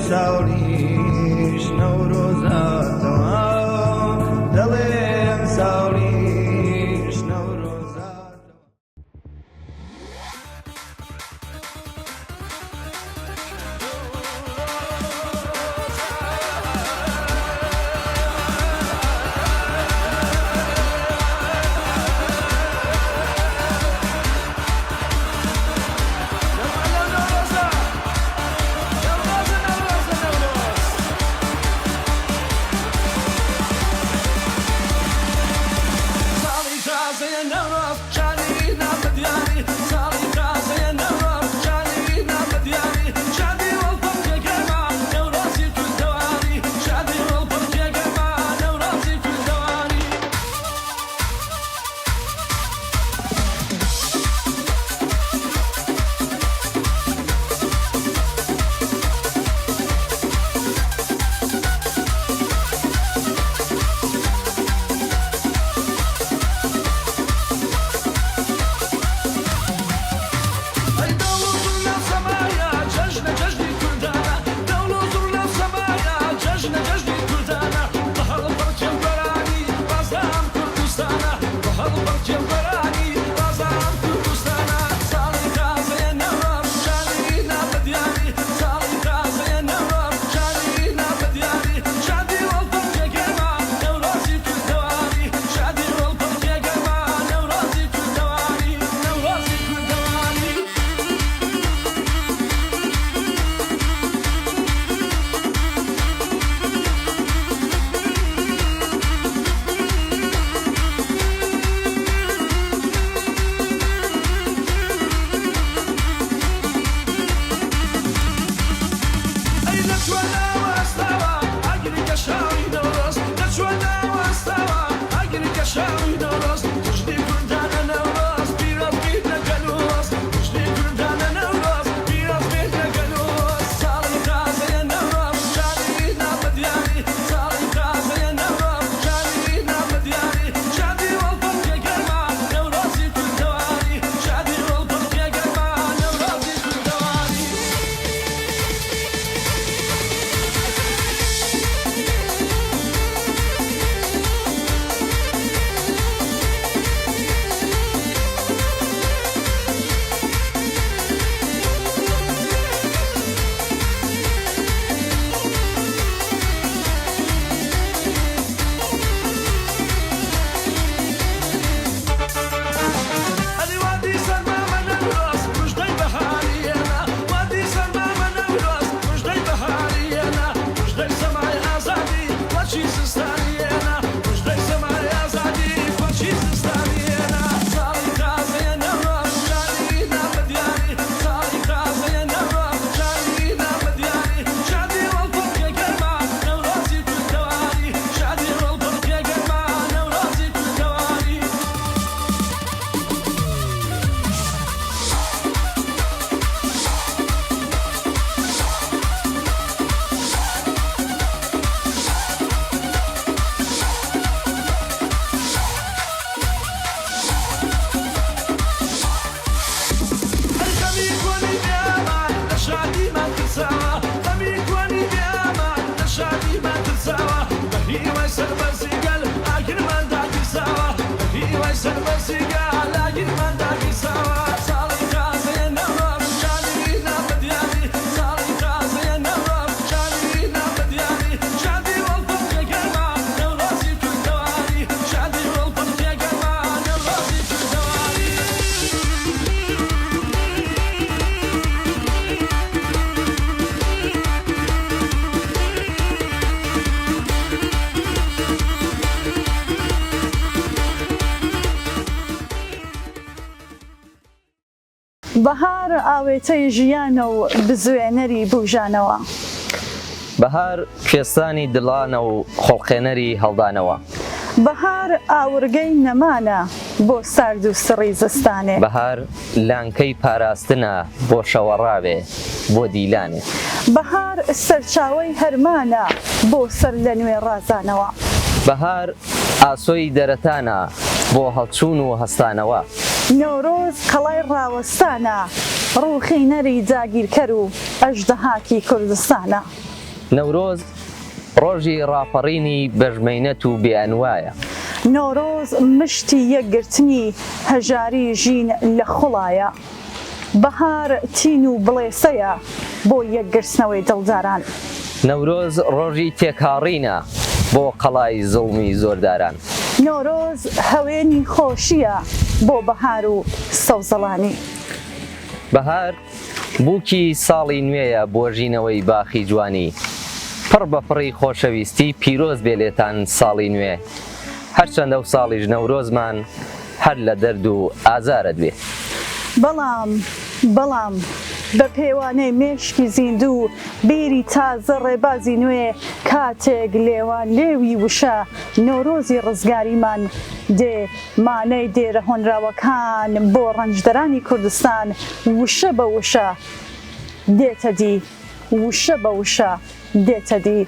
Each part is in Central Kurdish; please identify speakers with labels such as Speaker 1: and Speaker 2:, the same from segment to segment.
Speaker 1: ساڵیش نەورۆزاتەوە دەڵێم ساڵیش نەورۆزاتەوە.
Speaker 2: بەهار ئاوێتەی ژیانە و بزوێنەری بوژانەوە.
Speaker 3: بەهار کوێستانی دڵانە و خۆڵخێنەری هەڵدانەوە.
Speaker 2: بەهار ئاورگەی نەمانە بۆ سارد و سڕی زستانێ.
Speaker 3: بەهار لانکەی پاراستنە بۆ شەوەڕاوێ بۆ دیلانێ.
Speaker 2: بەهار سەرچاوەی هەرمانە بۆ سەر لە نوێ ڕازانەوە.
Speaker 3: بەهار ئاسۆی دەرەتانە بۆ هەڵچوون و هەستانەوە.
Speaker 2: نۆرۆز کەڵای ڕاوەستانە ڕووخینەری جاگیرکەر و ئەژدەهاکی کوردستانە.
Speaker 3: نەورۆز ڕۆژی ڕاپەڕینی بەژمەینەت و بێئەنوایە.
Speaker 2: نۆرۆز مشتی یەکگرتنی هەژاری ژین لە خوڵایە. بەهار تین و بڵێسەیە بۆ یەکگرتنەوەی دڵداران.
Speaker 3: نەورۆز ڕۆژی تێکهاڕینە بۆ قەڵای زوڵمی زۆرداران.
Speaker 2: نۆرۆز هەوێنی خۆشیە بۆ بەهار و سەوزەڵانی.
Speaker 3: بەهار بووکی ساڵی نوێیە بۆ ژینەوەی باخی جوانی. پڕ بە پڕی خۆشەویستی پیرۆز بێلێتان ساڵی نوێ. هەرچەندە و ساڵیش نەورۆزمان هەر لە دەرد و ئازارت بێ.
Speaker 2: بەڵام بە پێوانەی مێشکی زیندوو بیری تازە ڕێبازی نوێ کاتێک لێوان لێوی وشە نۆرۆزی ڕزگاریمان دێ مانەی دێرە هۆنراوەکان بۆ ڕەنجدەرانی کوردستان وشە بە وشە دێتە دی وشە بە وشە دێتە دی.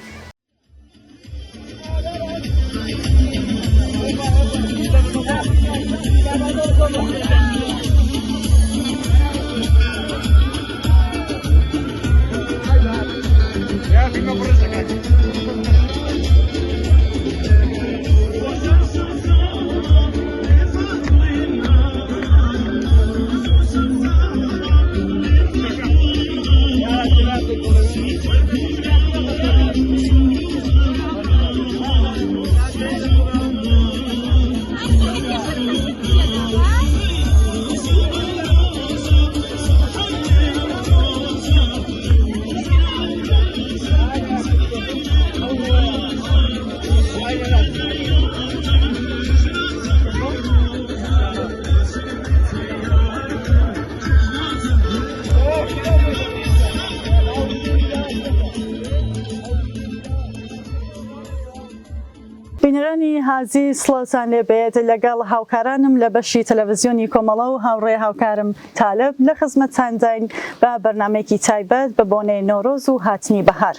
Speaker 2: بینەرانی هازی سڵاوتان لێبێت لەگەڵ هاوکارانم لە بەشی تەلەڤیزیۆنی کۆمەڵە و هاوڕێ هاوکارم تالب لە خزمەتتانداین بە بەرنامەیەکی تایبەت بە بۆنەی نۆرۆز و هاتنی بەهار.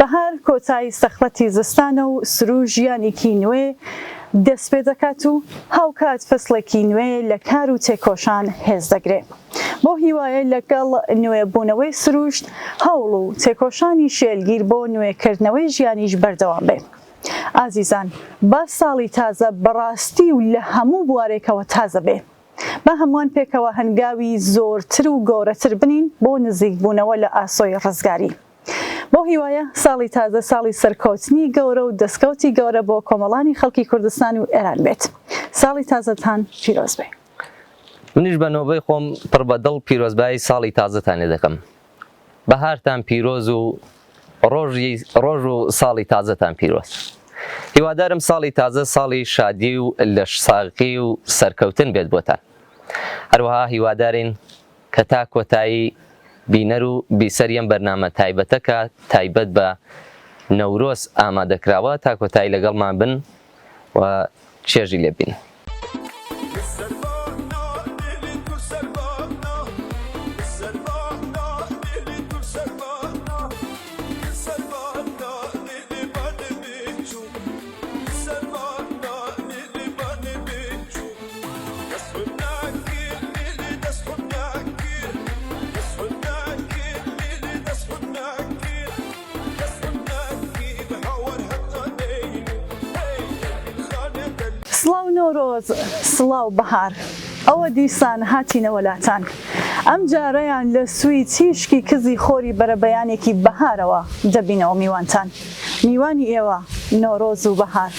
Speaker 2: بەهار کۆتایی سەخلەتی زستانە و سروش ژیانێکی نوێ دەست پێ دەکات و هاوکات فەسڵێکی نوێ لە کار و تێکۆشان هێز دەگرێت. بۆ هیوایە لەگەڵ نوێبوونەوەی سروشت هەوڵ و تێکۆشانی شێلگیر بۆ نوێکردنەوەی ژیانیش بەردەوام بێ. ئازیزان با ساڵی تازە بەڕاستی و لە هەموو بوارێکەوە تازە بێ. با هەمووان پێکەوە هەنگاوی زۆرتر و گەورەتر بنین بۆ نزیک بوونەوە لە ئاسۆی ڕزگاری. بۆ هیوایە ساڵی تازە ساڵی سەرکەوتنی گەورە و دەستکەوتی گەورە بۆ کۆمەڵانی خەڵکی کوردستان و ئێران بێت. ساڵی تازەتان پیرۆز بێ.
Speaker 3: منیش بە نۆبەی خۆم پڕ بەدڵ پیرۆزبایی ساڵی تازەتانێ دەکەم. بەهارتان پیرۆز و ڕۆژ و ساڵی تازەتان پیرۆز. هیوادارم ساڵی تازە ساڵی شادی و لەشساقی و سەرکەوتن بێت بۆتان. هەروەها هیوادارین کە تا کۆتایی بینەر و بیسەریەم بەرنامە تایبەتەکە تایبەت بە نەورۆز ئامادەکراوە تا کۆتایی لەگەڵمان بن و چێژی لێ بین.
Speaker 2: سڵاو نۆرۆز، سڵاو بەهار، ئەوە دیسان هاتینە وەلاتان. ئەم جارەیان لە سووی تیشکی کزی خۆری بەرەبەیانێکی بەهارەوە دەبینەوە میوانتان. میوانی ئێوە نۆرۆز و بەهار.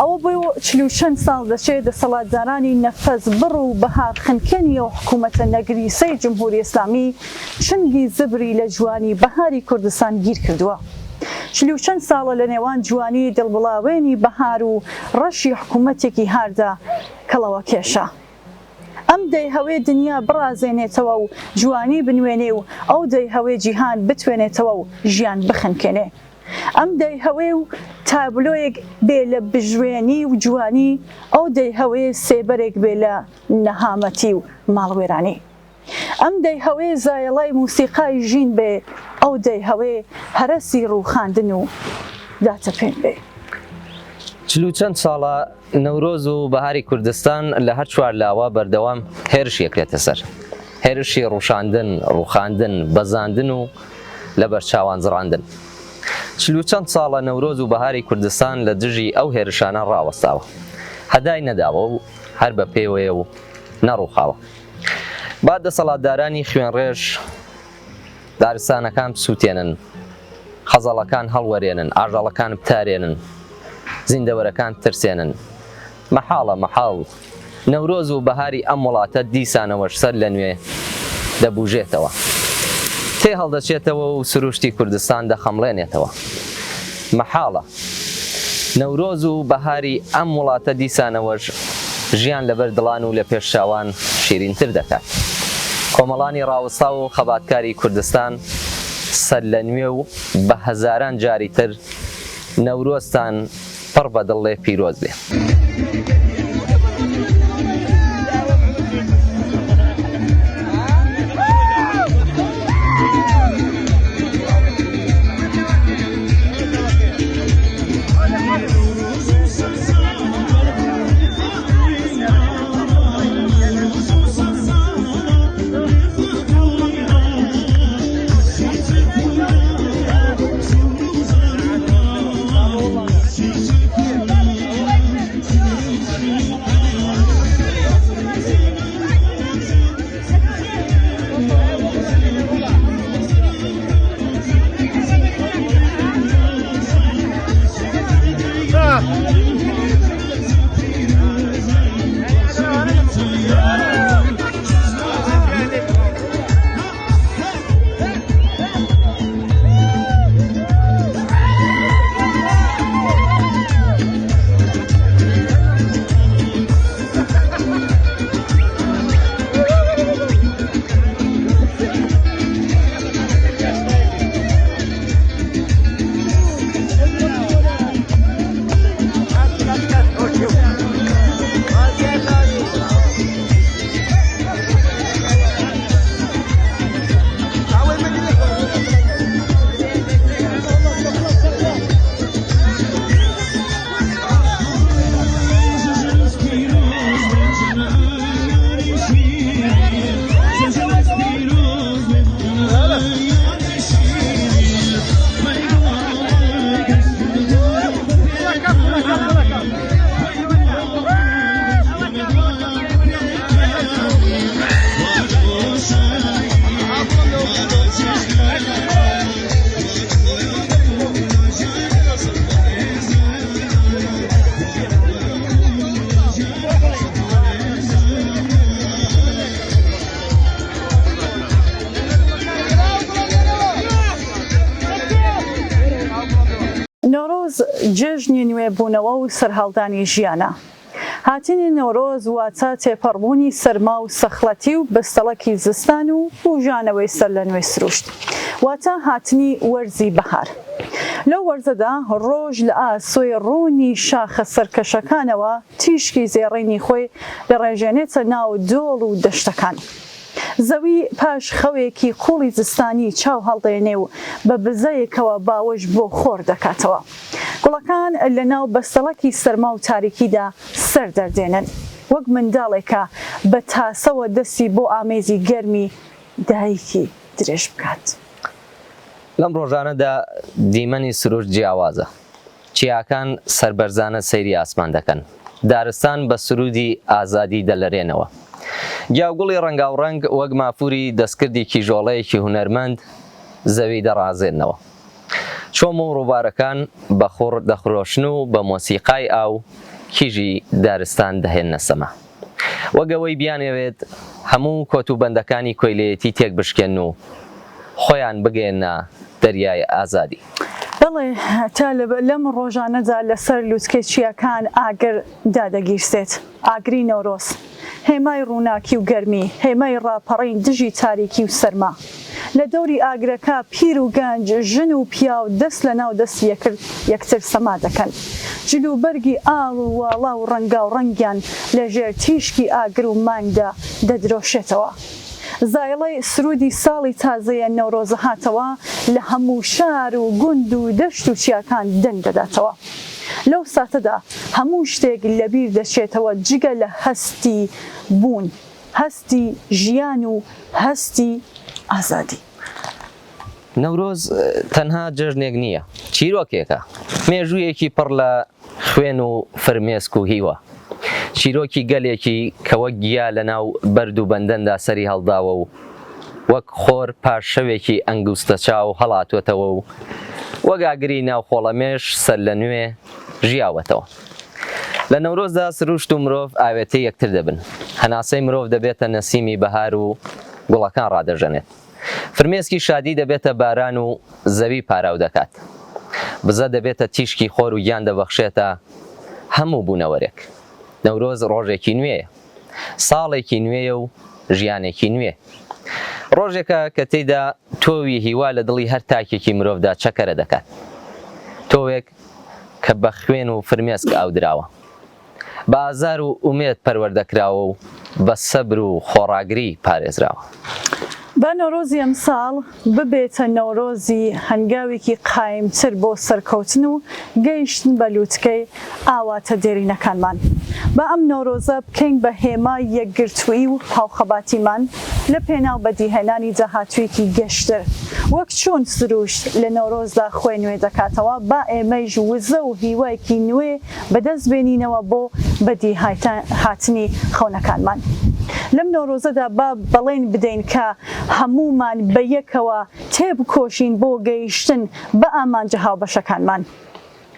Speaker 2: ئەوە بۆ 40 ساڵ دەچێت دەسەڵاتدارانی نەفەس بڕ و بەهار خنکێنیەوە حکوومەتە نەگریسەی جمهوری ئیسلامی چنگی زبری لە جوانی بەهاری کوردستان گیر کردووە. 40 ساڵە لە نێوان جوانی دڵبڵاوێنی بەهار و ڕەشی حکوومەتێکی هاردا کەڵەوە کێشە. ئەم دەی هەوێ دنیا بڕازێنێتەوە و جوانی بنوێنێ و ئەو دەی هەوێ جیهان بتوێنێتەوە و ژیان بخنکێنێ. ئەم دەی هەوێ و تابلۆیەک بێ لە بژوێنی و جوانی، ئەو دەی هەوێ سێبەرێک بێ لە نەهامەتی و ماڵوێرانی. ئەم دەی هەوێ زایەڵای موسیقای ژین بێ، ئەو دەی هەوێ هەرەسی ڕووخاندن و داتەپێن بێ.
Speaker 3: 40 ساڵە نەورۆز و بەهاری کوردستان لە هەر چوار لاوە بەردەوام هێرشی ئەکرێتە سەر. هێرشی ڕووشاندن، ڕووخاندن، بەزاندن و لە بەرچاوان زڕاندن. چلو چەند ساڵە نەورۆز و بەهاری کوردستان لە دژی ئەو هێرشانە ڕاوەستاوە هەدای نەداوە و هەر بە پێوەیە و نەڕووخاوە با دەسەڵاتدارانی خوێنڕێژ دارستانەکان بسووتێنن خەزەڵەکان هەڵوەرێنن ئاژەڵەکان بتارێنن زیندەوەرەکان ترسێنن مەحاڵە نەورۆز و بەهاری ئەم وڵاتە دیسانەوەش سەر لە نوێ دەبوژێتەوە تێ هەڵدەچێتەوە و سروشتی کوردستان دەخەمڵێنێتەوە مەحاڵە نەورۆز و بەهاری ئەم وڵاتە دیسانەوەش ژیان لەبەر دڵان و لە پێشچاوان شیرینتر دەکات کۆمەڵانی ڕاوەستا و خەباتکاری کوردستان سەر لە نوێ و بە هەزاران جاری تر نەورۆزتان پڕ بە دڵێ پیرۆز بێ
Speaker 2: نۆرۆز جێژنی نوێبوونەوە و سەرهەڵدانی ژیانە هاتنی نۆرۆز واتە تێپەڕبوونی سەرما و سەخڵەتی و بەستەڵەکی زستان و بوژانەوەی سەر لە نوێ سروشت واتە هاتنی وەرزی بەهار لەو وەرزەدا ڕۆژ لە ئاسۆی ڕوونی شاخە سەرکەشەکانەوە تیشکی زێڕینی خۆی دەڕێژێنێتە ناو دۆڵ و دەشتەکان زەوی پاش خەوێکی قوڵی زستانی چاو هەڵدێنێ و بە بزەیەکەوە باوەش بۆ خۆر دەکاتەوە گوڵەکان لە ناو بەستەڵەکی سەرما و تاریکیدا سەر دەردێنن وەک منداڵێکە بە تاسەوە دەستی بۆ ئامێزی گەرمی دایکی درێژ بکات
Speaker 3: لەم ڕۆژانەدا دیمەنی سروشت جیاوازە چیاکان سەربەرزانە سەیری ئاسمان دەکەن دارستان بە سرودی ئازادی دەلەرێنەوە گیاوگوڵی ڕەنگاوڕەنگ وەک مافوری دەستکردی کیژۆڵەیەکی هونەرمەند زەوی دەڕازێنەوە چۆم و ڕووبارەکان بە خوڕ دەخرۆشن و بە مۆسیقای ئاو کیژی دارستان دەهێنە سەما وەگەوەی بیانەوێت هەموو کۆتوبەندەکانی کۆیلەتی تێک بشکێن و خۆیان بگەێنە دەریای ئازادی
Speaker 2: بەڵێ تا لەم ڕۆژانەدا لەسەر لووتکێچیەکان ئاگر دادەگیرسێت ئاگری نۆرۆز هێمای ڕووناکی و گەرمی هێمای ڕاپەڕین دژی تاریکی و سەرما لە دەوری ئاگرەکە پیر و گەنج ژن و پیا و دەست لە ناو دەستی یەکتر سەما دەکەن جلوبەرگی ئاڵ و واڵا و ڕەنگا و ڕەنگیان لە ژێر تیشکی ئاگر و مانگدا دەدرۆشێتەوە زایڵەی سرودی ساڵی تازەیە نەورۆزە هاتەوە لە هەموو شار و گوند و دەشت و چیاکان دەنگ دەداتەوە لەو ساتەدا هەموو شتێک لەبیر دەچێتەوە جگە لە هەستی بوون هەستی ژیان و هەستی ئازادی
Speaker 3: نەورۆز تەنها جژنێک نییە چیرۆکێکە مێژوویەکی پڕ لە خوێن و فرمێسک و هیوە چیرۆکی گەلێکی کەوە گیا لە ناو بەرد و بەندەندا سەری هەڵداوە و وەک خۆر پاش شەوێکی ئەنگوستە چاو هەڵاتوێتەوە و وەگاگری ناوخۆڵەمێش سەر لە نوێ ژیاوەتەوە. لە نەورۆزدا سروشت و مرۆڤ ئاوێتەی یەکتر دەبن، هەناسەی مرۆڤ دەبێتە نەسیمی بەهار و گوڵەکان ڕادەژەنێت، فرمێسکی شادی دەبێتە باران و زەوی پاراو دەکات، بزە دەبێتە تیشکی خۆر و گیان دەبەخشێتە هەموو بوونەوەرێک. نەورۆز ڕۆژێکی نوێیە، ساڵێکی نوێیە و ژیانێکی نوێ، ڕۆژێکە کە تێیدا تۆوی هیوا لە دڵی هەر تاکێکی مرۆڤدا چەکەرە دەکات، تۆوێک کە بە خوێن و فرمێسک ئاودراوە، بە ئازار و ئومێد پەروەردەکراوە و بە سەبر و خۆڕاگری پارێزراوە.
Speaker 2: بە نۆرۆزی ئەمساڵ ببێتە نۆرۆزی هەنگاوێکی قایمتر بۆ سەرکەوتن و گەیشتن بە لووتکەی ئاواتە دێرینەکانمان. بە ئەم نۆرۆزە بکەین بە هێمای یەکگرتووی و هاوخەباتیمان لە پێناو بەدیهێنانی داهاتوویەکی گەشتر. وەک چۆن سروشت لە نۆرۆزدا خوێ نوێ دەکاتەوە، با ئێمەیش وزە و هیوایەکی نوێ بەدەست بێنینەوە بۆ بەدیهاتنی خەونەکانمان. لەم نۆرۆزەدا با بەڵێن بدەین کە هەمومان بە یەکەوە تێبکۆشین بۆ گەیشتن بە ئامانجە هاوبەشەکانمان.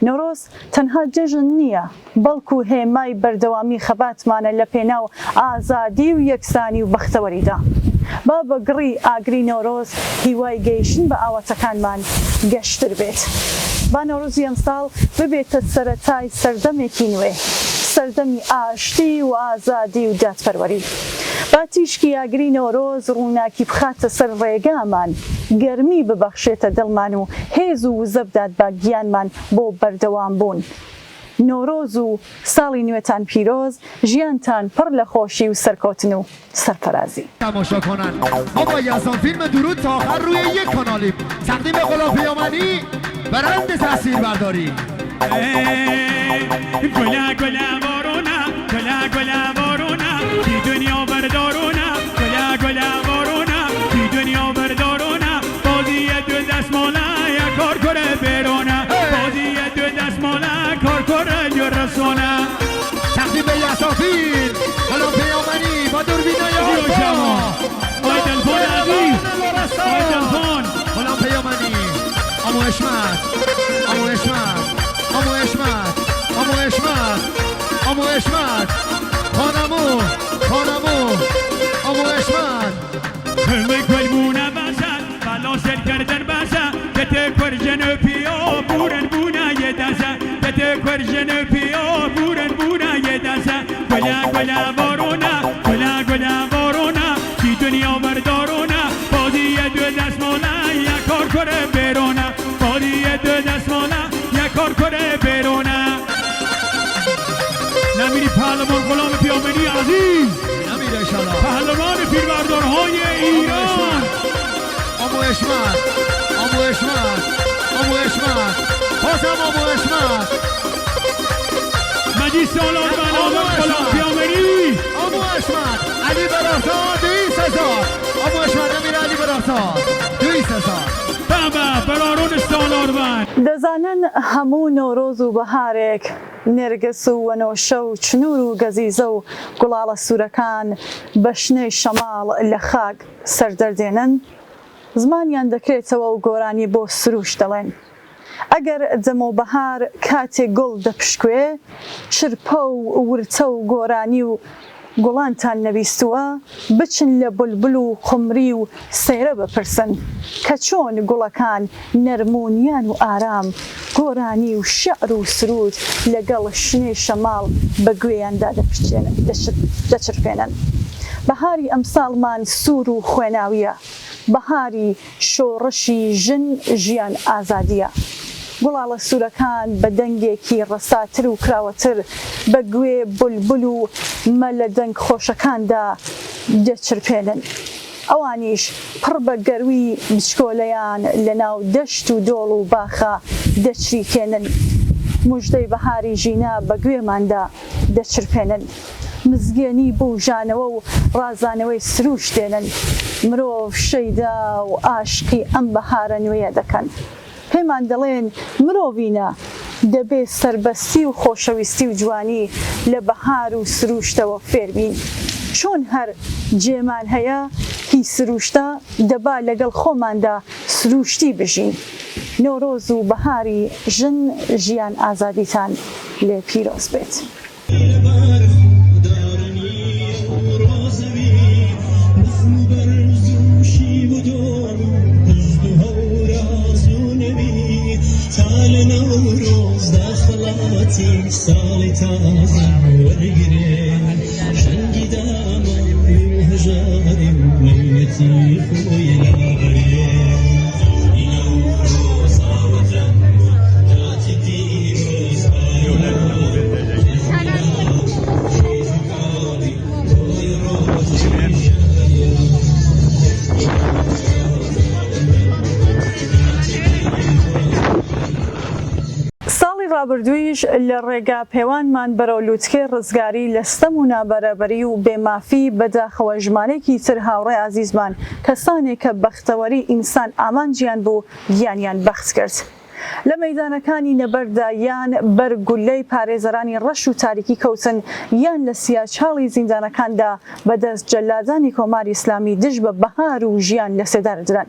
Speaker 2: نۆرۆز تەنها جەژن نییە، بەڵکو هێمای بەردەوامی خەباتمانە لە پێناو ئازادی و یەکسانی و بەختەوەریدا. با بەگڕی ئاگری نۆرۆز هیوای گەیشتن بە ئاواتەکانمان گەشتر بێت. با نۆرۆزی ئەمساڵ ببێتە سەرەتای سەردەمێکی نوێ، سەردەمی ئاشتی و ئازادی و دادپەروەری. با تیشکی ئاگری نۆرۆز ڕووناکی بخاتە سەر ڕێگامان، گەرمی ببەخشێتە دڵمان و هێز و وزە بدات بە گیانمان بۆ بەردەوام بوون. نۆرۆز و ساڵی نوێتان پیرۆز، ژیانتان پڕ لە خۆشی و سەرکەوتن و سەرفەرازی.
Speaker 4: تماشا کنن ما با یزدان فیلم درود تا آخر روی یک کانالیم. تقدیم غلام پیامنی برند تاثیر برداری.
Speaker 5: گلا گلا وارونا، گلا گلا وارونا، بی دنیا بردارونا، گلا گلا وارونا، بی دنیا بردارونا، بازی دو دست مالا یا کار کنه بیرونا، بازی دو دست مالا کار کنه یا رسونا.
Speaker 4: تقدیم به یزدان فیلم غلام پیامنی با دوربینای آلفا.
Speaker 5: آی دلفون عزیز، آی دلفون
Speaker 4: غلام پیامنی، امو حشمت، امو حشمت، امو حشمت، امو حشمت، امو حشمت، خانمو، خانمو، امو حشمت.
Speaker 5: همه کلمونه بسن بلا سر کردن بسن کته کرجن پیا بورن بونه یه دسن کته کرجن پیا بورن بونه یه دسن گلا گلا وارونا گلا گلا وارونا چی دنیا بردارونا بازی دو دست مالا یا کار کنه بیرونا بازی دو دست مالا یا کار کنه بیرونا. نمیری پهلوان غلام پیامنی عزیز،
Speaker 4: نمیره انشالله.
Speaker 5: پهلوان پیربردارهای ایران.
Speaker 4: امو حشمت، امو حشمت، امو حشمت، بازم امو حشمت.
Speaker 5: مجید سالار بنامه غلام پیامنی.
Speaker 4: امو حشمت، علی برافزاد 200,000. امو حشمت امیر علی برافزاد 200,000.
Speaker 5: بابا برارون سالار بن.
Speaker 2: دەزانن هەموو نۆرۆز و بەهارێک نێرگەس و وەنۆشە و چنوور و گەزیزە و گوڵاڵە سوورەکان بە شنەی شەماڵ لە خاک سەردەردێنن، زمانیان دەکرێتەوە و گۆرانی بۆ سروش دەڵێن. ئەگەر جەمە و بەهار کاتێک گوڵ دەپشکوێ، چرپە و ورچە و گۆرانی و گوڵانتان نەویستووە، بچن لە بولبول و قمری و سەیرە بپرسن کە چۆن گوڵەکان نەرمونیان و ئارام، گۆرانی و شەعر و سرود لەگەڵ شنێ شەماڵ بە گوێیاندا دەچرپێنن. بەهاری ئەمساڵمان سوور و خوێناویە، بەهاری شۆڕشی ژن ژیان ئازادیە. گوڵاڵە سوورەکان بە دەنگێکی ڕەساتر و کراوەتر بە گوێ بولبول و مەلە دەنگ خۆشەکاندا دەچرپێنن. ئەوانیش پڕ بە گەروی بچکۆلەیان لە ناو دەشت و دۆڵ و باخە دەچریکێنن. موژدەی بەهاری ژینا بە گوێماندا دەچرپێنن. مزگەنی بۆ ژانەوە و ڕازانەوەی سروش دێنن. مرۆڤ شەیدا و ئاشقی ئەم بەهارە نوێیە دەکەن. پێمان دەڵێن مرۆڤینە دەبێت سربەستی و خۆشەویستی و جوانی لە بەهار و سروشتەوە فێربین. چۆن هەر جێمان هەیە هی سروشتە دەبا لەگەڵ خۆماندا سروشتی بژین. نۆرۆز و بەهاری ژن ژیان ئازادیتان لێ پیرۆز بێت.
Speaker 6: ساڵی تازە وەرگێن ژەنگی دامان هەژاری و مەینەتی خۆی لاغرێن ساوەتەن داتی پیرۆز
Speaker 2: ڕابردوویش لە ڕێگا پەیوانمان بەرەو لووتکەی ڕزگاری لە ستەم و نابەرەبەری و بێمافی بەداخەوە ژمارەیەکی تر هاوڕێ عزیزمان کەسانێک کە بەختەوەری ئینسان ئامانجیان بوو گیانیان بەخت کرد. لە مەیدانەکانی نەبەردا یان بەرگولەی پارێزەرانی ڕەش و تاریکی کەوتن یان لە سیاچاڵی زیندانەکاندا بەدەست جەلادانی کۆماری ئیسلامی دژ بە بەهار و ژیان لە سێدار درن.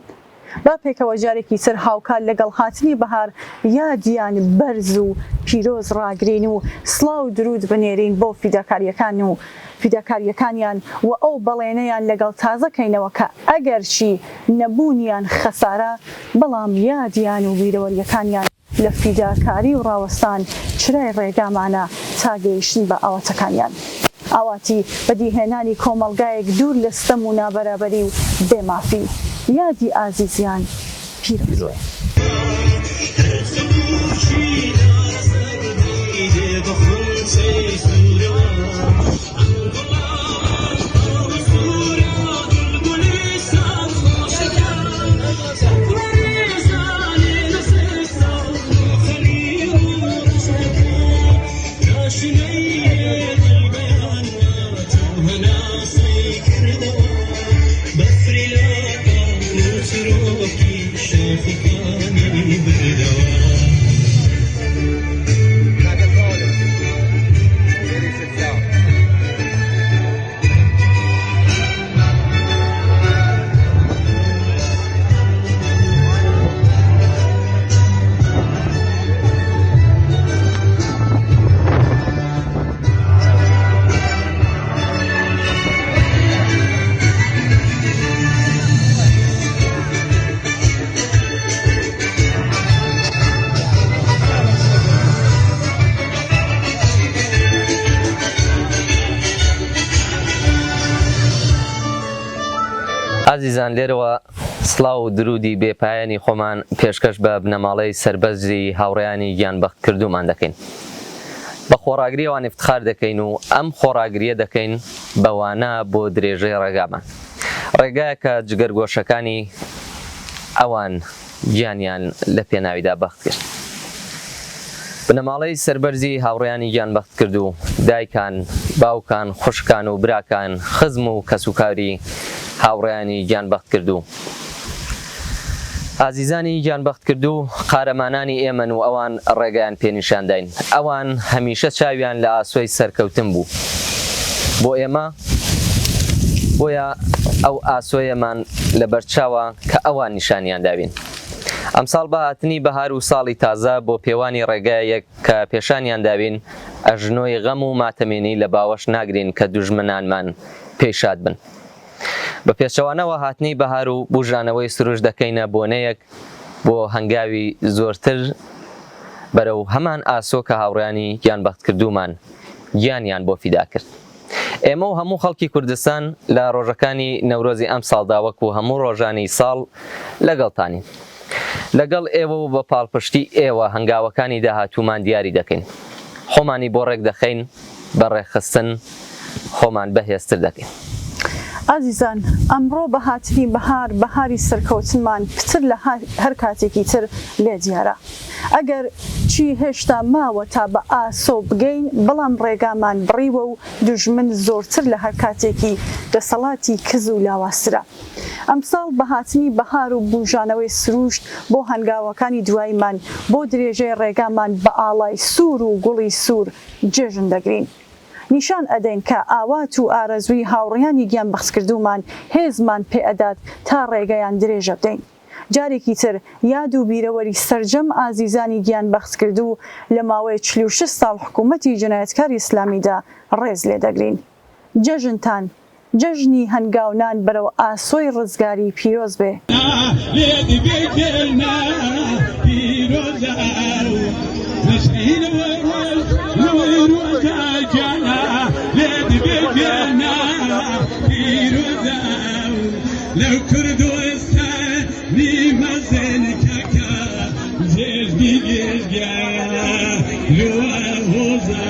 Speaker 2: با پێکەوە جارێکی تر هاوکات لەگەڵ هاتنی بەهار یادیان بەرز و پیرۆز ڕاگرین و سڵاو و درود بنێرین بۆ فیداکاریەکان و فیداکاریەکانیان و ئەو بەڵێنەیان لەگەڵ تازەکەینەوە کە ئەگەرچی نەبوونیان خەسارە بەڵام یادیان و بیرەوەریەکانیان لە فیداکاری و ڕاوەستان چرای ڕێگامانە تا گەیشتن بە ئاواتەکانیان. ئاواتی بەدیهێنانی کۆمەڵگایەک دوور لە ستەم و نابەرابەری و بێمافی یادی ئازیزیان پیرۆز.
Speaker 3: عزیزان لێرەوە سڵاو و درودی بێپایانی خۆمان پێشکەش بە بنەماڵەی سەربەرزی هاوڕێیانی گیانبەخت کردومان دەکەین. بە خۆڕاگریەوان افتخار دەکەین و ئەم خۆڕاگریە دەکەین بەوانە بۆ درێژەی ڕێگامان. ڕێگایە کە جگەرگۆشەکانی ئەوان گیانیان لە پێناویدا بەخت کرد. بنەماڵەی سەربەرزی هاوڕێیانی گیانبەخت کرد و دایکان، باوکان، خوشکان و براکان، خزم و کەسوکاری هاوڕێیانی گیانبەخت کردو. ئازیزانی گیانبەخت کردو قارەمانانی ئێمەن و ئەوان ڕێگەیان پێنیشانداین. ئەوان هەمیشە چاویان لە ئاسۆی سەرکەوتن بوو. بۆ ئێمە بۆیە ئەو ئاسۆیەمان لە بەرچاوە کە ئەوان نیشانیان داوین. ئەمساڵ بە هاتنی بەهار و ساڵی تازە بۆ پێوانی ڕێگایەک کە پێشانیان داوین ئەژنۆی غەم و ماتەمێنی لە باوەش ناگرین کە دوژمنانمان پێشاد بن. بە پێچەوانەوە هاتنی بەهار و بژانەوەی سروش دەکەینە بۆنەیەک بۆ هەنگاوی زۆرتر بەرەو هەمان ئاسۆ کە هاوڕێیانی گیانبەخت کردومان گیانیان بۆ فیدا کرد. ئێمە و هەموو خەڵکی کوردستان لە ڕۆژەکانی نەورۆزی ئەم ساڵدا وەکو هەموو ڕۆژانی ساڵ لەگەڵتانی. لەگەڵ ئێوە و بە پاڵپشتی ئێوە هەنگاوەکانی داهاتوومان دیاری دەکەین. خۆمانی بۆ ڕێک دەخەین بە ڕێکخستن خۆمان بەهێزتر دەکەین.
Speaker 2: ئازیزان ئەمڕۆ بە هاتنی بەهار بەهاری سەرکەوتنمان پتر لە هەر کاتێکی تر لێ دیارە. ئەگەر چی هێشتا ماوە تا بە ئاسۆ بگەین بەڵام ڕێگامان بڕیوە و دوژمن زۆرتر لە هەر کاتێکی دەسەڵاتی کز و لاواسرە. ئەمساڵ بە هاتنی بەهار و بوژانەوەی سروشت بۆ هەنگاوەکانی دوایمان بۆ درێژەی ڕێگامان بە ئاڵای سوور و گوڵی سوور جێژن دەگرین. نیشان ئەدەین کە ئاوات و ئارەزووی هاوڕێیانی گیان بەخسکردومان هێزمان پێ ئەدات تا ڕێگەیان درێژە بدەین. جارێکی تر یاد و بیرەوەری سەرجەم ئازیزانی گیان بەخسکردو لە ماوەی 46 ساڵ حکوومەتی جنایەتکاری ئیسلامیدا ڕێز لێ دەگرین. جەژنتان جەژنی هەنگاونان بەرەو ئاسۆی ڕزگاری پیرۆز بێ.
Speaker 5: لو كردستاني مزنكك جلدي يرجع لوهوزا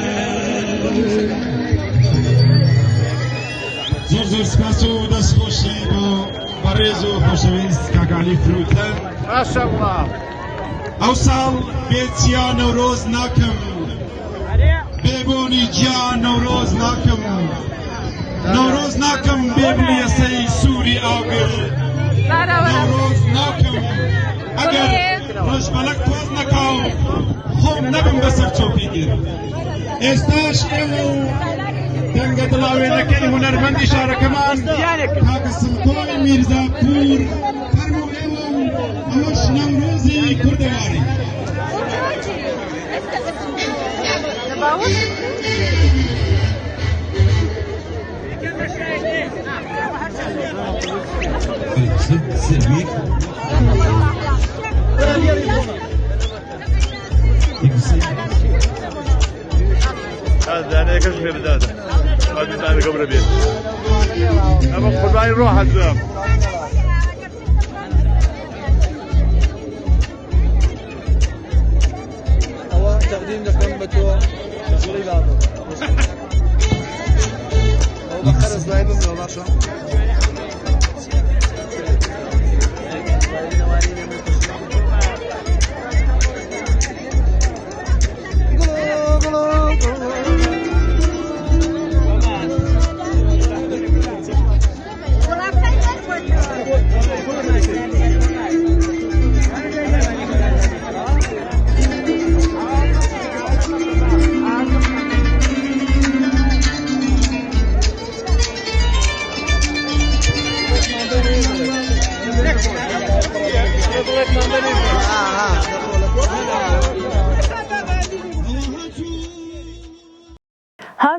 Speaker 5: زور سپاسو دست خوشی با بریز و خوشویست کاکالی فروتن
Speaker 4: ما شاء الله.
Speaker 5: او سال بیتیا نوروز ناکم ببونی جا نوروز ناکم نوروز ناکم ببلی سی سوری آگر نوروز ناکم اگر روش ملک توز نکاو خوب نبم بسر چوپی گیر استاش ایو دنگ دلاوی نکنی هنرمند اشاره کمان کاک سلطان میرزا پور فرمو ایو اوش نوروزی کردواری سلميك
Speaker 7: هذا انا كشف بداده هذا انا قبل بيت انا قرباني روح الزام
Speaker 8: هو تقديم لكم بتوع شغلي لابد هو بخلص بايبه من الله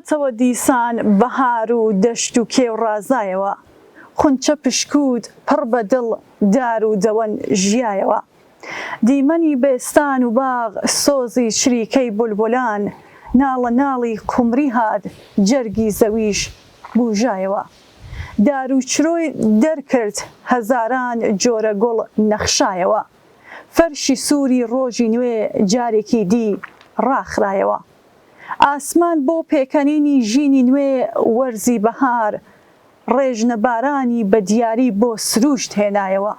Speaker 2: هاتەوە دیسان بەهار و دەشت و کێو ڕازایەوە خونچە پشکوت پڕ بە دڵ دار و دەوەن ژیایەوە دیمەنی بێستان و باغ سۆزی شریکەی بولبولان ناڵە ناڵی قومری هات جەرگی زەویش بوژایەوە دار و چرۆی دەرکرد هەزاران جۆرە گوڵ نەخشایەوە فەرشی سووری ڕۆژی نوێ جارێکی دی ڕاخرایەوە ئاسمان بۆ پێکەنینی ژینی نوێ وەرزی بەهار ڕێژنە بارانی بە دیاری بۆ سروشت هێنایەوە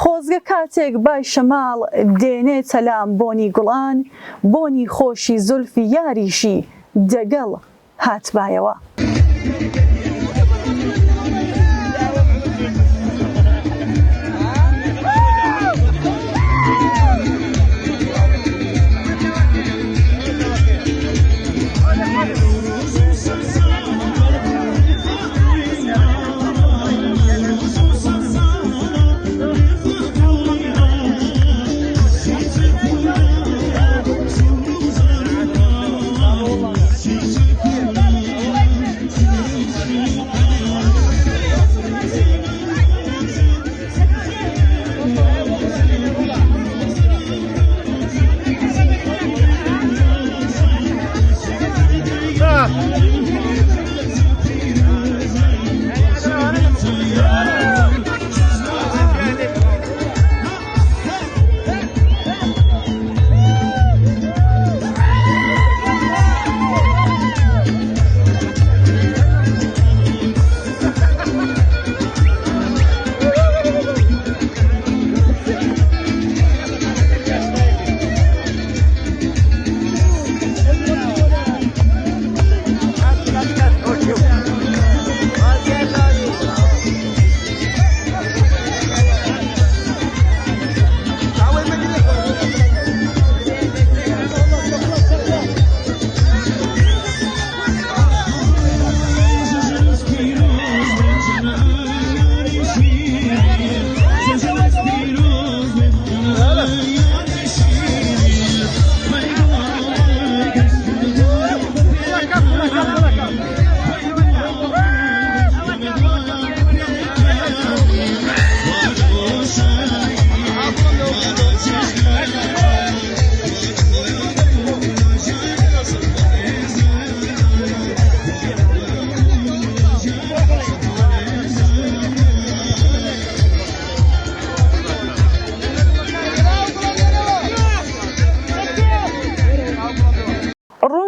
Speaker 2: خۆزگە کاتێک بای شەماڵ دێنێتە لام بۆنی گوڵان بۆنی خۆشی زولفی یاریشی دەگەڵ هاتبایەوە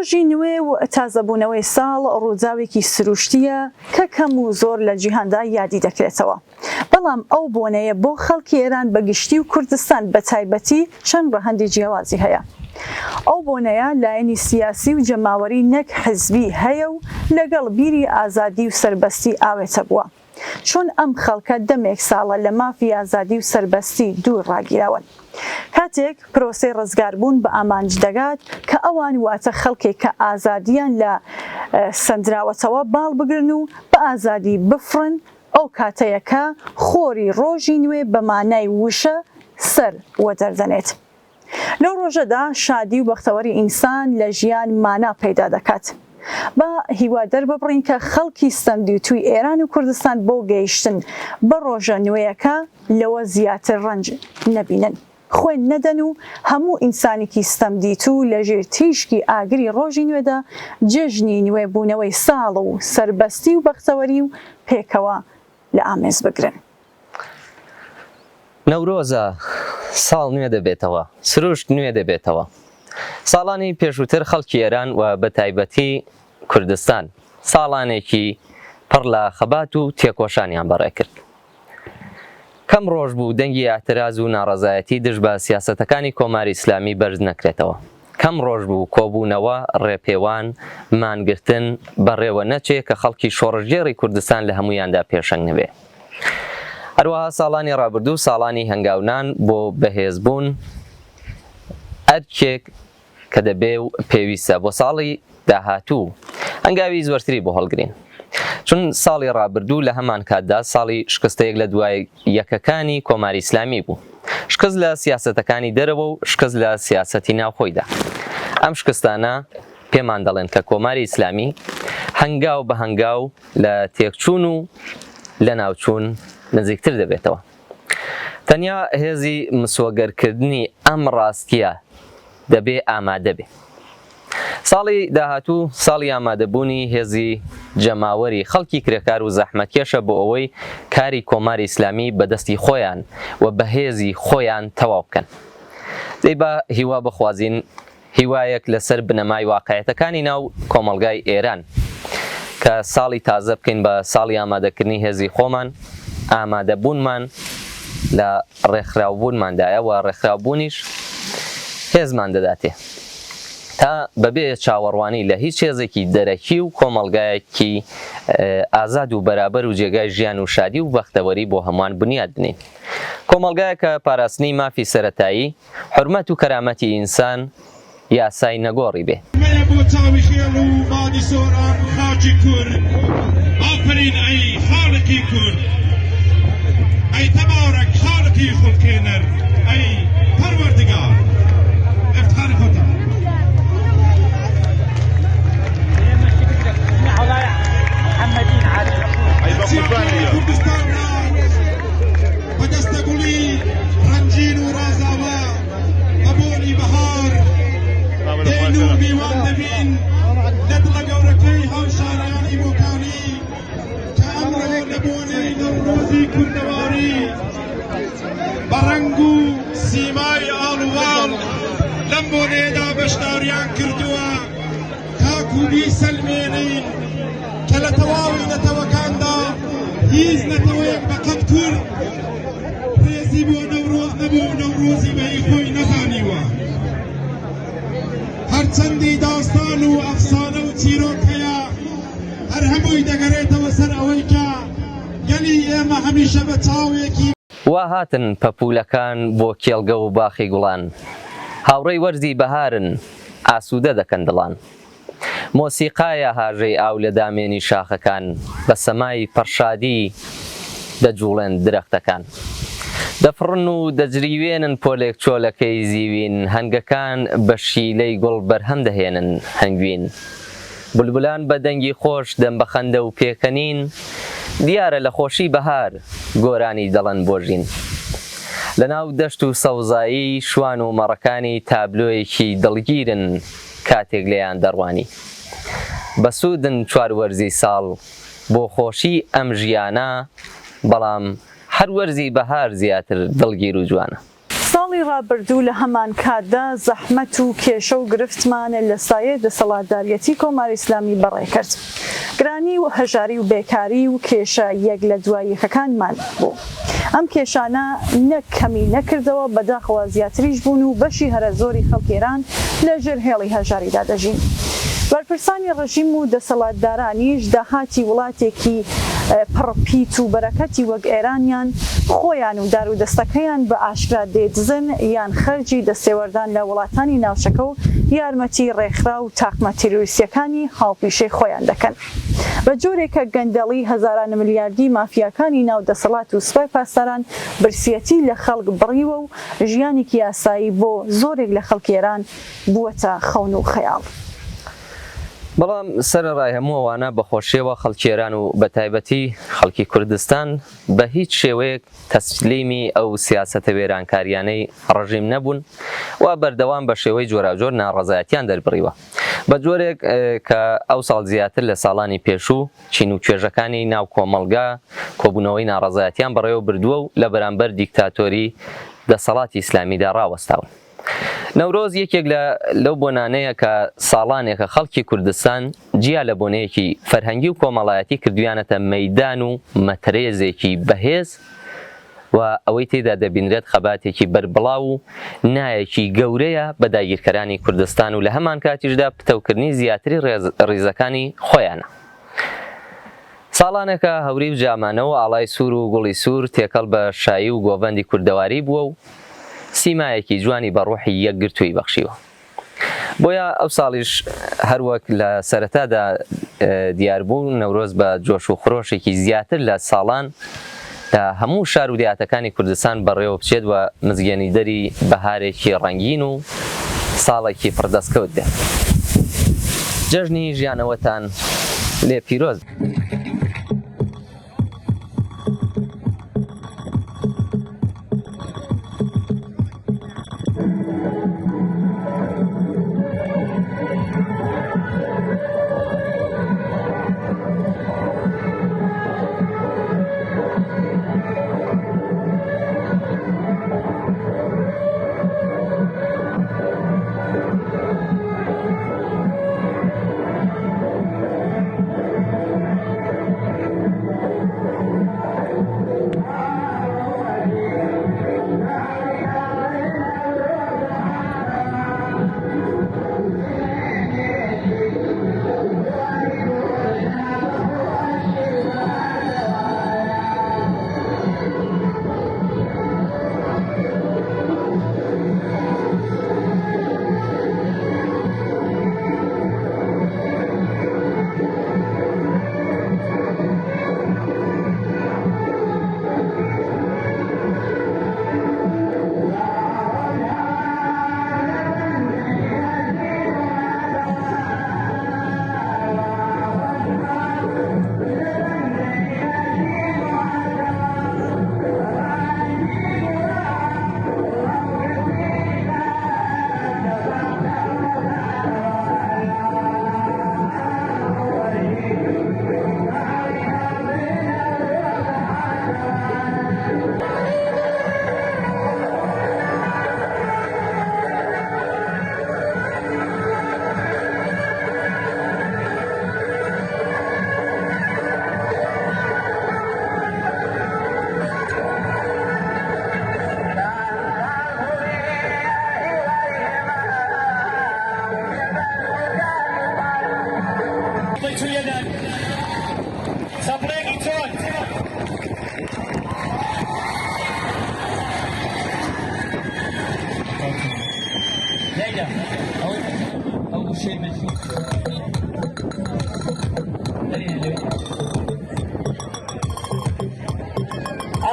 Speaker 2: ڕۆژی نوێ و تازەبوونەوەی ساڵ ڕووداوێکی سروشتیە کە کەم و زۆر لە جیهاندا یادی دەکرێتەوە. بەڵام ئەو بۆنەیە بۆ خەڵکی ئێران بەگشتی و کوردستان بە تایبەتی چەند ڕەهەندی جیاوازی هەیە. ئەو بۆنەیە لایەنی سیاسی و جەماوەری نەک حزبی هەیە و لەگەڵ بیری ئازادی و سەربەستی ئاوێتە بووە. چۆن ئەم خەڵکە دەمێک ساڵە لە مافی ئازادی و سەربەستی دوور ڕاگیراون. کاتێک پرۆسەی ڕزگاربوون بە ئامانج دەگات کە ئەوان واتە خەڵکێک کە ئازادیان لە سندراوەتەوە باڵ بگرن و بە ئازادی بفرن، ئەو کاتەیەکە خۆری ڕۆژی نوێ بە مانای وشە سەر وەدەردەنێت. لەو ڕۆژەدا شادی و بەختەوەری ئینسان لە ژیان مانا پەیدا دەکات. بە هیوادەر ببڕین کە خەڵکی ستەمدیتووی ئێران و کوردستان بۆ گەیشتن بە ڕۆژە نوێیەکە لەوە زیاتر ڕەنج نەبینن، خوێن نەدەن و هەموو ئینسانێکی ستەمدیتوو لە ژێر تیشکی ئاگری ڕۆژی نوێدا جێژنی نوێبوونەوەی ساڵ و سەربەستی و بەختەوەری و پێکەوە لە ئامێز بگرن.
Speaker 3: نەورۆزە ساڵ نوێ دەبێتەوە، سروشت نوێ دەبێتەوە. ساڵانی پێشووتر خەڵکی ئێران و بە تایبەتی کوردستان ساڵانێکی پڕ لە خەبات و تێکۆشانیان بەڕێ کرد. کەم ڕۆژ بوو دەنگی ئاعتراز و ناڕەزایەتی دژ بە سیاسەتەکانی کۆماری ئیسلامی بەرز نەکرێتەوە. کەم ڕۆژ بوو کۆبوونەوە ڕێپێوان مانگرتن بەڕێوە نەچێت کە خەڵکی شۆڕژێڕی کوردستان لە هەمویاندا پێشەنگ نەبێ. هەروەها ساڵانی ڕابردوو ساڵانی هەنگاونان بۆ بەهێزبوون ئەرکێک کە دەبێ و پێویستە بۆ ساڵی داهاتوو هەنگاوی زۆرتری بۆ هەڵگرین. چون ساڵی ڕابردوو لە هەمان کاتدا ساڵی شکستەیەک لە دوای یەکەکانی کۆماری ئیسلامی بوو. شکست لە سیاسەتەکانی دەرەوە و شکست لە سیاسەتی ناوخۆیدا. ئەم شکستانە پێمان دەڵێن کە کۆماری ئیسلامی هەنگاو بە هەنگاو لە تێکچوون و لە ناوچوون نزیکتر دەبێتەوە. تەنیا هێزی مسوەگەرکردنی ئەم ڕاستیە دەبێ ئامادە بێ. ساڵی داهاتوو ساڵی ئامادەبوونی هێزی جەماوەری خەڵکی کرێکار و زەحمەتکێشە بۆ ئەوەی کاری کۆماری ئیسلامی بەدەستی خۆیان و بە هێزی خۆیان تەواو بکەن. دەی بە هیوا بخوازین هیوایەک لەسەر بنەمای واقعەتەکانی ناو کۆمەڵگای ئێران کە ساڵی تازە بکەین بە ساڵی ئامادەکردنی هێزی خۆمان، ئامادەبوونمان لە ڕێکخراوبوونماندایە و ڕێکخراوبوونیش هێزمان دەداتێ تا بەبێ چاوەڕوانی لە هیچ هێزێکی دەرەکی و کۆمەڵگایەکی ئازاد و بەرابەر و جێگای ژیان و شادی و بەختەوەری بۆ هەمووان بنیاد بنین. کۆمەڵگایەکە پاراستنی مافی سەرەتایی، حورمەت و کەرامەتی ئینسان یاسای نەگۆڕی بێ.
Speaker 5: بۆ چاوی خێڵ و مادی سۆران و خاچی کورد، ئافرین ئەی خاڵکی کورد، ئەی تەبارەک خاڵکی خوڵکێنەر، ئەی پەروەردگار افتخاری خۆتە. کوردستان بەدەستە گوڵی ڕەنجین و ڕازاوە بە بۆنی بەهار دێن و میوان دەبین لە دڵە گەورەکەی هاوشارەیانی بۆکانی کە ئەمڕۆ لە بۆنەی نەورۆزی کوردەواری بە ڕەنگ و سیمای ئاڵوواڵ لەم بۆنەیەدا بەشداریان کردووە تاکو بیسەلمێنین کە لە تەواوی نەتەوەکاندا هیچ نەتەوەیەک بەقەت کورد ڕێزی بۆ نەورۆز نەبوو، نەورۆزی بەهی خۆی نەزانیوە. هەرچەندی داستان و ئەفسانە و چیرۆک هەیە، هەر هەمووی دەگەڕێتەوە سەر ئەوەی کە گەلی ئێمە هەمیشە بە چاوێکی
Speaker 3: وا هاتن پەپولەکان بۆ کێڵگە و باخی گوڵان، هاوڕێی وەرزی بەهارن ئاسوودە دەکەن دڵان. مۆسیقایە هاژەی ئاو لە دامێنی شاخەکان، بە سەمای پەرشادی دەجوڵێن درەختەکان. دەفڕن و دەجریوێنن پۆلێک چۆلەکەی زیوین، هەنگەکان بە شیلەی گوڵ بەرهەم دەهێنن هەنگوین. بولبولان بە دەنگی خۆش دەم بە خەندە و پێکەنین، دیارە لە خۆشی بەهار گۆرانی دەڵەن بۆژین. لە ناو دەشت و سەوزایی شوان و مەڕەکانی تابلۆیەکی دڵگیرن کاتێک لێیان دەڕوانی. بەسوودن چواروەرزی ساڵ بۆ خۆشی ئەم ژیانە، بەڵام هەر وەرزی بەهار زیاتر دڵگیر و جوانە.
Speaker 2: ساڵی ساڵی ڕابردوو لە هەمان کاتدا زەحمەت و کێشە و گرفتمانە لە سایە دەسەڵاتدارەتی کۆماری ئیسلامی بەڕێکرد. گرانی و هەژاری و بێکاری و کێشە یەک لە دوای یەکەکانمان بوو. ئەم کێشانە نەک کەمی نەکردەوە بەداخەوە زیاتریش بوون و بەشی هەرە زۆری خەڵکێران لەژێر هێڵی هەژاریدا دەژین. بەرپرسانی ڕژیم و دەسەڵاتدارانیش داهاتی وڵاتێکی پڕپیت و بەرەکەتی وەک ئێرانیان خۆیان و دار و دەستەکەیان بە ئاشکرا دێدزن یان خەرجی دەستێوەردان لە وڵاتانی ناوچەکە و یارمەتی ڕێکخرا و تاقمە تیرۆریستیەکانی هاوپیشەی خۆیان دەکەن. بە جۆرێکە گەندەڵی هەزاران ملیاردی مافیاکانی ناو دەسەڵات و سوپای پاسداران برسیەتی لە خەڵک بڕیوە و ژیانێکی یاسایی بۆ زۆرێک لە خەڵکێران بووەتە خەون و خەیاڵ.
Speaker 3: بەڵام سەرەڕای هەموو ئەوانە بەخۆشیەوە خەڵکێران و بە تایبەتی خەڵکی کوردستان بە هیچ شێوەیەک تەسلیمی ئەو سیاسەتە وێرانکاریانەی ڕژیم نەبوون و بەردەوام بە شێوەی جۆراوجۆر ناڕەزایەتیان دەربڕیوە بە جۆرێک کە ئەو ساڵ زیاتر لە ساڵانی پێشوو چین و توێژەکانی ناو کۆمەڵگا کۆبوونەوەی ناڕەزایەتیان بەڕێوە بردووە و لە بەرامبەر دیکتاتۆری دەسەڵاتی ئیسلامیدا ڕاوەستاون. نەورۆز یەکێک لەو بۆنانەیە کە ساڵانێکە خەڵکی کوردستان جیا لە بۆنەیەکی فەرهەنگی و کۆمەڵایەتی کردویانەتە مەیدان و مەترێزێکی بەهێز و ئەوەی تێدا دەبینرێت خەباتێکی بەربڵاو و نایەکی گەورەیە بە داگیرکەرانی کوردستان و لە هەمان کاتیشدا پتەوکردنی زیاتری ڕیزەکانی خۆیانە. ساڵانێکە هەوری و جامانە و ئاڵای سوور و گوڵی سوور تێکەڵ بە شایی و گۆڤەندی کوردەواری بووە و سیمایەکی جوانی بە ڕوحی یەکگرتووی بەخشیوە. بۆیە ئەو ساڵیش هەروەک لە سەرەتادا دیاربوو نەورۆز بە جۆش و خڕۆشێکی زیاتر لە ساڵان لە هەموو شار و دیاتەکانی کوردستان بەڕێوە بچێت و مزگەنی دەری بەهارێکی ڕەنگین و ساڵێکی پڕدەستکەوت بێت. جەژنی ژیانەوەتان لێ پیرۆز.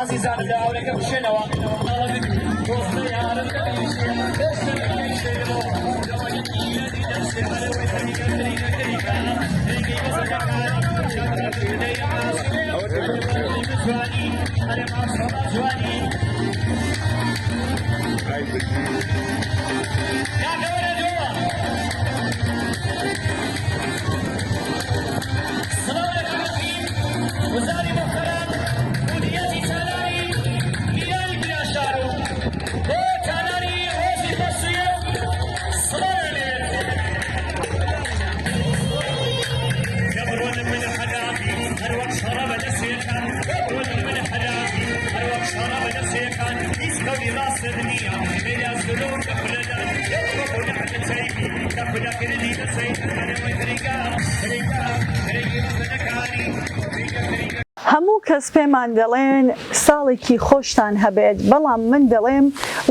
Speaker 9: عزیزان داورەکە بشێنەوە وزاری محترم مدیریتی سالاری میرانی
Speaker 2: کەس پێمان دەڵێن ساڵێکی خۆشتان هەبێت بەڵام من دەڵێم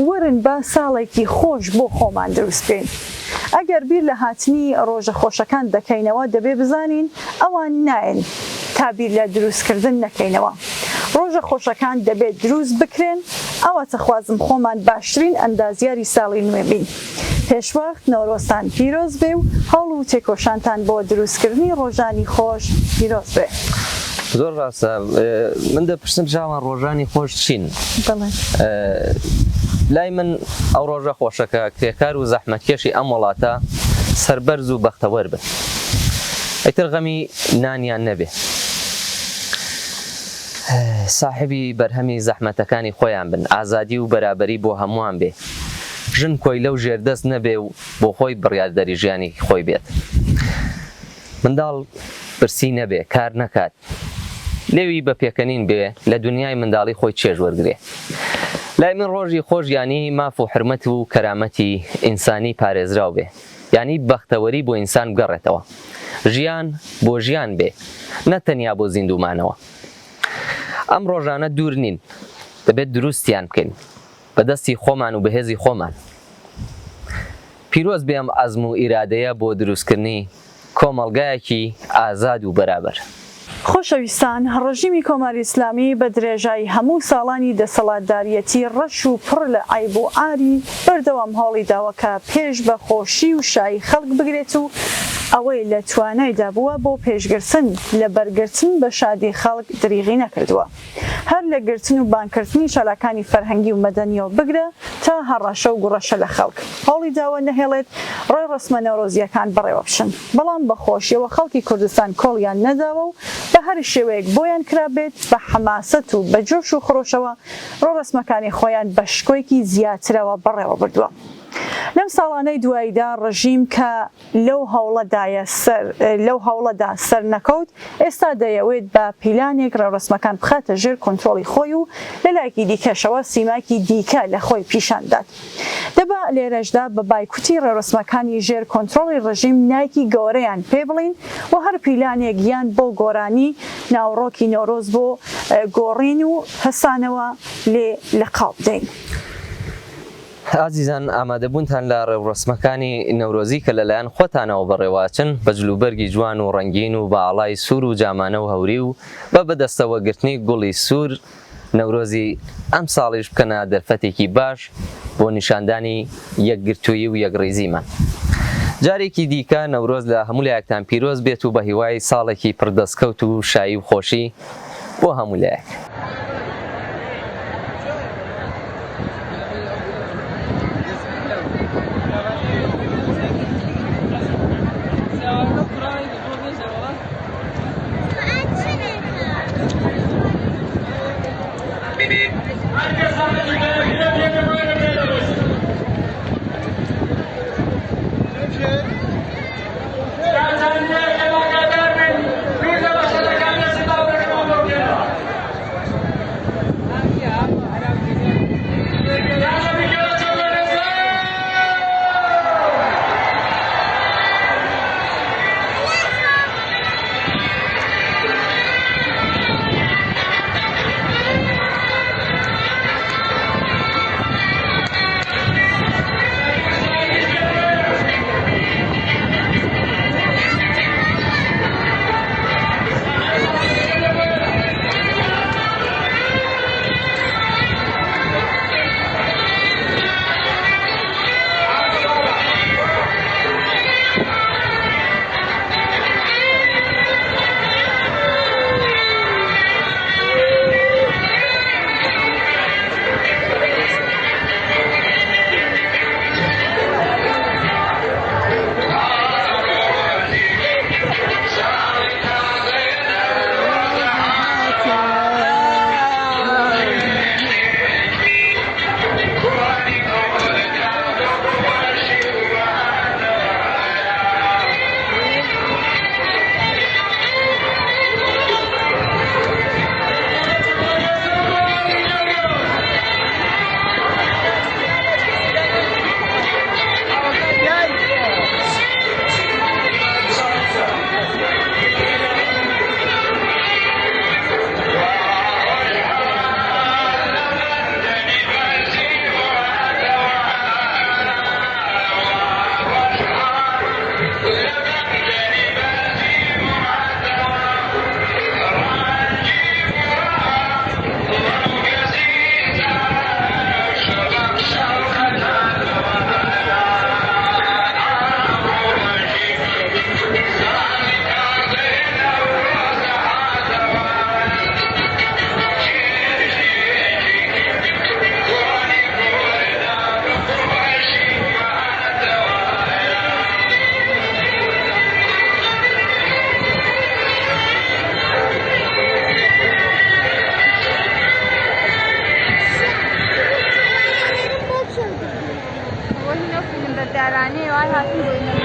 Speaker 2: ورن بە ساڵێکی خۆش بۆ خۆمان دروست بکەین. ئەگەر بیر لە هاتنی ڕۆژە خۆشەکان دەکەینەوە دەبێ بزانین ئەوان نایەن تا بیر لە دروستکردن نەکەینەوە. ڕۆژە خۆشەکان دەبێت دروست بکرێن ئەوە خوازم خۆمان باشترین ئەندازیاری ساڵی نوێ بین. پێشوەخت نەورۆستان پیرۆز بێ و هەوڵ و تێکۆشانتان بۆ دروستکردنی ڕۆژانی خۆش پیرۆز بێ.
Speaker 3: زۆر ڕاستە من دەپرسم ژاوان ڕۆژانی خۆش چین؟ لای من ئەو ڕۆژە خۆشەکە کرێکار و زەحمەتکێشی ئەم وڵاتە سەربەرز و بەختەوەر بن. ئەیتر غەمی نانیان نەبێ. ساحبی بەرهەمی زەحمەتەکانی خۆیان بن، ئازادی و بەرابەری بۆ هەمووان بێ. ژن کۆی لەو ژێردەست نەبێ و بۆ خۆی بڕیاردەری ژیانی خۆی بێت. منداڵ برسی نەبێ، کار نەکات. لێوی بە پێکەنین بێ لە دنیای منداڵی خۆی چێژ وەرگێ. لای من ڕۆژی خۆش ینی ماف و حرمەت و کەرامەتی ئینسانی پارێزراو بێ، ینی بەختەوەری بۆ ئینسان بگەڕێتەوە. ژیان بۆ ژیان بێ، نەتەنیا بۆ زیندومانەوە. ئەم ڕۆژانە دوور نین، دەبێت دروستیان بکەین بەدەستی خۆمان و بەهێزی خۆمان. پیرۆز بێم ئەزم و ئیرادەیە بۆ دروستکردنی کۆمەڵگایەکی ئازاد و بەرابەر.
Speaker 2: خۆشەویستان، ڕژیمی کۆماری ئیسلامی بە درێژایی هەموو ساڵانی دەسەڵاتداریەتی ڕەش و پڕ لە عیب و ئاری بەردەوام هەوڵی داوەکە پێش بە خۆشی و شایی خەڵک بگرێت و ئەوەی لە توانایدا بووە بۆ پێشگرتن لە بەرگرتن بە شادی خەڵک دریغی نەکردووە. هەر لە گرتن و بانکردنی شەلەکانی فەرهەنگی و مەدەنیەوە بگرە تا هەڕەشە و گوڕەشە لە خەڵک. هەوڵی داوە نەهێڵێت ڕێی ڕسمە نەورۆزیەکان بەڕێوە بشن، بەڵام بە خۆشیەوە خەڵکی کوردستان کۆڵیان نەداوە و بە هەر شێوەیەک بۆیان کرابێت بە حەماسەت و بە جۆش و خڕۆشەوە ڕۆ ڕسمەکانی خۆیان بە شکۆیەکی زیاترەوە بەڕێوە بردووە. لەم ساڵانەی دواییدا ڕژیم کە لەو هەوڵەدا سەر نەکەوت، ئێستا دەیەوێت بە پیلانێک ڕێڕسمەکان بخاتە ژێر کۆنترۆڵی خۆی و لەلایەکی دیکەشەوە سیماکی دیکە لە خۆی پیشاندات. دەبا لێرەشدا بە بایکوتی ڕێڕسمەکانی ژێر کۆنترۆڵی ڕژیم نایکی گەورەیان پێ بڵین و هەر پیلانێک یان بۆ گۆرانی ناوڕۆکی نۆرۆز بۆ گۆڕین و هەسانەوە لێ لەقاو بدەین.
Speaker 3: ئازیزان، ئامادەبوونتان لە ڕێوڕسمەکانی نەورۆزی کە لەلایەن خۆتانەوە بەڕێواچن بە جلوبەرگی جوان و ڕەنگین و باڵای سوور و جامانە و هەوری و بە بەدەستەوەگرتنی گوڵی سوور نەورۆزی ئەم ساڵیش بکەنە دەرفەتێکی باش بۆ نیشاندانی یەکگرتووی و یەکڕێزیمان. جارێکی دیکە نەورۆز لە هەموو لایەکتان پیرۆز بێت و بە هیوای ساڵێکی پردەستکەوت و شایی و خۆشی بۆ هەموو لایەک.
Speaker 10: بەردارانەی وای هاتوون بۆ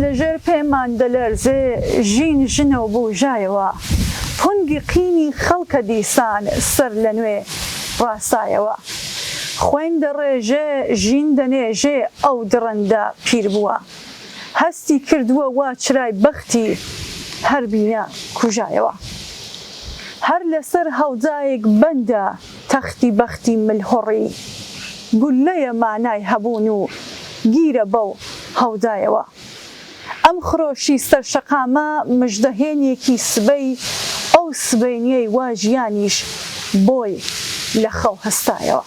Speaker 2: لەژێر پێمان دەلەرزێ ژین ژنە و بوژایەوە پۆنگی قینی خەڵکە دیسان سەر لە نوێ ڕاستایەوە خوێن دەڕێژێ ژین دەنێژێ ئەو دڕەندە پیر بووە هەستی کردووە وا چرای بەختی هەر بینە کوژایەوە هەر لەسەر هەوجایەک بەندە تەختی بەختی ملهۆڕی گولەیە مانای هەبوون و گیرە بەو هەودایەوە ئەم خرۆشی سەرشەقامە مژدەهێنێکی سبەی ئەو سبەینیەی وا ژیانیش بۆی لە خەو هەستایەوە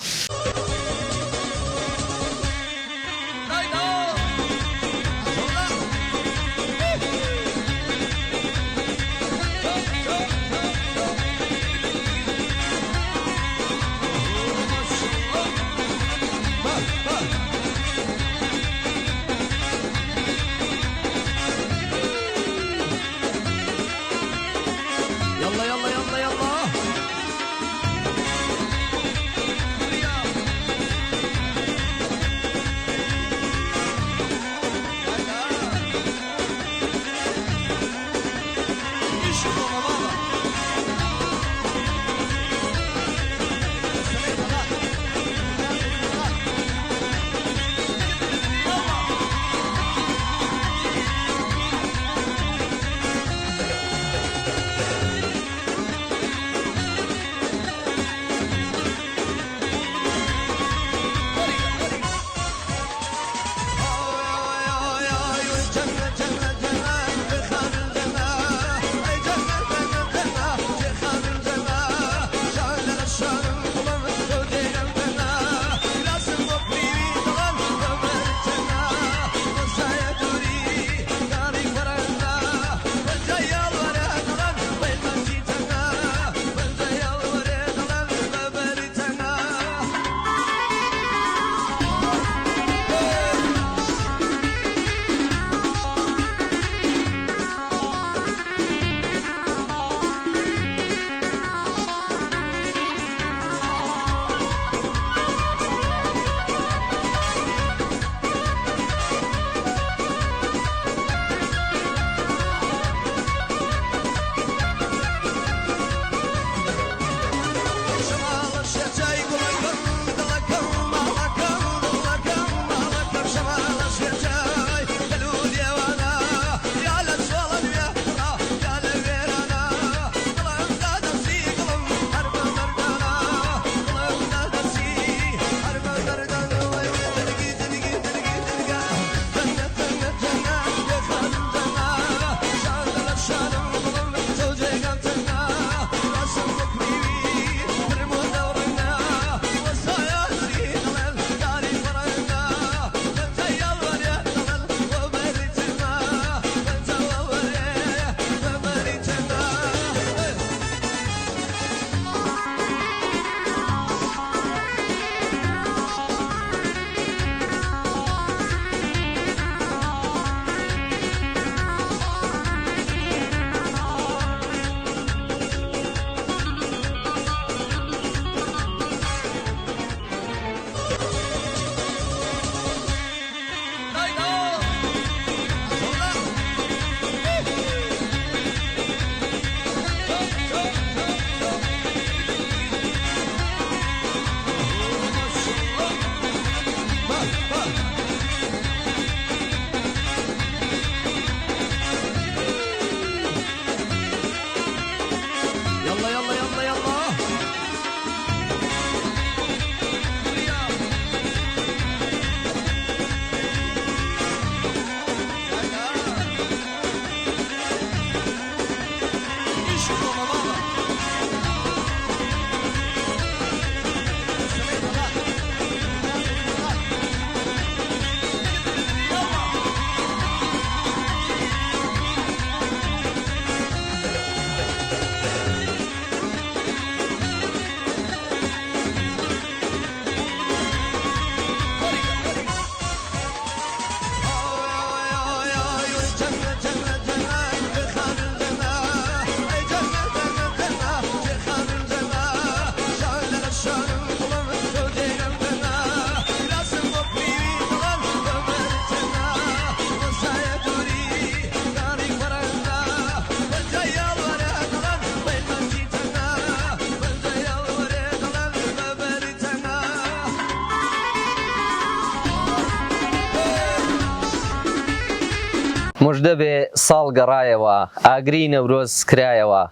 Speaker 3: مژدە بێ ساڵ گەڕایەوە ئاگری نەورۆز کرایەوە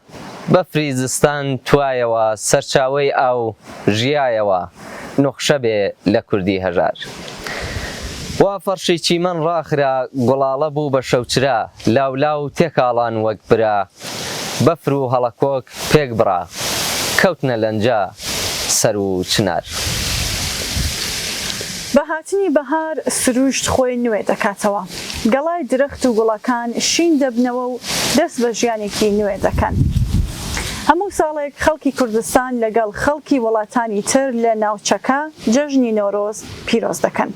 Speaker 3: بەفری زستان توایەوە سەرچاوەی ئاو ژیایەوە نوخشە بێ لە کوردی هەژار وا فەرشی چیمەن ڕاخرا گوڵاڵە بوو بە شەوچرا لاولاو تێکاڵان وەک برا بەفر و هەڵەکۆک پێک بڕا کەوتنە لەنجا سەر و چنار
Speaker 2: بە هاتنی بەهار سروشت خۆی نوێ دەکاتەوە گەڵای درەخت و گوڵەکان شین دەبنەوە و دەست بە ژیانێکی نوێ دەکەن هەموو ساڵێک خەڵکی کوردستان لەگەڵ خەڵکی وڵاتانی تر لە ناوچەکە جەژنی نۆرۆز پیرۆز دەکەن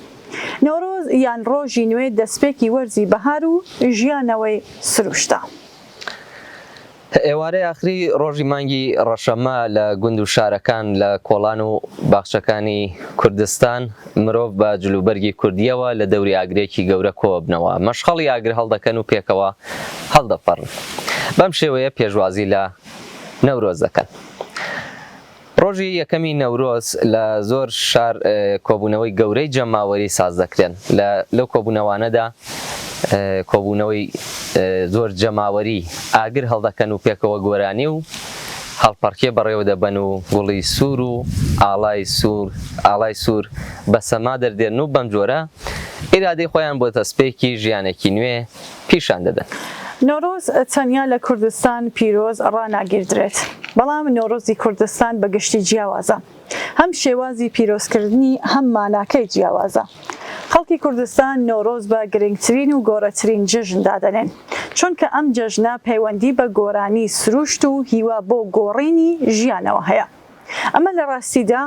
Speaker 2: نۆرۆز یان ڕۆژی نوێ دەستپێکی وەرزی بەهار و ژیانەوەی سروشتە
Speaker 3: ئێوارەی ئاخری ڕۆژی مانگی ڕەشەمە لە گوند و شارەکان لە کۆڵان و باخچەکانی کوردستان مرۆڤ بە جلوبەرگی کوردیەوە لە دەوری ئاگرێکی گەورە کۆبنەوە مەشخەڵی ئاگر هەڵدەکەن و پێکەوە هەڵدەپەڕن بەم شێوەیە پێشوازی لە نەورۆز دەکەن ڕۆژی یەکەمی نەورۆز لە زۆر شار کۆبوونەوەی گەورەی جەماوەری ساز دەکرێن لەو کۆبوونەوانەدا کۆبوونەوەی زۆر جەماوەری ئاگر هەڵدەکەن و پێکەوە گۆرانی و هەڵپەڕکێ بەڕێوە دەبەن و گوڵی سوور و ئاڵای سوور بە سەما دەردێن و بەم جۆرە ئیرادەی خۆیان بۆ تەسپێکی ژیانێکی نوێ پیشان دەدەن
Speaker 2: نۆرۆز تەنیا لە کوردستان پیرۆز ڕاناگیردرێت بەڵام نۆرۆزی کوردستان بە گشتی جیاوازە هەم شێوازی پیرۆزکردنی هەم ماناکەی جیاوازە خەڵکی کوردستان نۆرۆز بە گرنگترین و گۆرەترین جژن دادەنێن چونکە ئەم جەژنە پەیوەندی بە گۆرانی سروشت و هیوا بۆ گۆڕینی ژیانەوە هەیە ئەمە لە ڕاستیدا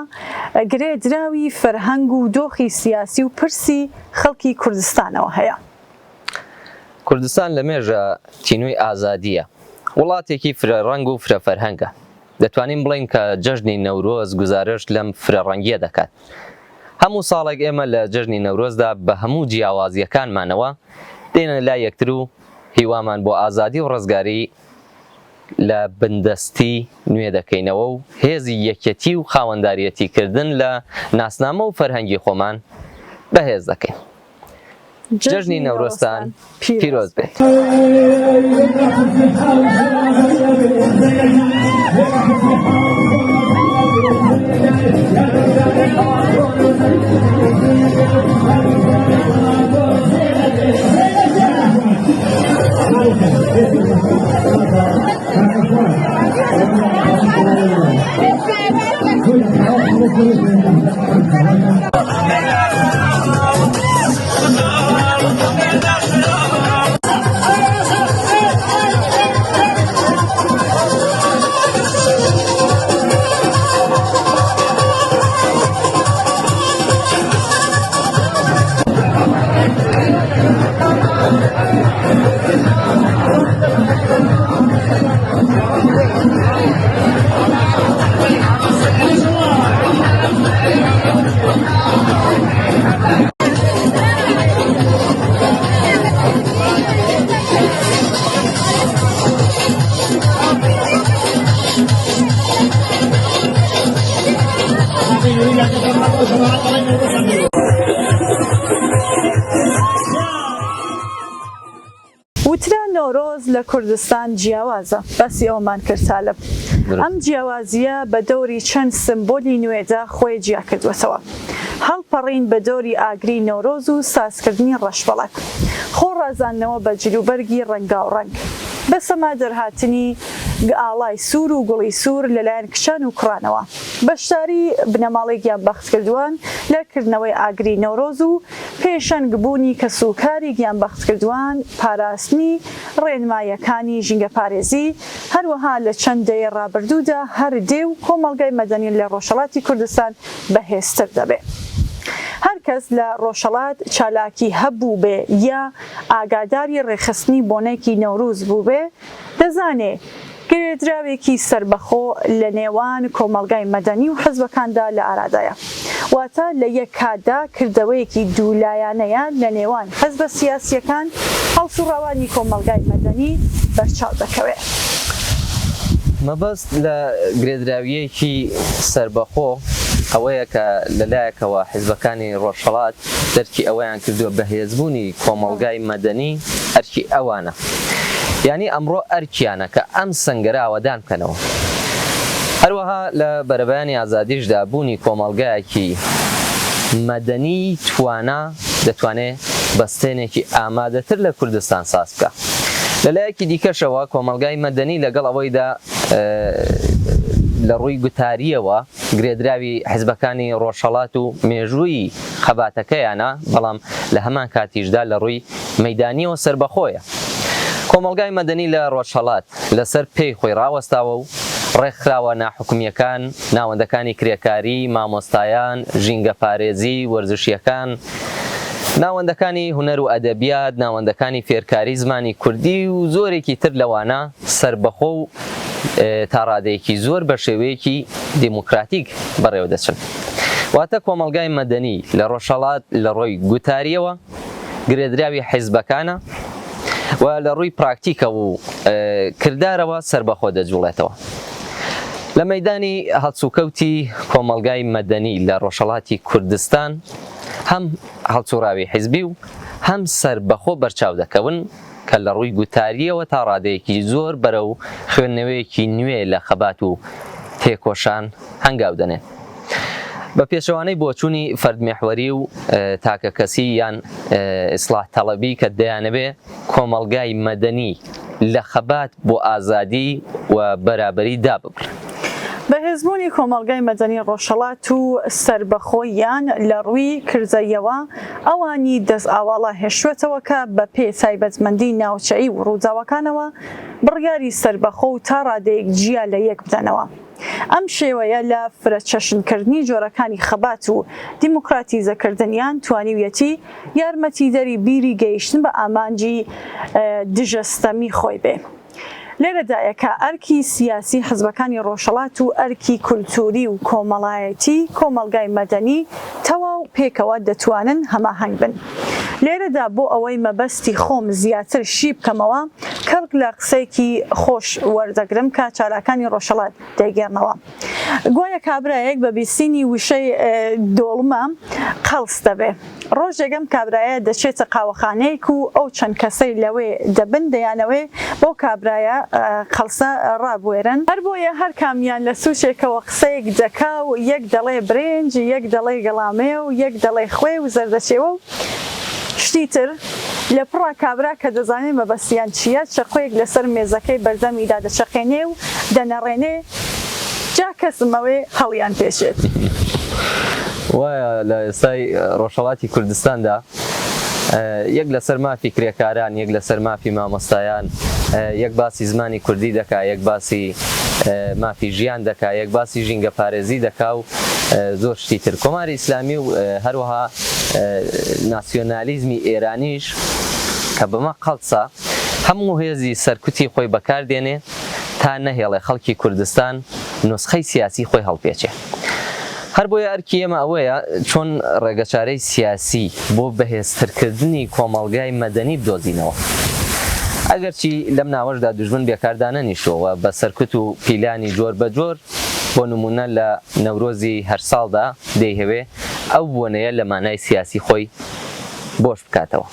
Speaker 2: گرێ دراوی فەرهەنگ و دۆخی سیاسی و پرسی خەڵکی کوردستانەوە هەیە
Speaker 3: کوردستان لە مێژە تینووی ئازادیە وڵاتێکی فرەڕەنگ و فرەفەرهەنگە دەتوانین بڵین کە جەژنی نەورۆز گزارش لەم فرەڕەنگیە دەکات هەموو ساڵێک ئێمە لە جەژنی نەورۆزدا بە هەموو جیاوازیەکانمانەوە دێنە لای یەکتر و هیوامان بۆ ئازادی و ڕزگاری لە بندەستی نوێ دەکەینەوە و هێزی یەکەتی و خاوەنداریەتیکردن لە ناسنامە و فەرهەنگی خۆمان بەهێز دەکەین جەژنی نەورۆزتان پیرۆز بێت
Speaker 2: وترا نۆرۆز لە کوردستان جیاوازە بەسی ئەومان کرد سالب ئەم جیاوازیە بە دەوری چەند سمبۆلی نوێدا خۆی جیا کردوەتەوە هەڵپەڕین بە دەوری ئاگری نۆرۆز و سازکردنی ڕەشبەڵەک خۆ ڕازاندنەوە بە جلوبەرگی ڕەنگاوڕەنگ بە سەما دەرهاتنی ئاڵای سوور و گوڵی سوور لەلایەن کچان و کوڕانەوە بەشداری بنەماڵێکیان بەختکردووان لەکردنەوەی ئاگری نۆرۆز و پێشەنگبوونی کەسوکاری گیان بەختکردووان پاراستنی ڕێنمایەکانی ژینگە پارێزی هەروەها لە چەند دەیە ڕابردوودا هەر دێ و کۆمەڵگەی مەدەنی لە ڕۆژهەڵاتی کوردستان بەهێزتر دەبێت هەر کەس لە ڕۆژهەڵات چالاکی هەبوو بێ یا ئاگاداری ڕێخستنی بۆنێکی نەورۆز بوو بێ دەزانێ گرێدراوێکی سربەخۆ لە نێوان کۆمەڵگای مەدەنی و حزبەکاندا لە ئارادایە واتە لە یەک کاتدا کردەوەیەکی دوولایانەیە لە نێوان حزبە سیاسیەکان هەڵسوڕەوانی کۆمەڵگای مەدەنی بەرچاو دەکەوێت
Speaker 3: مەبەست لە گرێدراویەکی سربەخۆ ئەوەیە کە لەلایەکەوە حیزبەکانی ڕۆژهەڵات دەرکی ئەوەیان کردووە بەهێزبوونی کۆمەڵگای مەدەنی ئەرکی ئەوانە، یعنی ئەمڕۆ ئەرکیانە کە ئەم سەنگەراوە دان بکەنەوە. هەروەها لە بەرەبەیانی ئازادیشدا بوونی کۆمەڵگایەکی مەدەنی توانە دەتوانێت بەستێنێکی ئامادەتر لە کوردستان ساز بکە. لەلایەکی دیکەشەوە کۆمەڵگای مەدەنی لەگەڵ ئەوەیدا لە ڕووی گوتاریەوە گرێدراوی حیزبەکانی ڕۆژهەڵات و مێژووی خەباتەکەیانە، بەڵام لە هەمان کاتیشدا لە ڕووی مەیدانیەوە سربەخۆیە. کۆمەڵگای مەدەنی لە ڕۆژهەڵات لەسەر پێی خۆی ڕاوەستاوە و ڕێکخراوە ناحکومیەکان، ناوەندەکانی کرێکاری، مامۆستایان، ژینگە پارێزی، وەرزشیەکان، ناوەندەکانی هونەر و ئەدەبیات، ناوەندەکانی فێرکاری زمانی کوردی و زۆرێکی تر لەوانە سربەخۆ و تا ڕادەیەکی زۆر بە شێوەیەکی دیموکراتیک بەڕێوە دەچن. واتە کۆمەڵگای مەدەنی لە ڕۆژهەڵات لە ڕۆی گوتاریەوە گرێدراوی حیزبەکانە و لە ڕووی پراکتیکە و کردارەوە سربەخۆ دەجوڵێتەوە. لە مەیدانی هەڵسوکەوتی کۆمەڵگای مەدەنی لە ڕۆژهەڵاتی کوردستان هەم هەڵسوڕاوی حیزبی و هەم سربەخۆ بەرچاو دەکەون کە لە ڕووی گوتاریەوە تا ڕادەیەکی زۆر بەرە و خوێندنەوەیەکی نوێ لە خەبات و تێکۆشان هەنگاو دەنێت. بە پێشەوانەی بۆچوونی فەردمێحوەری و تاکە کەسی یان ئیسلاح تەڵەبی کە دەیانەبێ کۆمەڵگای مەدەنی لە خەبات بۆ ئازادی و بەرابەری داببڕێت.
Speaker 2: بەهێزبوونی کۆمەڵگای مەدەنی ڕۆژهەڵات و سربەخۆیان لە ڕووی کرزەیەوە ئەوانی دەست ئاواڵە هێشتوێتەوە کە بە پێ تایبەتمەندی ناوچەیی و ڕووداوەکانەوە بڕیاری سربەخۆ و تا ڕادەیەک جیا لە یەک بدەنەوە. ئەم شێوەیە لە فرەچەشنکردنی جۆرەکانی خەبات و دیموکراتیزەکردنیان توانیویەتی یارمەتیدەری بیری گەیشتن بە ئامانجی دژەستەمی خۆی بێ. لێرەدایە کە ئەرکی سیاسی حزبەکانی ڕۆژهەڵات و ئەرکی کولتوری و کۆمەڵایەتی کۆمەڵگای مەدەنی تەواو پێکەوە دەتوانن هەماهەنگ بن. لێرەدا بۆ ئەوەی مەبەستی خۆم زیاتر شی بکەمەوە کەڵک لە قسەیەکی خۆش وەردەگرم کە چالاکانی ڕۆژهەڵات دەیگەڕنەوە. گوایە کابرایەک بە بیستنی وشەی دۆڵمە قەڵس دەبێ. ڕۆژێگەم کابرایە دەچێتە قاوەخانەیەک و ئەو چەند کەسەی لەوێ دەبن دەیانەوەی بۆ کابرایە قەڵسە ڕابوێرن. هەر بۆیە هەر کامیان لە سوچێکەوە قسەیەک دەکا و یەک دەڵێ برنج، یەک دەڵێ گەڵامێ و یەک دەڵێ خوێ و زەردەچێوە و شتی تر لە پڕا کابرا کە دەزانێت مەبەستیان چییە چەقۆیەک لەسەر مێزەکەی بەردەمیدا دەچەقێنێ و دەنەڕێنێ جا کەسمەوەی هەڵیان پێشێت.
Speaker 3: وایە لە ئێستای ڕۆژهەڵاتی کوردستاندا یەک لەسەر مافی کرێکاران، یەک لەسەر مافی مامۆستایان، یەک باسی زمانی کوردی دەکا، یەک باسی مافی ژیان دەکا، یەک باسی ژینگە پارێزی دەکا و زۆر شتی تر. کۆماری ئیسلامی و هەروەها ناسیۆنالیزمی ئێرانیش کە بەمە قەڵسە هەموو هێزی سەرکوتی خۆی بەکاردێنێ تا نەهێڵێ خەڵکی کوردستان نسخەی سیاسی خۆی هەڵپێچێ. هەر بۆیە ئەرکی ئێمە ئەوەیە چۆن ڕێگەچارەی سیاسی بۆ بەهێزترکردنی کۆمەڵگای مەدەنی بدۆزینەوە. ئەگەرچی لەم ناوەشدا دوژمن بێکاردانەنیشەوە بە سەرکوت و پیلانی جۆر بە جۆر، بۆ نمونە لە نەورۆزی هەر ساڵدا دەیهەوێ ئەو بۆنەیە لە مانای سیاسی خۆی بۆش بکاتەوە.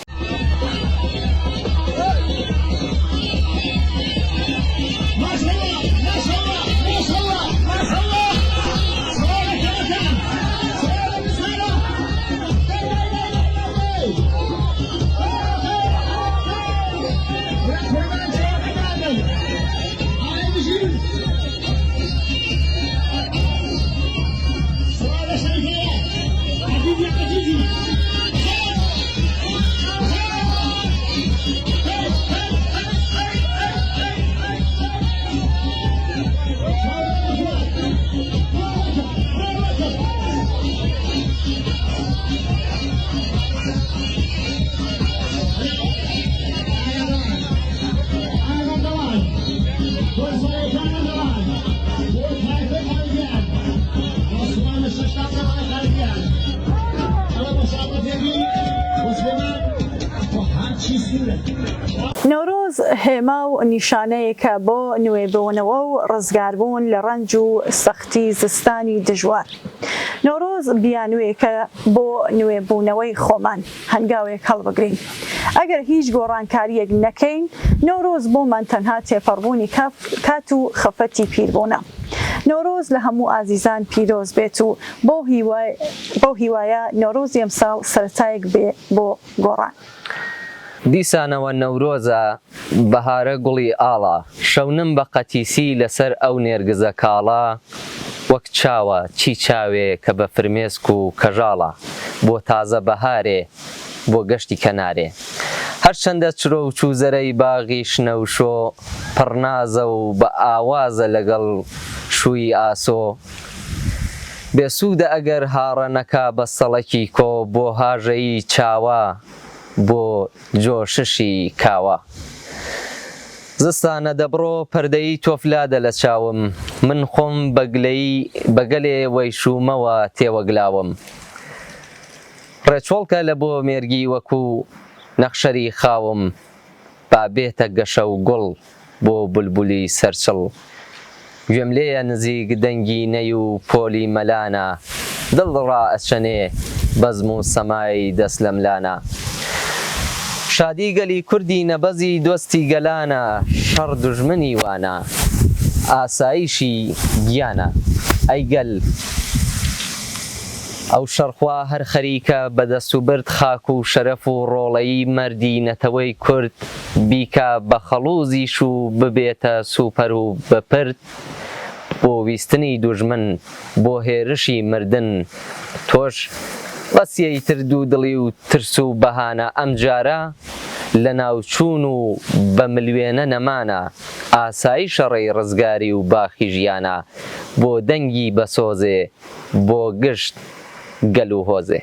Speaker 2: نەورۆز هێما و نیشانەیەکە بۆ نوێبوونەوە و ڕزگاربوون لە ڕەنج و سەختی زستانی دژوار. نەورۆز بیانوێکە بۆ نوێبوونەوەی خۆمان هەنگاوێک هەڵبگرین. ئەگەر هیچ گۆڕانکاریەک نەکەین، نەورۆز بۆمان تەنها تێپەڕبوونی کات و خەفەتی پیربوونە. نەورۆز لە هەموو ئازیزان پیرۆز بێت و بۆ هیوایە نەورۆزی ئەمساڵ سەرەتایەک بێ بۆ گۆڕان.
Speaker 3: دیسانەوە نەورۆزە بەهارە گوڵی ئاڵا، شەونم بە قەتیسی لەسەر ئەو نێرگزە کاڵا، وەک چاوە چی چاوێ کە بە فرمێسک و کەژاڵە، بۆ تازە بەهارێ بۆ گەشتی کەنارێ. هەرچەندە چرۆ و چوزەرەی باغی شنەوشۆ، پڕنازە و بە ئاوازە لەگەڵ شووی ئاسۆ، بێسوودە ئەگەر هاڕە نەکا بە سەڵەکی کۆ، بۆ هاژەیی چاوە بۆ جۆششی کاوە. زستانە دەبڕۆ پەردەی تۆفلادە لە چاوم، من خۆم بەگەلێ وەیشومەوە تێوەگلاوم. ڕێچۆڵکە لە بۆ مێرگی وەکو نەخشەری خاوم، با بێتە گەشە و گوڵ بۆ بولبولی سەرچڵ. گوێم لێیە نزیک دەنگی نەی و پۆلی مەلانە، دڵڕا ئەچەنێ بەزم و سەمای دەست لە ملانە. شادی گەلی کوردی نەبەزی دۆستی گەلانە، شەڕ دوژمنی وانە ئاسایشی گیانە. ئەیگەل ئەو شەڕخوا هەر خەریکە بەدەست و برد، خاک و شەرەف و ڕۆڵەیی مەردی نەتەوەی کورد، بیکە بە خەڵوزیش و ببێتە سوپەر و بەپرد، بۆ ویستنی دوژمن بۆ هێرشی مردن. تۆش بەسیەی ترد و دڵی و ترس و بەهانە، ئەم جارە لە ناوچوون و بە ملوێنە نەمانە، ئاسایی شەڕی ڕزگاری و باخی ژیانە، بۆ دەنگی بەسۆزێ بۆ گشت گەل و هۆزێ.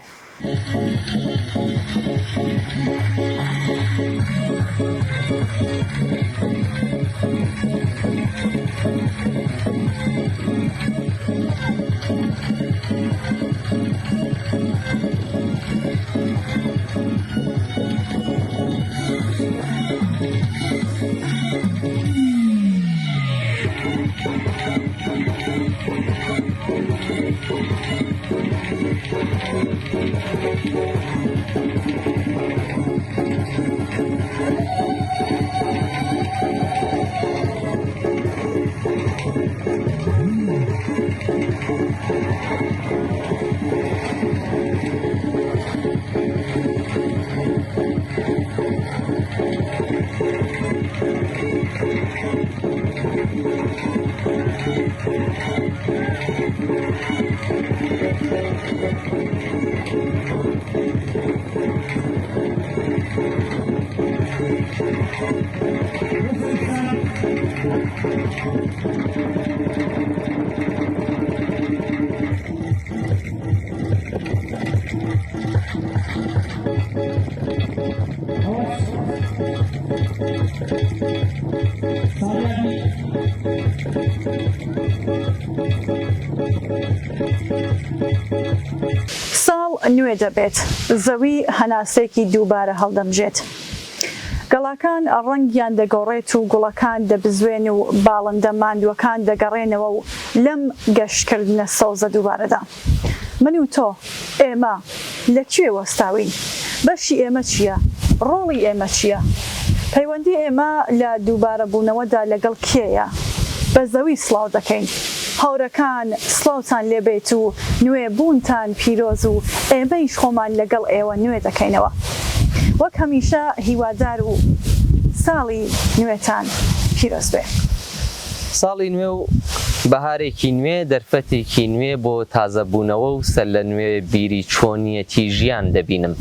Speaker 2: ساڵ نوێ دەبێت، زەوی هەناسێکی دووبارە هەڵدەمژێت. گەڵاکان ڕەنگیان دەگۆڕێت و گوڵەکان دەبزوێن و باڵندە ماندووەکان دەگەڕێنەوە و لەم گەشتکردنە سەوزە دووبارەدا. من و تۆ، ئێمە لەکوێ وەستاوین؟ بەشی ئێمە چییە؟ ڕۆڵی ئێمە چییە؟ پەیوەندی ئێمە لە دووبارە بوونەوەدا لەگەڵ کێیە؟ بە زەوی سڵاو دەکەین. هاوڕەکان سڵاوتان لێبێت و نوێ بوونتان پیرۆز و ئێمەیش خۆمان لەگەڵ ئێوە نوێ دەکەینەوە. وەک هەمیشە هیوادار و ساڵی نوێتان پیرۆز بێ.
Speaker 3: ساڵی نوێ و بەهارێکی نوێ، دەرفەتێکی نوێ بۆ تازەبوونەوە و سەر لە نوێ بیری چۆنیەتی ژیان دەبینم.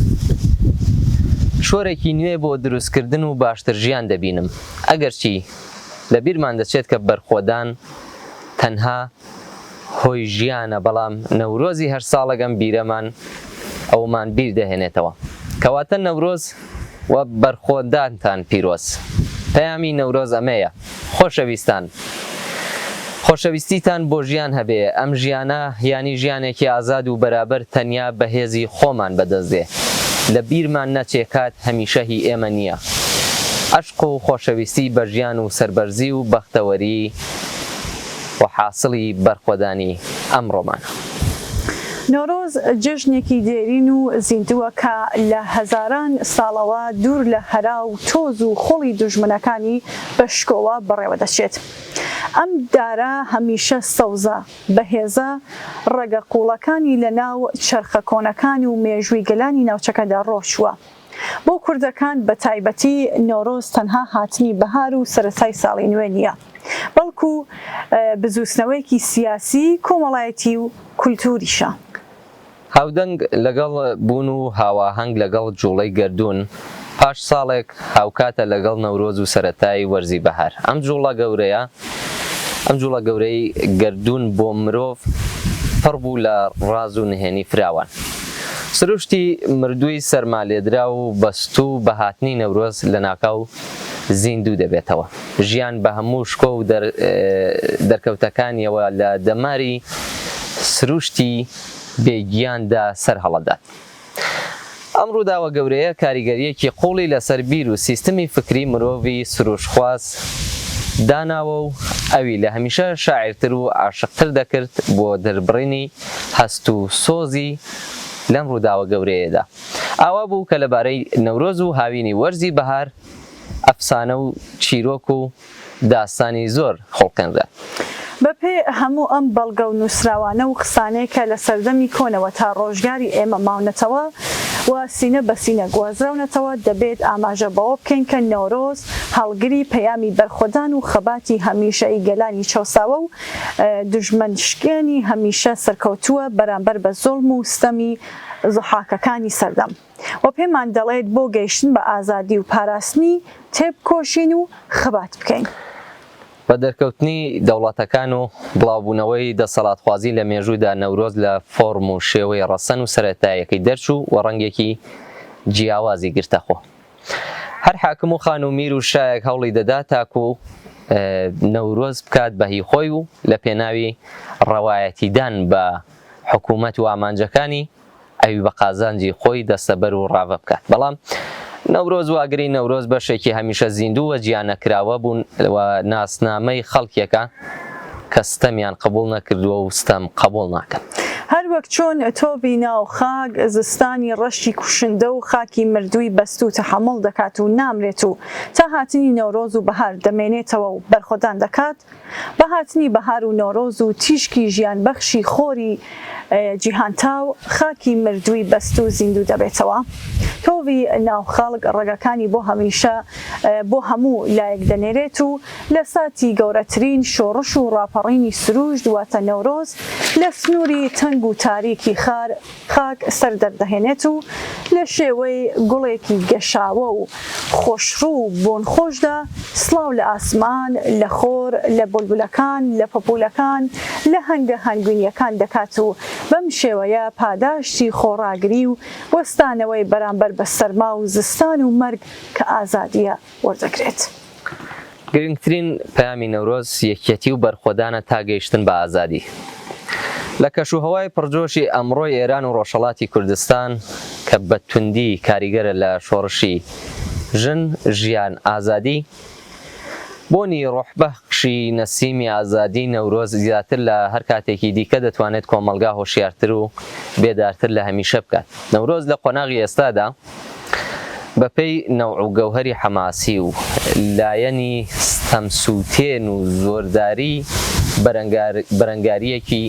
Speaker 3: شۆرێکی نوێ بۆ دروستکردن و باشتر ژیان دەبینم. ئەگەرچی لەبیرمان دەچێت کە بەرخۆدان تەنها هۆی ژیانە، بەڵام نەورۆزی هەر ساڵەگەم بیرەمان ئەومان بیر دەهێنێتەوە. کەواتە نەورۆز وە بەرخۆدانتان پیرۆز. پەیامی نەورۆز ئەمەیە. خۆشەویستان، خۆشەویستیتان بۆ ژیان هەبێ. ئەم ژیانە یانی ژیانێکی ئازاد و بەرابەر تەنیا بەهێزی خۆمان بەدەست دێ. لە بیرمان نەچێکات هەمیشە هی ئێمە نییە. عشق و خۆشەویستی بە ژیان و سەربەرزی و بەختەوەری و حاصڵی بەرخۆدانی ئەمڕۆمان.
Speaker 2: نۆرۆز جژنێکی دێرین و زیندووە کە لە هەزاران ساڵەوە دوور لە هەرا و تۆز و خۆڵی دوژمنەکانی بەشکۆوە بەڕێوە دەچێت. ئەم دارە هەمیشە سەوزە بەهێزە ڕێگە قوڵەکانی لە ناو چەرخە کۆنەکان و مێژووی گەلانی ناوچەکەدا ڕۆشووە. بۆ کوردەکان بە تایبەتی نۆرۆز تەنها هاتنی بەهار و سەرەتای ساڵی نوێ نییە، بەڵکو بزوسنەوەیەکی سیاسی، کۆمەڵایەتی و کولتوریشە.
Speaker 3: هاودەنگ لەگەڵ بوون و هاواهەنگ لەگەڵ جوڵەی گەردوون پاش ساڵێک هاوکاتە لەگەڵ نەورۆز و سەرەتای وەرزی بەهار. ئەم جوڵە گەورەی گەردوون بۆ مرۆڤ پڕ بوو لە ڕاز و نهێنی فراوان. سروشتی مردووی سەرمالێدرا و بەستوو بە هاتنی نەورۆز لە ناکاو زیندوو دەبێتەوە. ژیان بە هەموو شکۆ و دەرکەوتەکانیەوە لە دەماری سروشتی بێگیاندا سەر هەڵەدات. ئەم ڕووداوە گەورەیە کاریگەریەکی قوڵی لەسەر بیر و سیستمی فکری مرۆڤی سروشخواز داناوە و ئەوی لە هەمیشە شاعرتر و عاشقتر دەکرد بۆ دەربڕینی هەست و سۆزی لەم ڕووداوە گەورەیەدا. ئاوا بوو کە لەبارەی نەورۆز و هاوینی وەرزی بەهار ئەفسانە و چیرۆک و داستانی زۆر خۆڵکەنرا.
Speaker 2: بەپێ هەموو ئەم بەڵگە و نووسراوانە و قسانەی کە لە سەردەمی کۆنەوە تا ڕۆژگاری ئێمە ماونەتەوە و سینە بە سینە گوازراونەتەوە، دەبێت ئاماژە بەوە بکەین کە نۆرۆز هەڵگری پەیامی بەرخۆدان و خەباتی هەمیشەی گەلانی چەوساوە و دوژمنشکێنی هەمیشە سەرکەوتووە بەرامبەر بە زۆڵم و ستەمی زحاکەکانی سەردەم. و پێمان دەڵێت بۆ گەیشتن بە ئازادی و پاراستنی تێبکۆشین و خەبات بکەین.
Speaker 3: بە دەرکەوتنی دەوڵەتەکان و بڵاوبوونەوەی دەسەڵاتخوازی لە مێژوودا نەورۆز لە فۆرم و شێوەی ڕەسەن و سەرەتایەکەی دەرچوو و ڕەنگێکی جیاوازی گرتەخۆ. هەر حاکم و خان و میر و شایەک هەوڵی دەدا تاکو نەورۆز بکات بە هی خۆی و لە پێناوی ڕەوایەتیدان بە حکوومەت و ئامانجەکانی ئەوی بە قازانجی خۆی دەستەبەر و ڕاوە بکات. بەڵام نەورۆز واگری نەورۆز بەشێکی هەمیشە زیندوو وە جیانەکراوە بوون و ناسنامەی خەڵکێکە کە ستەمیان قبول نەکردووە و ستەم قبول ناکەن.
Speaker 2: هەر وەک چۆن تۆبی ناو خاک زستانی ڕەشی کوشندە و خاکی مردووی بەست و تەحەمڵ دەکات و نامرێت و تا هاتنی نەورۆز و بەهار دەمێنێتەوە و بەرخۆدان دەکات، بە هاتنی بەهار و نۆرۆز و تیشکی ژیان بەخشی خۆری جیهانتاو خاکی مردووی بەست و زیندوو دەبێتەوە. تۆوی ناو خەڵک ڕێگەکانی بۆ هەمیشە بۆ هەموو لایەک دەنێرێت و لە ساتی گەورەترین شۆڕش و ڕاپەڕینی سروش دواتە نەورۆز لە سنووری تەنگ و تاریکی خاک سەر دەردەهێنێت و لە شێوەی گوڵێکی گەشاوە و خۆشڕوو و بۆن خۆشدا سڵاو لە ئاسمان، لە خۆر، لە بولبولەکان، لە پەپولەکان، لە هەنگە هەنگوینیەکان دەکات و بەم شێوەیە پاداشتی خۆڕاگری و وەستانەوەی بەرامبەر بە سەرما و زستان و مەرگ کە ئازادیە وەردەگرێت.
Speaker 3: گرنگترین پەیامی نەورۆز یەکێتی و بەرخۆدانە تا گەیشتن بە ئازادی. لە کەشوهەوای پڕجۆشی ئەمڕۆی ئێران و ڕۆژهەڵاتی کوردستان کە بە توندی کاریگەرە لە شۆڕشی ژن، ژیان، ئازادی، بۆنی ڕۆحبەخشی نەسیمی ئازادی نەورۆز زیاتر لە هەر کاتێکی دیکە دەتوانێت کۆمەلگا هۆشیارتر و بێدارتر لە هەمیشە بکات. نەورۆز لە قۆناغی ئێستادا بەپێی نەوع و گەوهەری حەماسی و لایەنی ستەمسووتێن و زۆرداری بەرەنگاریەکی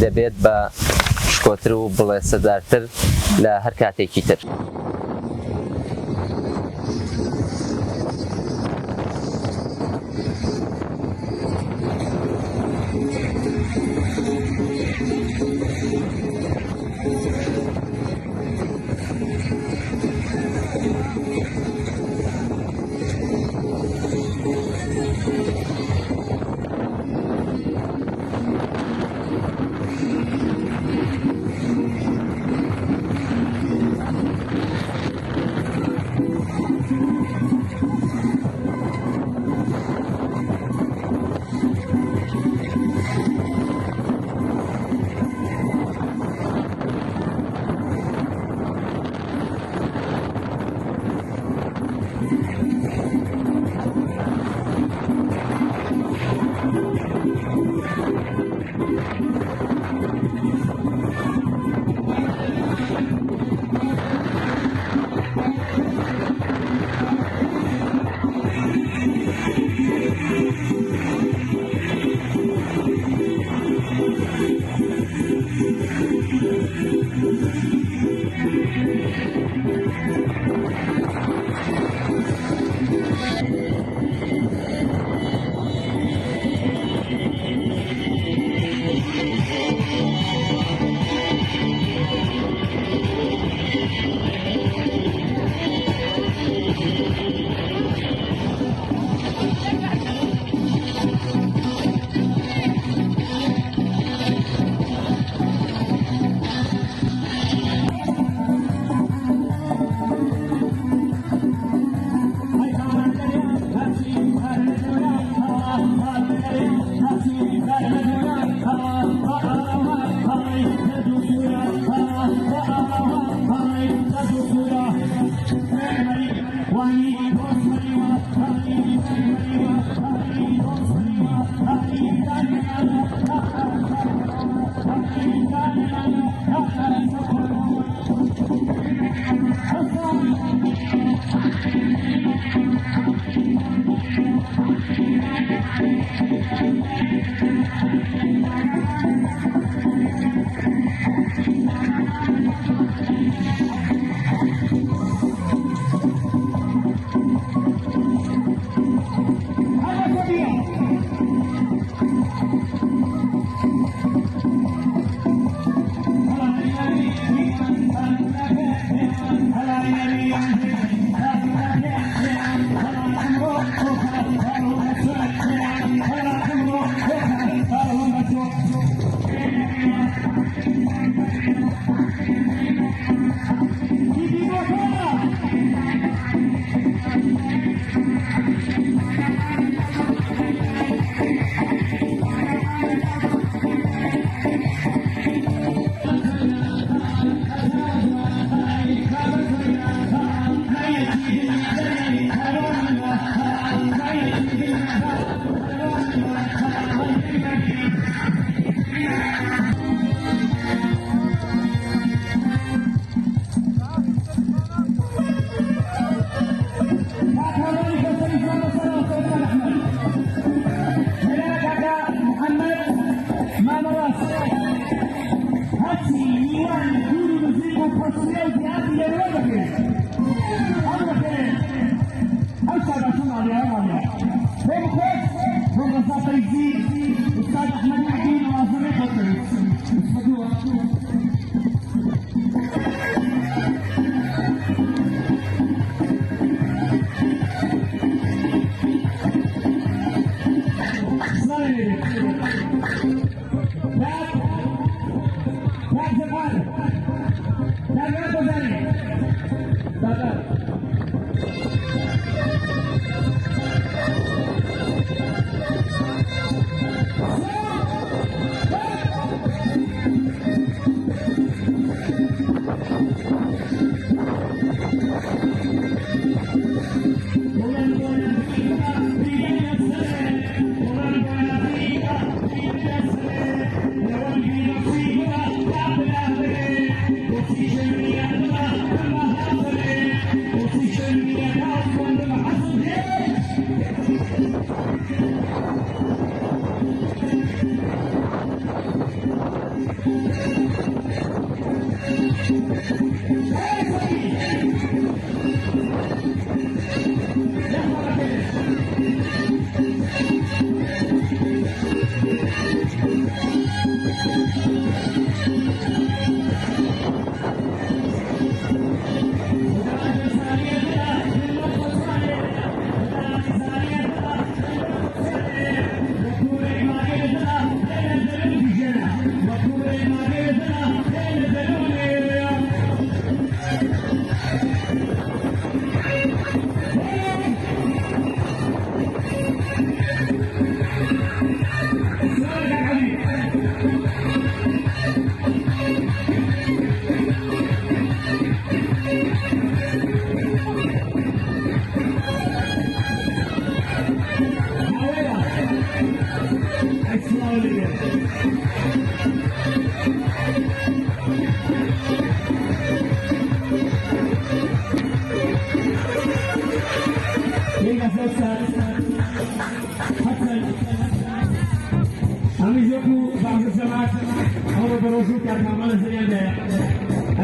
Speaker 3: دەبێت بە شکۆتر و بڵێسەدارتر لە هەر کاتێکی تر.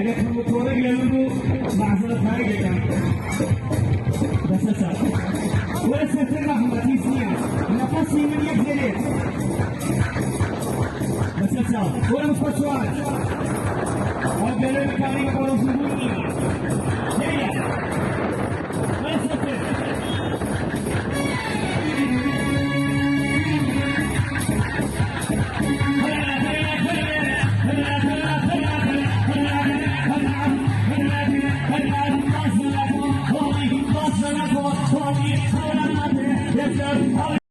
Speaker 5: اگر هم متورق لنگو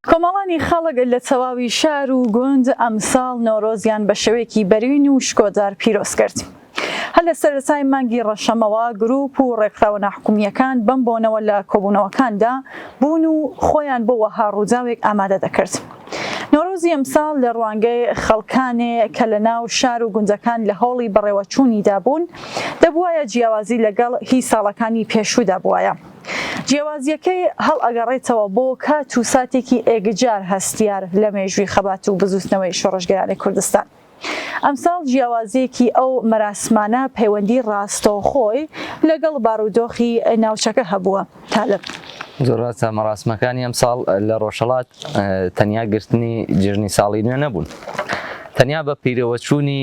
Speaker 2: کۆمەڵانی خەڵک لە تەواوی شار و گوند ئەمساڵ نۆرۆزیان بە شێوەیەکی بەرین و شکۆدار پیرۆز کرد. هەر لە سەرەتای مانگی ڕەشەمەوە گروپ و ڕێکخراوە ناحکومیەکان بەم بۆنەوە لە کۆبوونەوەکاندا بوون و خۆیان بۆ وەها ڕووداوێک ئامادە دەکرد. نۆرۆزی ئەمساڵ لە ڕوانگەی خەڵکانێ کە لە ناو شار و گوندەکان لە هەوڵی بەڕێوەچوونیدا بوون دەبوایە جیاوازی لەگەڵ هی ساڵەکانی پێشوودا بووایە. جیاوازیەکەی هەڵ ئەگەڕێتەوە بۆ کات و ساتێکی ئێگجار هەستیار لە مێژووی خەبات و بزوتنەوەی شۆڕژگەرانی کوردستان. ئەمساڵ جیاوازیەکی ئەو مەراسمانە پەیوەندی ڕاستەوخۆی لەگەڵ بارودۆخی ناوچەکە هەبووە. تالب
Speaker 3: زۆراتە مەراسمەکانی ئەمساڵ لە ڕۆژهەڵات تەنیا گرتنی جژنی ساڵی نوێ نەبوون. تەنیا بە پیرەوەچوونی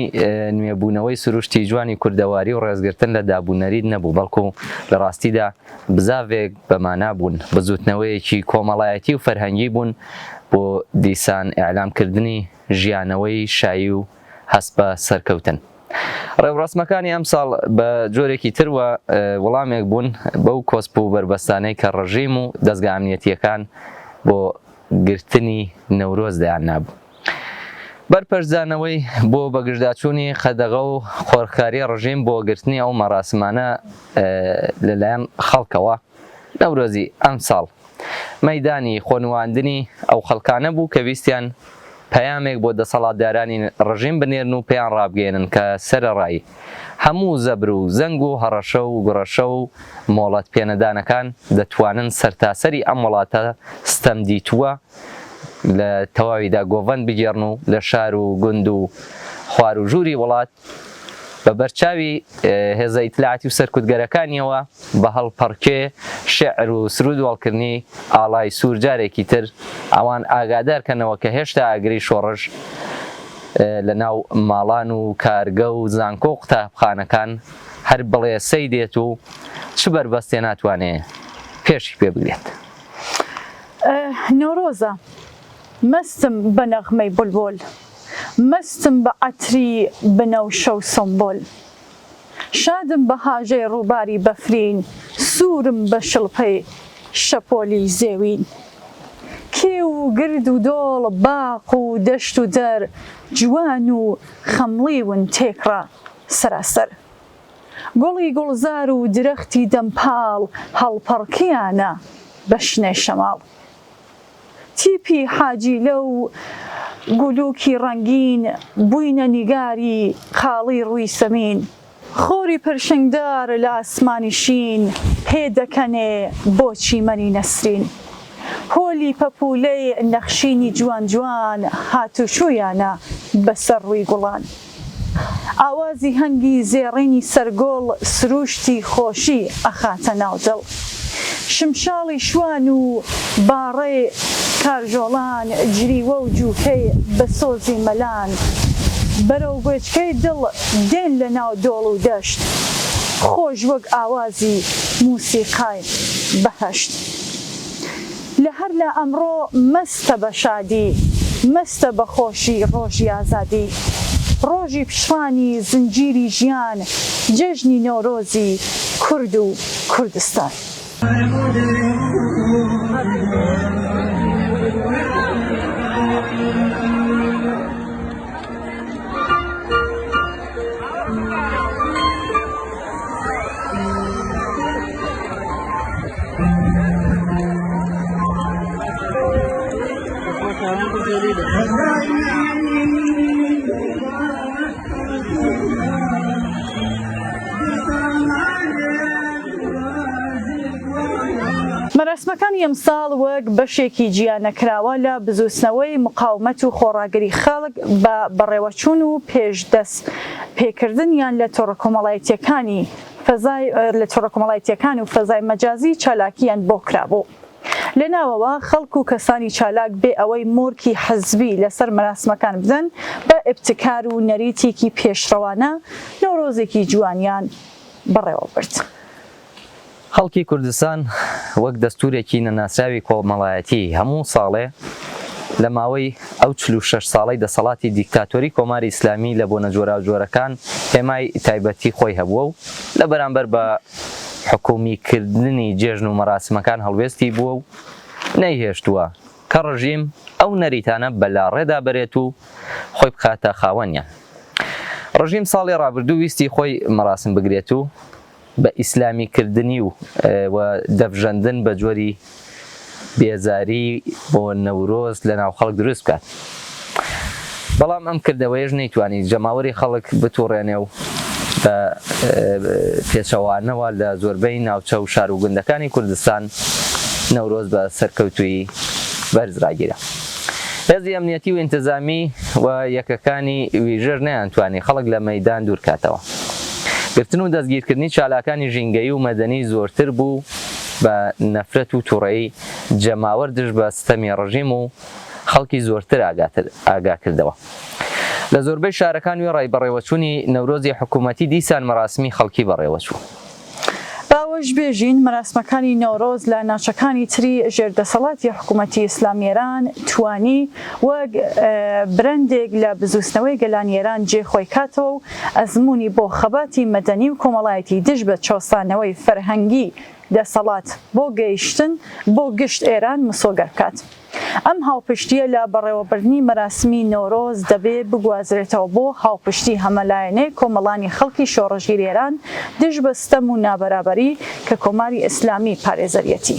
Speaker 3: نوێبوونەوەی سروشتی جوانی کوردەواری و ڕێزگرتن لە دابوونەریت نەبوو، بەڵکو لە ڕاستیدا بزاوێک بەمانا بوون، بزوتنەوەیەکی کۆمەڵایەتی و فەرهەنگی بوون بۆ دیسان ئیعلامکردنی ژیانەوەی شایی و هەست بە سەرکەوتن. ڕێوڕسمەکانی ئەم ساڵ بە جۆرێکی تروە وەڵامێک بوون بەو کۆسپ و بربەستانەی کە ڕژیم و دەستگا ئەمنیەتیەکان بۆ گرتنی نەورۆز دەیان نابوو. بەرپەرزانەوەی بۆ بەگژداچوونی خەدەغە و خۆرخاری ڕژیم بۆ گرتنی ئەو مەراسمانە لەلایەن خەڵکەوە نەورۆزی ئەم ساڵ مەیدانی خۆنواندنی ئەو خەڵکانە بوو کە ویستیان پەیامێک بۆ دەسەڵاتدارانی ڕژیم بنێرن و پێیان ڕابگەێنن کە سەرەڕای هەموو زەبر و زەنگ و هەڕەشە و گوڕەشە و مۆڵەت پێنەدانەکان دەتوانن سەرتاسەری ئەم وڵاتە ستەمدیتووە لە تەواویدا گۆڤەند بگێڕن و لە شار و گوند و خوار و ژووری وڵات بە بەرچاوی هێزە ئیتلاعاتی و سەرکوتگەرەکانیەوە بە هەڵپەڕکێ شێعر و سرود وەڵکردنی ئاڵای سوور جارێکی تر ئەوان ئاگادارکەنەوە کە هێشتا ئاگری شۆڕش لە ناو ماڵان و کارگە و زانکۆ و قوتابخانەکان هەر بڵێسەی دێت و چ بەربەستێ ناتوانێت پێشی پێ بگرێت.
Speaker 2: نۆرۆزە مەستم بە نەغمەی بولبۆل، مەستم بە عەتری بنەوشە و سۆمبۆل، شادم بە هاژەی ڕووباری بەفرین، سوورم بە شڵپەی شەپۆلی زێوین. کێ و گرد و دۆڵ باق و دەشت و دەر جوان و خەمڵیون تێکڕا سەراسەر. گوڵی گوڵزار و درەختی دەمپاڵ هەڵپەڕکیانە بە شنێ شەماڵ. تیپی حاجیلە و گولووکی ڕەنگین بووینە نیگاری خاڵی ڕووی سەمین. خۆری پرشنگدار لە ئاسمانی شین پێدەکەنێ بۆ چیمەنی نەسرین. هۆلی پەپولەی نەخشینی جوان جوان هاتوچوویانە بەسەر ڕووی گوڵان. ئاوازی هەنگی زێڕینی سەرگۆڵ سروشتی خۆشی ئەخاتە ناودڵ. شمشاڵی شوان و باڕێ کارژۆڵان جریوە و جووکەی بە سۆزی مەلان. بەرەو گوێچکەی دڵ دێن لە ناو دۆڵ و دەشت خۆش وەک ئاوازی موسیقای بەهەشت. لە هەر لە ئەمڕۆ مەستە بە شادی، مەستە بە خۆشی ڕۆژی ئازادی، ڕۆژی پشتوانی زنجیری ژیان، جەژنی نۆرۆزی کورد و کوردستان. مەراسمەکانی ئەمساڵ وەک بەشێکی جیانەکراوە لە بزوتنەوەی مقاومەت و خۆڕاگری خەڵک بە بەڕێوەچوون و پێشدەست پێکردنیان لە تۆڕە کۆمەڵایەتیەکانی فەزای لە تۆڕە کۆمەڵایەتیەکان و فەزای مەجازی چالاکیان بۆ کرابوو. لەناوەوە خەڵک و کەسانی چالاک بێ ئەوەی مۆرکی حەزبی لەسەر مەراسمەکان بدەن بە ئبتکار و نەریتێکی پێشڕەوانە نۆرۆزێکی جوانیان بەڕێوە برد.
Speaker 3: خەڵکی کوردستان وەک دەستورێکی نەناسراوی کۆمەڵایەتی هەموو ساڵێ لە ماوەی ئەو 46 ساڵەی دەسەڵاتی دیکتاتۆری کۆماری ئیسلامی لە بۆ نەجۆرا و جۆرەکان هێمای تایبەتی خۆی هەبووە و لە بەرامبەر بە حکومیکردنی جێژن و مەراسمەکان هەڵوێستی بووە و نەیهێشتووە کە ڕژیم ئەو نەریتانە بەلاڕێدا بەرێت و خۆی بخاتە خاوەنیان. ڕژیم ساڵی ڕابردوو ویستی خۆی مەراسم بگرێت و بە ئیسلامیکردنی و دەفژەندن بە جۆری بێزاری بۆ نەورۆز لە ناو خەڵک دروست بکات. بەڵام ئەم کردەوەیەش نەیتوانی جەماوەری خەڵک بتوڕێنێ و بە پێچەوانەوە لە زۆربەی ناوچە و شار و گوندەکانی کوردستان نەورۆز بە سەرکەوتووی بەرزڕاگیرە. هێزی ئەمنیەتی و ئینتزامی و یەکەکانی ویژەر نەیانتوانی خەڵک لە مەیدان دوورکاتەوە. گرتن و دەستگیرکردنی چالاکانی ژینگەیی و مەدەنی زۆرتر بوو بە نەفرەت و تووڕەیی جەماوەردش بە ستەمی ڕژیم و خەڵکی زۆرتر ئاگاکردەوە. لە زۆربەی شارەکان وێ ڕای بەڕێوەچوونی نەورۆزی حکوومەتی دیسان مەراسمی خەڵکی بەڕێوەچوو.
Speaker 2: باوەش بێژین مەراسمەکانی نۆرۆز لە ناوچەکانی تری ژێردەسەڵاتی حکوومەتی ئیسلامیێران توانی وەک برندێک لە بزوستنەوەی گەلانیێران جێخۆی کاتەوە و ئەزمموی بۆ خەباتی مەدەنی و کۆمەڵایەتی دژ بە چۆسانەوەی فەرهەنگی دەسەڵات بۆ گەیشتن بۆ گشت ئێران مسۆگەر بکات. ئەم هاوپشتیە لە بەڕێوەبردنی مەراسمی نۆرۆز دەبێ بگوازرێتەوە بۆ هاوپشتی هەمەلایەنەی کۆمەڵانی خەڵکی شۆڕەژیر ئێران دژ بە ستەم و نابەرابەری کە کۆماری ئیسلامی پارێزەریەتی.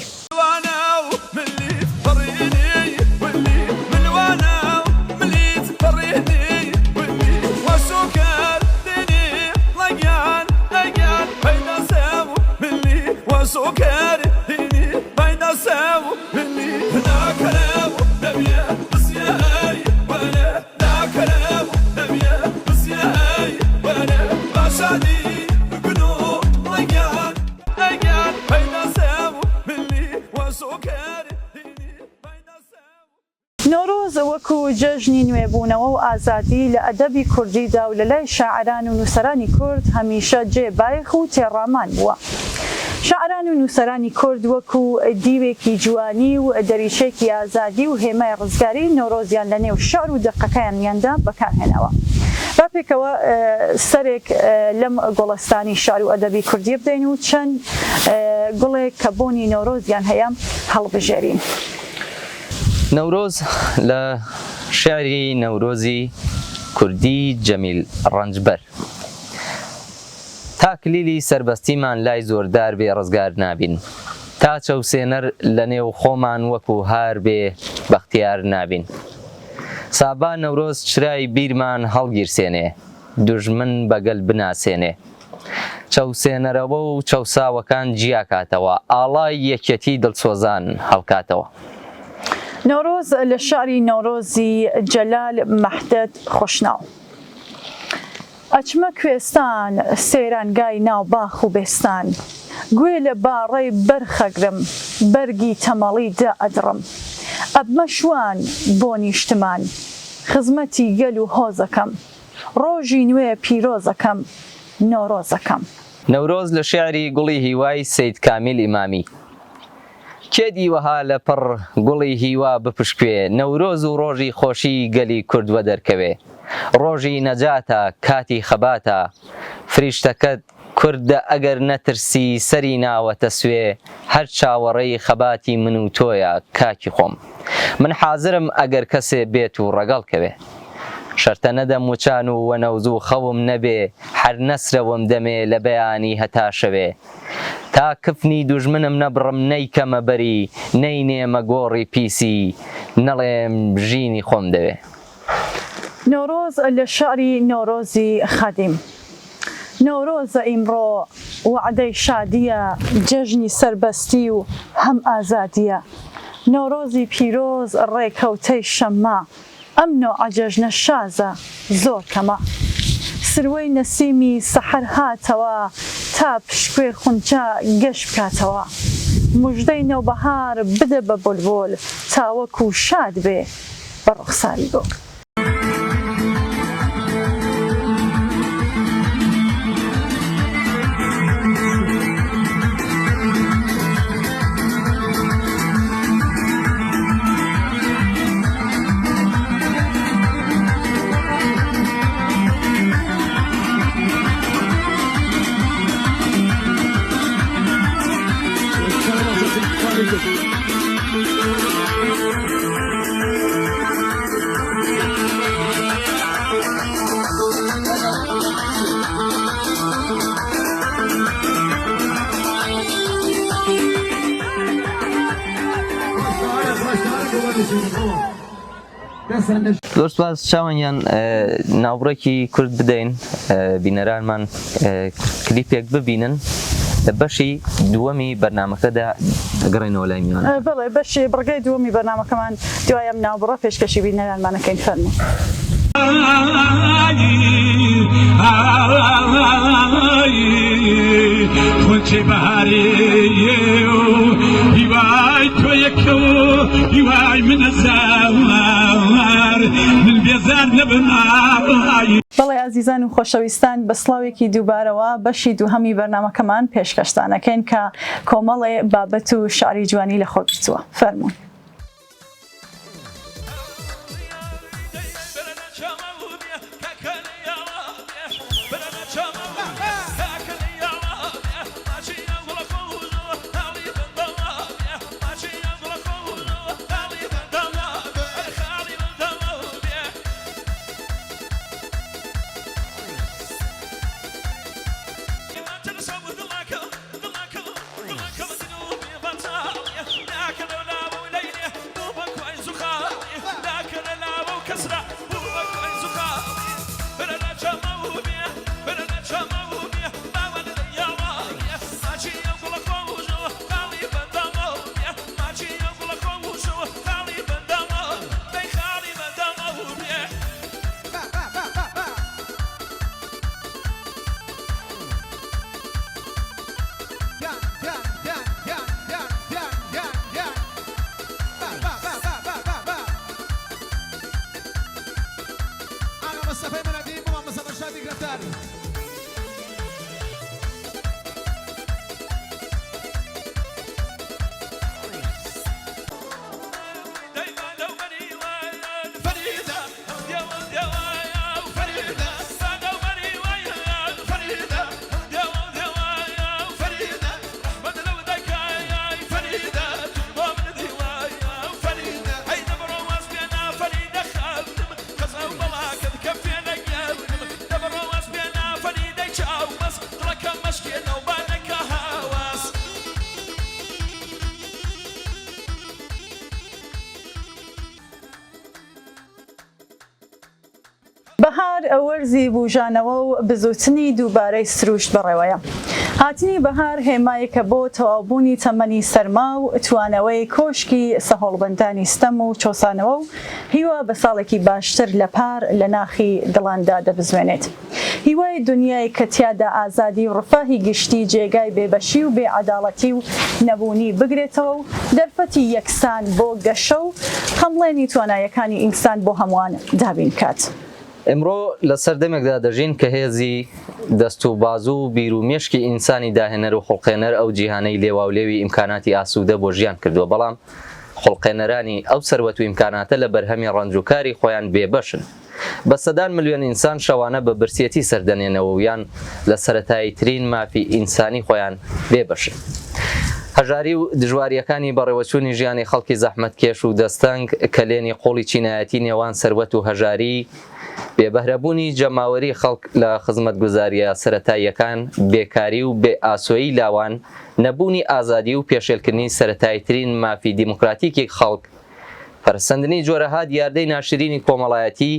Speaker 2: نۆرۆز وەکو جەژنی نوێبوونەوە و ئازادی لە ئەدەبی کوردیدا و لە لای شاعران و نووسەرانی کورد هەمیشە جێبایەخ و تێڕامان بووە. شاعران و نووسەرانی کورد وەکو دیوێکی جوانی و دەریچێکی ئازادی و هێمای ڕزگاری نۆرۆزیان لە نێو شعر و دقەکەیانیاندا بەکارهێنەوە. باپێکەوە سەرێک لەم گۆڵستانی شار و ئەدەبی کوردی بدەین و چەند گوڵێک کە بۆنی نۆرۆزیان هەیە هەڵبژێرین.
Speaker 3: نەورۆز لە شعری نەورۆزی کوردی جەمیل ڕەنجبەر تا کلیلی سربەستیمان لای زۆردار بێ ڕزگار نابین، تا چەوسێنەر لە نێو خۆمان وەکو هار بێ بەختیار نابین. سابا نەورۆز چرای بیرمان هەڵگیرسێنێ، دوژمن بەگەل بناسێنێ. چەوسێنەرەوە و چەوساوەکان جیاکاتەوە، ئاڵای یەکەتی دڵسۆزان هەڵکاتەوە.
Speaker 2: نۆرۆز لە شعری نۆرۆزی جەلال مەحدەد خۆشناو. ئەچمە کوێستان سێرانگای ناو باخ و بێستان، گوێ لە باڕەی بەرخەگرم بەرگی تەمەڵی دا ئەدڕم. ئەبمە شوان بۆ نیشتمان خزمەتی گەل و هۆزەکەم، ڕۆژی نوێ پیرۆزەکەم نۆرۆزەکەم.
Speaker 3: نەورۆز لە شعری گوڵی هیوای سەید کامیل ئیمامی. کێ دیوەها لە پڕ گوڵی هیوا بپشکوێ، نەورۆز و ڕۆژی خۆشی گەلی کوردوە دەرکەوێ. ڕۆژی نەجاتە کاتی خەباتە، فریشتەکەت کوردە ئەگەر نەترسی سەری ناوەتە سوێ. هەر چاوەڕێی خەباتی من و تۆیە کاکی خۆم، من حازرم ئەگەر کەسێ بێت و ڕەگەڵ کەوێ. شەرتە نەدەم وچان و وەنەوز و خەوم نەبێ، هەر نەسرەوەم دەمێ لە بەیانی هەتا شەوێ. تا کفنی دوژمنم نەبڕم نەیکەمە بەری، نەینێمە گۆڕی پیسی نەڵێم ژینی خۆم دەوێ.
Speaker 2: نۆرۆز لە شعری نۆرۆزی خەدیم. نۆرۆزە ئیمڕۆ وعدەی شادیە، جەژنی سەربەستی و هەم ئازادیە. نۆرۆزی پیرۆز ڕێکەوتەی شەممە، ئەم نۆعە جەژنە شازە زۆر کەمە. سروەی نەسیمی سەحەر هاتەوە تا پشکوێ خونچە گەشت بکاتەوە موژدەی نەوبەهار بدە بە بولبول تا وەکو شاد بێ بە ڕوخساری گۆ
Speaker 3: زۆر سپاس چاوەنیان ناوڕێکی کورد بدەین بینەرانمان کلیپێک ببینن لە بەشی دووەمی بەرنامەکەدا دەگەڕێنەوە لای میوان
Speaker 2: بەڵێ بەشی بڕگەی دووەمی بەرنامەکەمان دوای ئەم ناوبڕە پێشکەشی بینەرانمانەکەین فەرموو
Speaker 5: خونچه بهاری هیوای تو یکو هیوای من زوار من بیزار نبنای
Speaker 2: بەڵێ ئازیزان و خۆشەویستان بە سڵاوێکی دووبارەوە بەشی دووهەمی بەرنامەکەمان پێشکەشتانەکەین کە کۆمەڵێ بابەت و شعری جوانی لە خۆ گرتووە فەرموون بەهار ئەوەرزی بوژانەوە و بزوتنی دووبارەی سروشت بەڕێوەیە. هاتنی بەهار هێمایەکە بۆ تەواوبوونی تەمەنی سەرما و توانەوەی کۆشکی سەهۆڵبەندانی ستەم و چۆسانەوە و هیوا بە ساڵێکی باشتر لە پار لە ناخی دڵاندا دەبزوێنێت. هیوای دنیای کە تیادا ئازادی و ڕفاهی گشتی جێگای بێبەشی و بێعەداڵەتی و نەبوونی بگرێتەوە و دەرفەتی یەکسان بۆ گەشە و خەمڵێنی توانایەکانی ئینسان بۆ هەمووان دابین کات.
Speaker 3: ئەمڕۆ لە سەردەمێکدا دەژین کە هێزی دەست و بازوو و بیر و مێشکی ئینسانی داهێنەر و خوڵقێنەر ئەو جیهانەی لێواولێوی ئیمکاناتی ئاسوودە بۆ ژیان کردووە بەڵام خوڵقێنەرانی ئەو سەروەت و ئیمکاناتە لە بەرهەمی ڕەنجوکاری خۆیان بێبەشن. بە سەدان ملیۆن ئینسان شەوانە بە برسێتی سەردەنێنەوە و یان لە سەرەتاییترین مافی ئینسانی خۆیان بێبەشن. هەژاری و دژواریەکانی بەڕێوەچوونی ژیانی خەڵکی زەحمەتکێش و دەستەنگ کە لێنی قوڵی چینایەتی نێوان سەروەت و هەژاری بێبەهرەبوونی جەماوەری خەڵک لە خزمەتگوزاریە سەرەتاییەکان بێکاری و بێ ئاسۆیی لاوان نەبوونی ئازادی و پێشێلکردنی سەرەتاییترین مافی دیموکراتیکی خەڵک پەرسەندنی جۆرەها دیاردەی ناشرینی کۆمەڵایەتی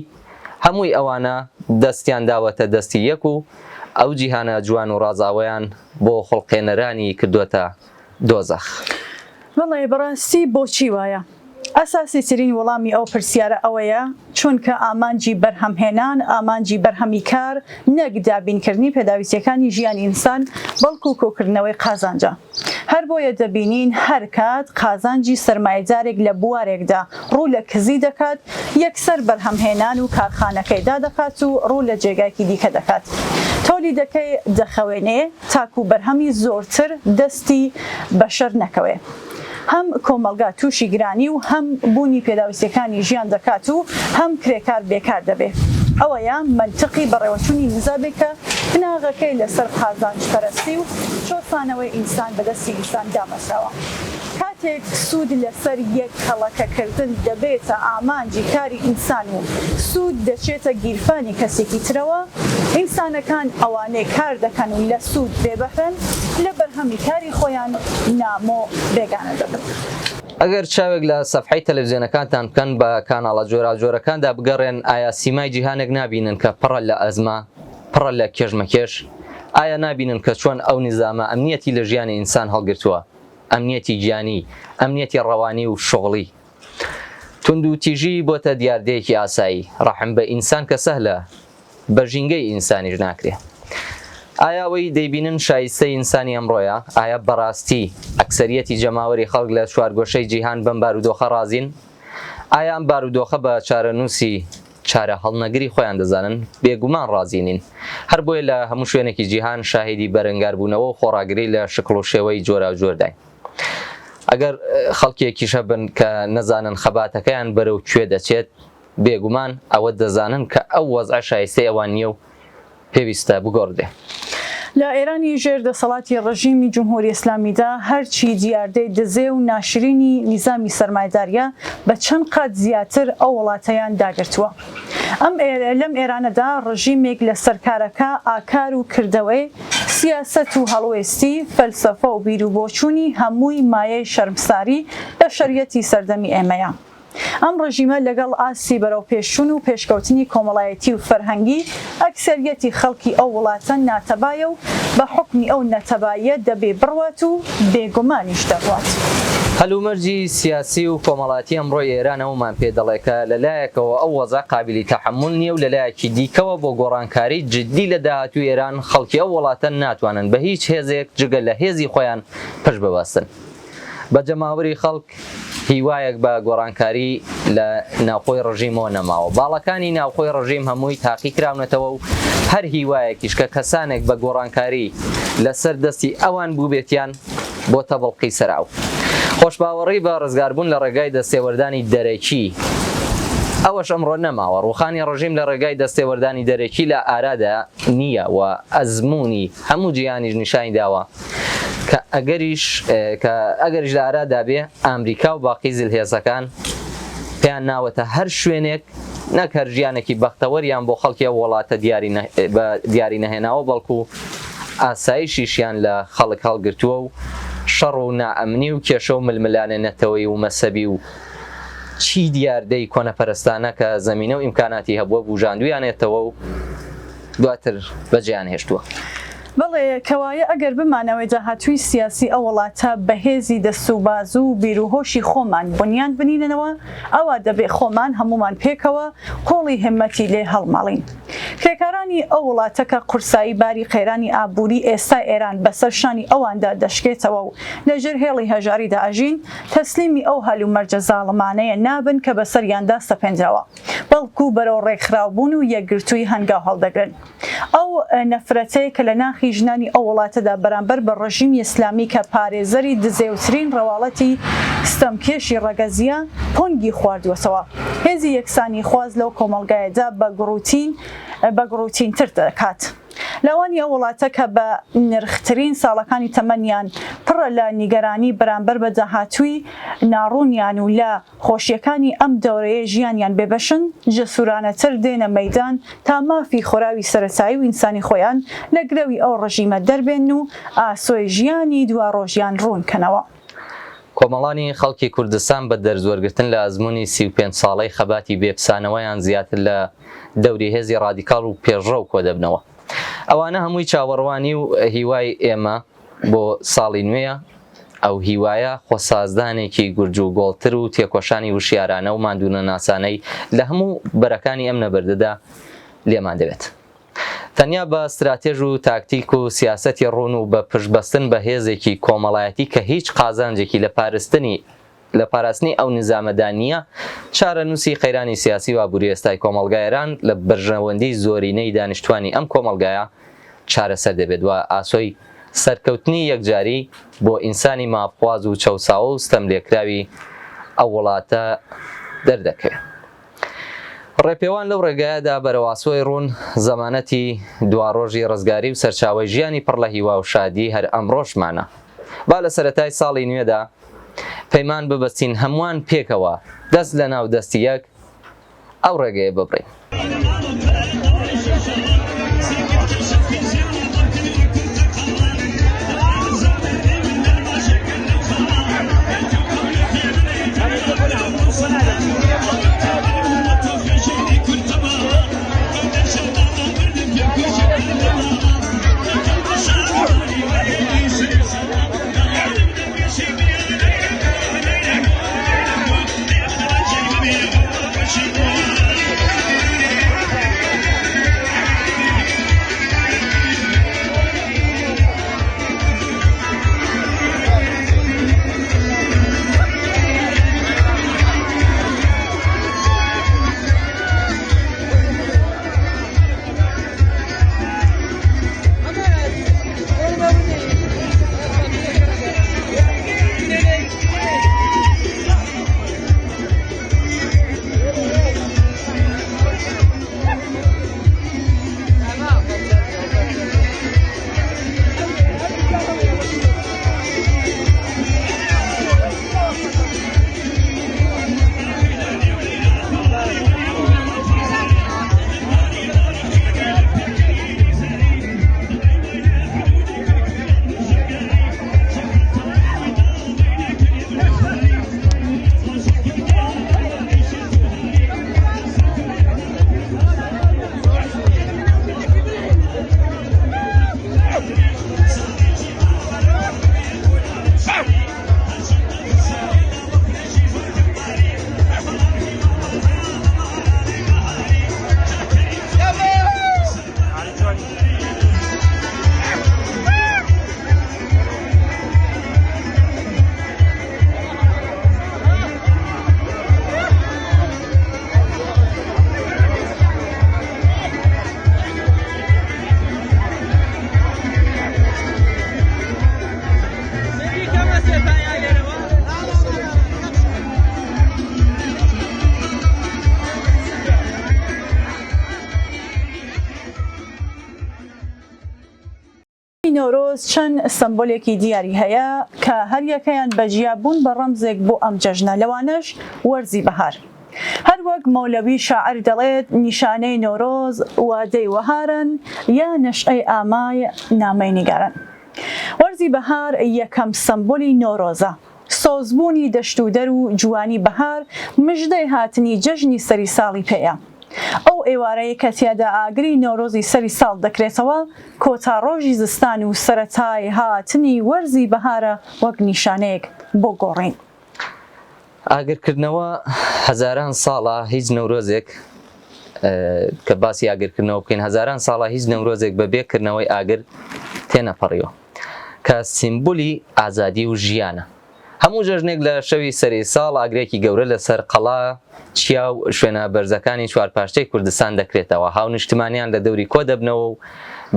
Speaker 3: هەمووی ئەوانە دەستیان داوەتە دەستی یەک و ئەو جیهانە جوان و ڕازاوەیان بۆ خوڵقێنەرانی کردووەتە دۆزەخ.
Speaker 2: وەڵێ بەڕاستی بۆچی وایە؟ ئەساسی ترین وەڵامی ئەو پرسیارە ئەوەیە چونکە ئامانجی بەرهەمهێنان ئامانجی بەرهەمی کار نەک دابینکردنی پێداویستیەکانی ژیانی ئینسان بەڵکو کۆکردنەوەی قازانجە. هەر بۆیە دەبینین هەر کات قازانجی سەرمایەدارێک لە بوارێکدا ڕوو لە کزی دەکات یەکسەر بەرهەمهێنان و کارخانەکەیدا دەکات و ڕوو لە جێگایکی دیکە دەکات. تۆلیدەکەی دەخەوێنێ تاکو بەرهەمی زۆرتر دەستی بەشەر نەکەوێ. هەم کۆمەلگا تووشی گرانی و هەم بوونی پێداویستیەکانی ژیان دەکات و هەم کرێکار بێکار دەبێت. ئەوەیە منطقی بەڕێوەچوونی نزابێت کە بناغەکەی لەسەر قازانجپەرستی و چۆسانەوەی ئینسان بەدەستی ئینسان دامەساوە. کاتێک سوود لەسەر یەک هەڵەکەکردن دەبێتە ئامانجی کاری ئینسان و سوود دەچێتە گیرفانی کەسێکی ترەوە، ئینسانەکان ئەوانەی کار دەکەن و لە سوود بێبەخەن لە بەرهەمی کاری خۆیان نامۆ بێگانە دەبن.
Speaker 3: ئەگەر چاوێک لە سەفحەی تەلەڤیزیۆنەکانتان بکەن بە کاناڵە جۆراوجۆرەکاندا بگەڕێن ئایا سیمای جیهانێک نابینن کە پڕە لە ئەزمە پڕە لە کێژمەکێش؟ ئایا نابینن کە چۆن ئەو نیزامە ئەمنیەتی لە ژیانی ئینسان هەڵگرتووە؟ ئەمنیەتی گیانی، ئەمنیەتی ڕەوانی و شغڵی. تونند و تیژی بۆتە دیاردەیەکی ئاسایی، ڕەحم بە ئینسان کە سەهلە بە ژینگەی ئینسانیش ناکرێ. ئایا ئەوەی دەیبینن شایستەی ئینسانی ئەمڕۆیە؟ ئایا بەڕاستی ئەکسەریەتی جەماوەری خەڵک لە چوارگۆشەی جیهان بەم بارودۆخە ڕازین؟ ئایا ئەم بارودۆخە بە چارەنووسی چارە هەڵنەگری خۆیان دەزانن؟ بێگومان ڕازینین. هەر بۆیە لە هەموو شوێنێکی جیهان شاهێدی بەرەنگاربوونەوە و خۆڕاگری لە شکڵ و شێوەی جۆراوجۆرداین. ئەگەر خەڵکێکیشە بن کە نەزانن خەباتەکەیان بەرەو کوێ دەچێت، بێگومان ئەوە دەزانن کە ئەو وەزع شایستەی ئەوان نییە و پێویستە بگۆڕدێ.
Speaker 2: لە ئێرانی ژێر دەسەڵاتی ڕژیمی جمهوری ئیسلامیدا هەرچی دیاردەی دزێ و ناشرینی نیزامی سەرمایەداریە بە چەند قات زیاتر ئەو وڵاتەیان داگرتووە. لەم ئێرانەدا ڕژیمێک لە سەرکارەکە ئاکار و کردەوەی سیاسەت و هەڵوێستی فەلسەفە و بیرروبۆچوونی هەمووی مایەی شەرمساری بە شەریەتی سەردەمی ئێمەیە. ئەم ڕژیمە لەگەڵ ئاسی بەرەو پێشچوون و پێشکەوتنی کۆمەڵایەتی و فەرهەنگی ئەکسەریەتی خەڵکی ئەو وڵاتە ناتەبایە و بە حکمی ئەو نەتەبایە دەبێ بڕوات و بێگومانیش دەڕوات.
Speaker 3: هەلومەرجی سیاسی و کۆمەڵاتی ئەمڕۆی ئێران ئەومان پێ دەڵێکە لەلایەکەوە ئەو وەزع قابلی تەحمل نییە و لەلایەکی دیکەوە بۆ گۆڕانکاری جددی لە داهاتووی ئێران خەڵکی ئەو وڵاتە ناتوانن بە هیچ هێزێک جگە لە هێزی خۆیان پشت ببەستن. بە جەماوەری خەڵک هیوایەک بە گۆڕانکاری لە ناوخۆی ڕژیمەوە نەماوە. باڵەکانی ناوخۆی ڕژیم هەمووی تاقی کراونەتەوە و هەر هیوایەکیش کە کەسانێک بە گۆڕانکاری لەسەر دەستی ئەوان بوو بێتیان بۆ تەبڵقی سەراو. خۆشباوەڕی بە ڕزگاربوون لە ڕێگای دەستێوەردانی دەرەکی ئەوەش ئەمڕۆ نەماوە. ڕوخانی ڕژیم لە ڕێگای دەستێوەردانی دەرەکی لە ئارادا نییە و ئەزمموی هەموو جیهانیش نیشانی داوە کە ئەگەریش لە ئارادا بێ ئەمریکا و باقی زیلهێزەکان پێیان ناوەتە هەر شوێنێک نەک هەر ژیانێکی بەختەوەریان بۆ خەڵکی وڵاتە دیاری نەهێناوە بەڵکو ئاسایشیشیان لە خەڵک هەڵگرتووە و شەڕ و نائەمنی و کێشە و ململانە و مەسەبی و چی دیاردەی کۆنەپەرستانە کە زەمینە و ئیمکاناتی هەبووە بوژاندویانێتەوە و دواتر بەجیان هێشتووە.
Speaker 2: بەڵێ کەوایە ئەگەر بمانەوەی داهاتووی سیاسی ئەو وڵاتە بەهێزی دەستوباز و بیرروهۆشی خۆمان بنیان بنینەوە، ئەوە دەبێ خۆمان هەمومان پێکەوە قۆڵی همەتی لێ هەڵماڵین. کرێکارانی ئەو وڵاتە کە قورسایی باری قەیرانی ئابووری ئێستا ئێران بەسەر شانی ئەواندا دەشکێتەوە و لەژێر هێڵی هەژاریدا ئەژین، تەسلیمی ئەو هەلومەرجە زاڵمانەیە نابن کە بەسەریاندا سەپێنراوە، بەڵکو بەرەو ڕێکخراوبوون و یەکگرتووی هەنگاو هەڵدەگرن. ئەو نەفرەتەیە کە لە ناخی ژنانی ئەو وڵاتەدا بەرامبەر بە ڕژیمی ئیسلامی کە پارێزەری دزێوترین ڕەواڵەتی ستەمکێشی ڕەگەزیە پۆنگی خواردووەتەوە. هێزی یەکسانی خواز لەو کۆمەڵگایەدا بە گڕوتینتر دەکات. لەوانی ئەو وڵاتە کە بە نرخترین ساڵەکانی تەمەنیان پڕە لە نیگەرانی بەرامبەر بە داهاتووی ناڕوونیان و لە خۆشیەکانی ئەم دەورەیە ژیانیان بێبەشن، جەسوورانەتر دێنە مەیدان تا مافی خۆراوی سەرەتایی و ئینسانی خۆیان لە گرەوی ئەو ڕژیمە دەربێن و ئاسۆی ژیانی دوا ڕۆژیان ڕوونکەنەوە.
Speaker 3: کۆمەڵانی خەڵکی کوردستان بە دەرزوەرگرتن لە ئەزمموی 35 ساڵەی خەباتی بێپسانەوەیان زیاتر لە دەوری هێزی ڕادیکاڵ و پێشڕە و کۆ دەبنەوە. ئەوانە هەمووی چاوەڕوانی و هیوای ئێمە بۆ ساڵی نوێیە ئەو هیوایە خۆسازدانێکی گورج و گۆڵتر و تێکۆشانی وشیارانە و ماندوونە ناسانەی لە هەموو بەرەکانی ئەم نەبەردەدا لێمان دەوێت. تەنیا بە استراتێژ و تاکتیک و سیاسەتی ڕوون و بە پشتبەستن بە هێزێکی کۆمەڵایەتی کە هیچ قازانجێکی لە پاراستنی ئەو نظامەدانیە چارە نووسی قەیرانی سیاسی و ئابووری ئێستای کۆمەڵگایەران لە بەرژەوەندی زۆرینەی دانیشتوانی ئەم کۆمەڵگایە چارەسەر دەبێت و ئاسۆی سەرکەوتنی یەکجاری بۆ ئینسانی مافخواز و چەوساوە و ستەملێکراوی ئەو وڵاتە دەردەکەوێت. ڕێپێوان لەو ڕێگایەدا بەرەواسۆی ڕوون زەمانەتی دواڕۆژی ڕزگاری و سەرچاوی ژیانی پڕ لە هیوا و شادی هەر ئەمڕۆشمانە. با لە سەرەتای ساڵی نوێدا پەیمان ببەستین هەمووان پێکەوە دەست لە ناو دەستی یەک ئەو ڕێگەیە ببڕین.
Speaker 2: نۆرۆز چەند سمبۆلێکی دیاری هەیە کە هەر یەکەیان بەجیا بوون بە ڕەمزێک بۆ ئەم جەژنە، لەوانەش وەرزی بەهار. هەر وەک مەولەوی شاعر دەڵێت نیشانەی نۆرۆز وادەی وەهارن یا نەشئەی ئامای نامەی نیگارن. وەرزی بەهار یەکەم سمبۆلی نۆرۆزە. سۆزبوونی دەشت و دەر و جوانی بەهار مژدەی هاتنی جەژنی سەری ساڵی پێیە. ئەو ئێوارەیە کە تیادا ئاگری نۆرۆزی سەری ساڵ دەکرێتەوە کۆتا ڕۆژی زستان و سەرەتای هاتنی وەرزی بەهارە وەک نیشانەیەک بۆ گۆڕین.
Speaker 3: ئاگرکردنەوە هەزاران ساڵە هیچ نەورۆزێک کە باسی ئاگرکردنەوە بکەین هەزاران ساڵە هیچ نەورۆزێک بە بێکردنەوەی ئاگر تێنەپەڕیەوە کە سیمبولی ئازادی و ژیانە. هەموو جەژنێک لە شەوی سەری ساڵ ئاگرێکی گەورە لەسەر قەڵا چیا و شوێنە بەرزەکانی چوارپاشتەی کوردستان دەکرێتەوە. هاو نیشتمانیان لە دەوری کۆ دەبنەوە و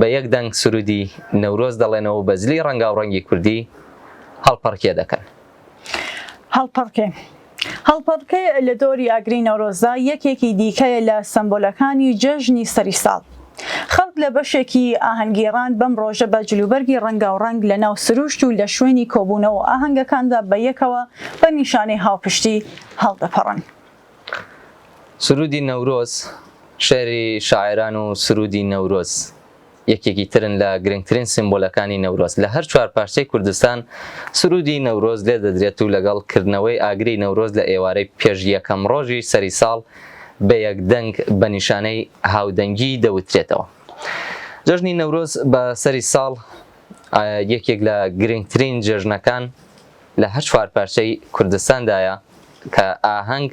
Speaker 3: بە یەک دەنگ سرودی نەورۆز دەڵێنەوە و بەزلی ڕەنگاوڕەنگی کوردی هەڵپەڕکێ دەکەن.
Speaker 2: هەڵپەڕکێ لە دۆری ئاگری نەورۆزدا یەکێکی دیکەیە لە سمبۆلەکانی جەژنی سەری ساڵ. خەڵک لە بەشێکی ئاهەنگگێڕان بەم ڕۆژە بە جلوبەرگی ڕەنگاوڕەنگ لە ناو سروشت و لە شوێنی کۆبوونەوە ئاهەنگەکاندا بە یەکەوە بە نیشانەی هاوپشتی هەڵدەپەڕن.
Speaker 3: سرودی نەورۆز شێری شاعران و سرودی نەورۆز یەکێکی ترن لە گرنگترین سیمبۆلەکانی نەورۆز. لە هەر چوارپاشتەی کوردستان سرودی نەورۆز لێ دەدرێت و لەگەڵ کردنەوەی ئاگری نەورۆز لە ئێوارەی پێش یەکەم ڕۆژی سەری ساڵ بە یەک دەنگ بە نیشانەی هاودەنگی دەوترێتەوە. جەژنی نەورۆز بە سەری ساڵ یەکێک لە گرنگترین جەژنەکان لە هەر چوار پارچەی کوردستاندایە کە ئاهەنگ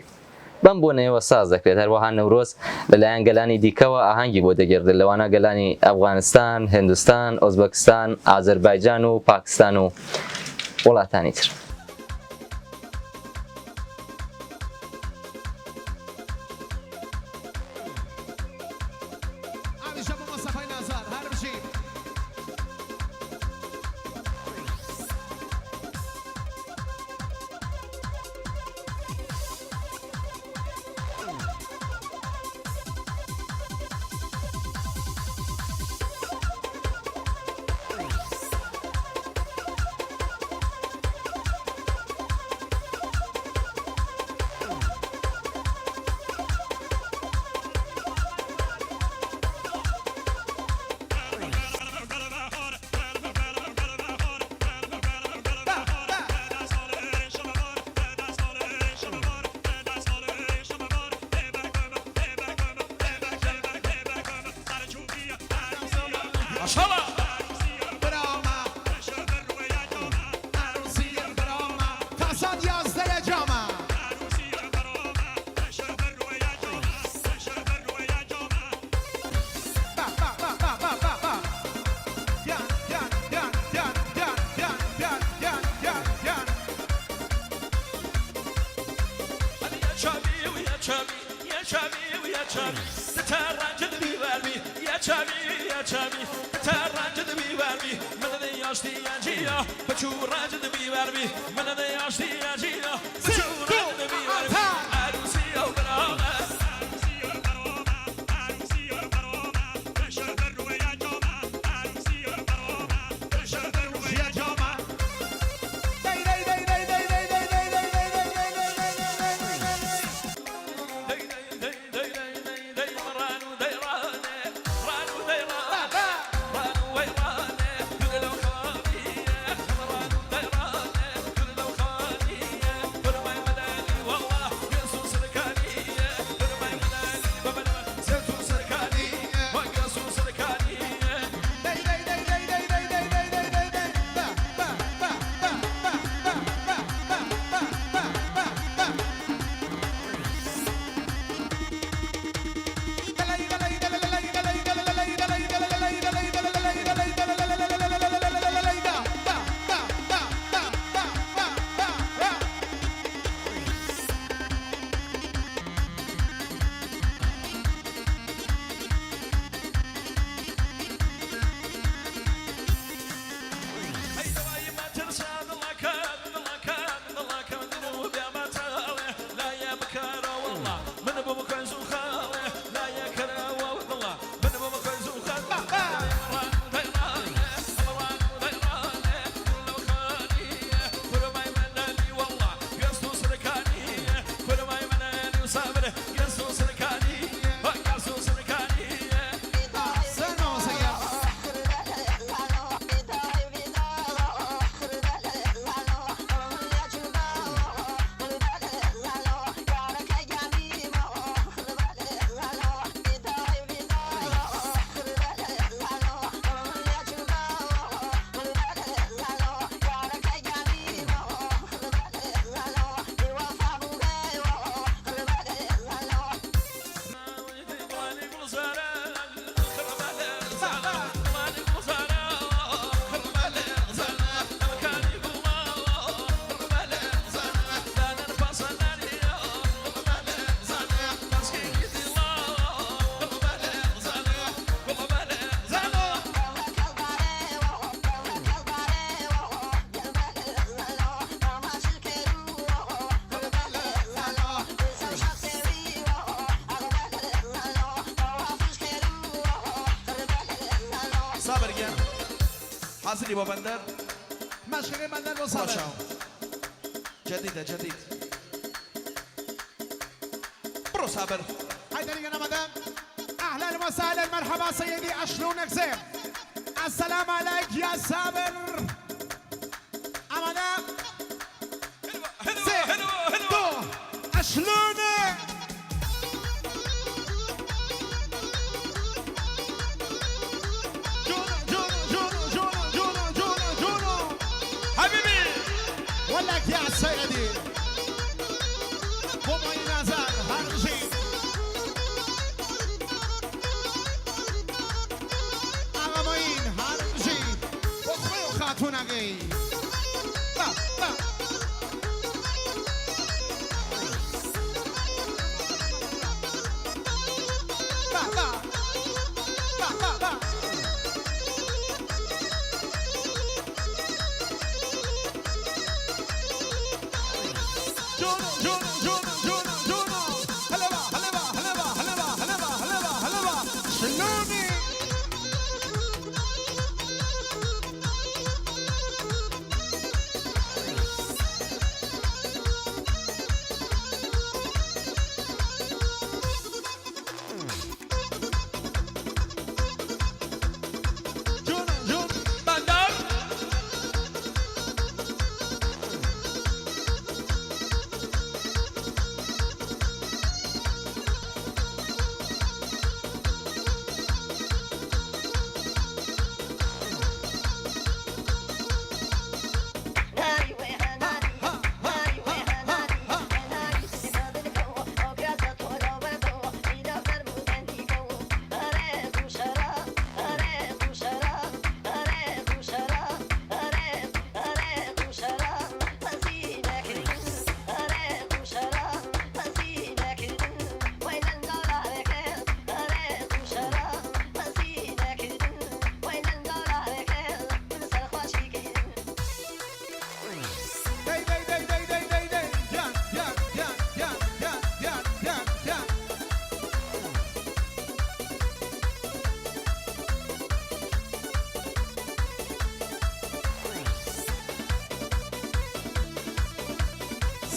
Speaker 3: بەم بۆنەوە ساز دەکرێت. هەروەها نەورۆز لەلایەن گەلانی دیکەوە ئاهەنگی بۆ دەگێڕێت لەوانە گەلانی ئەفغانستان، هندستان، ئۆزبەکستان، ئازەربایجان و پاکستان و وڵاتانی تر.
Speaker 8: حاضری با بندر مشغله بندر با صابر جدیده جدید برو صابر هيدا اللي انا مدام اهلا وسهلا مرحبا سيدي اشلونك زين السلام عليك يا صابر امانه زين اشلونك ولك يا سيدي بومي نازل هرجي أغمين هرجي وخوي وخاتونغي لا لا لا لا لا لا لا جونو جونو جونو جونو جونو هلبا هلبا هلبا هلبا هلبا هلبا هلبا شلوني جونو جونو بندر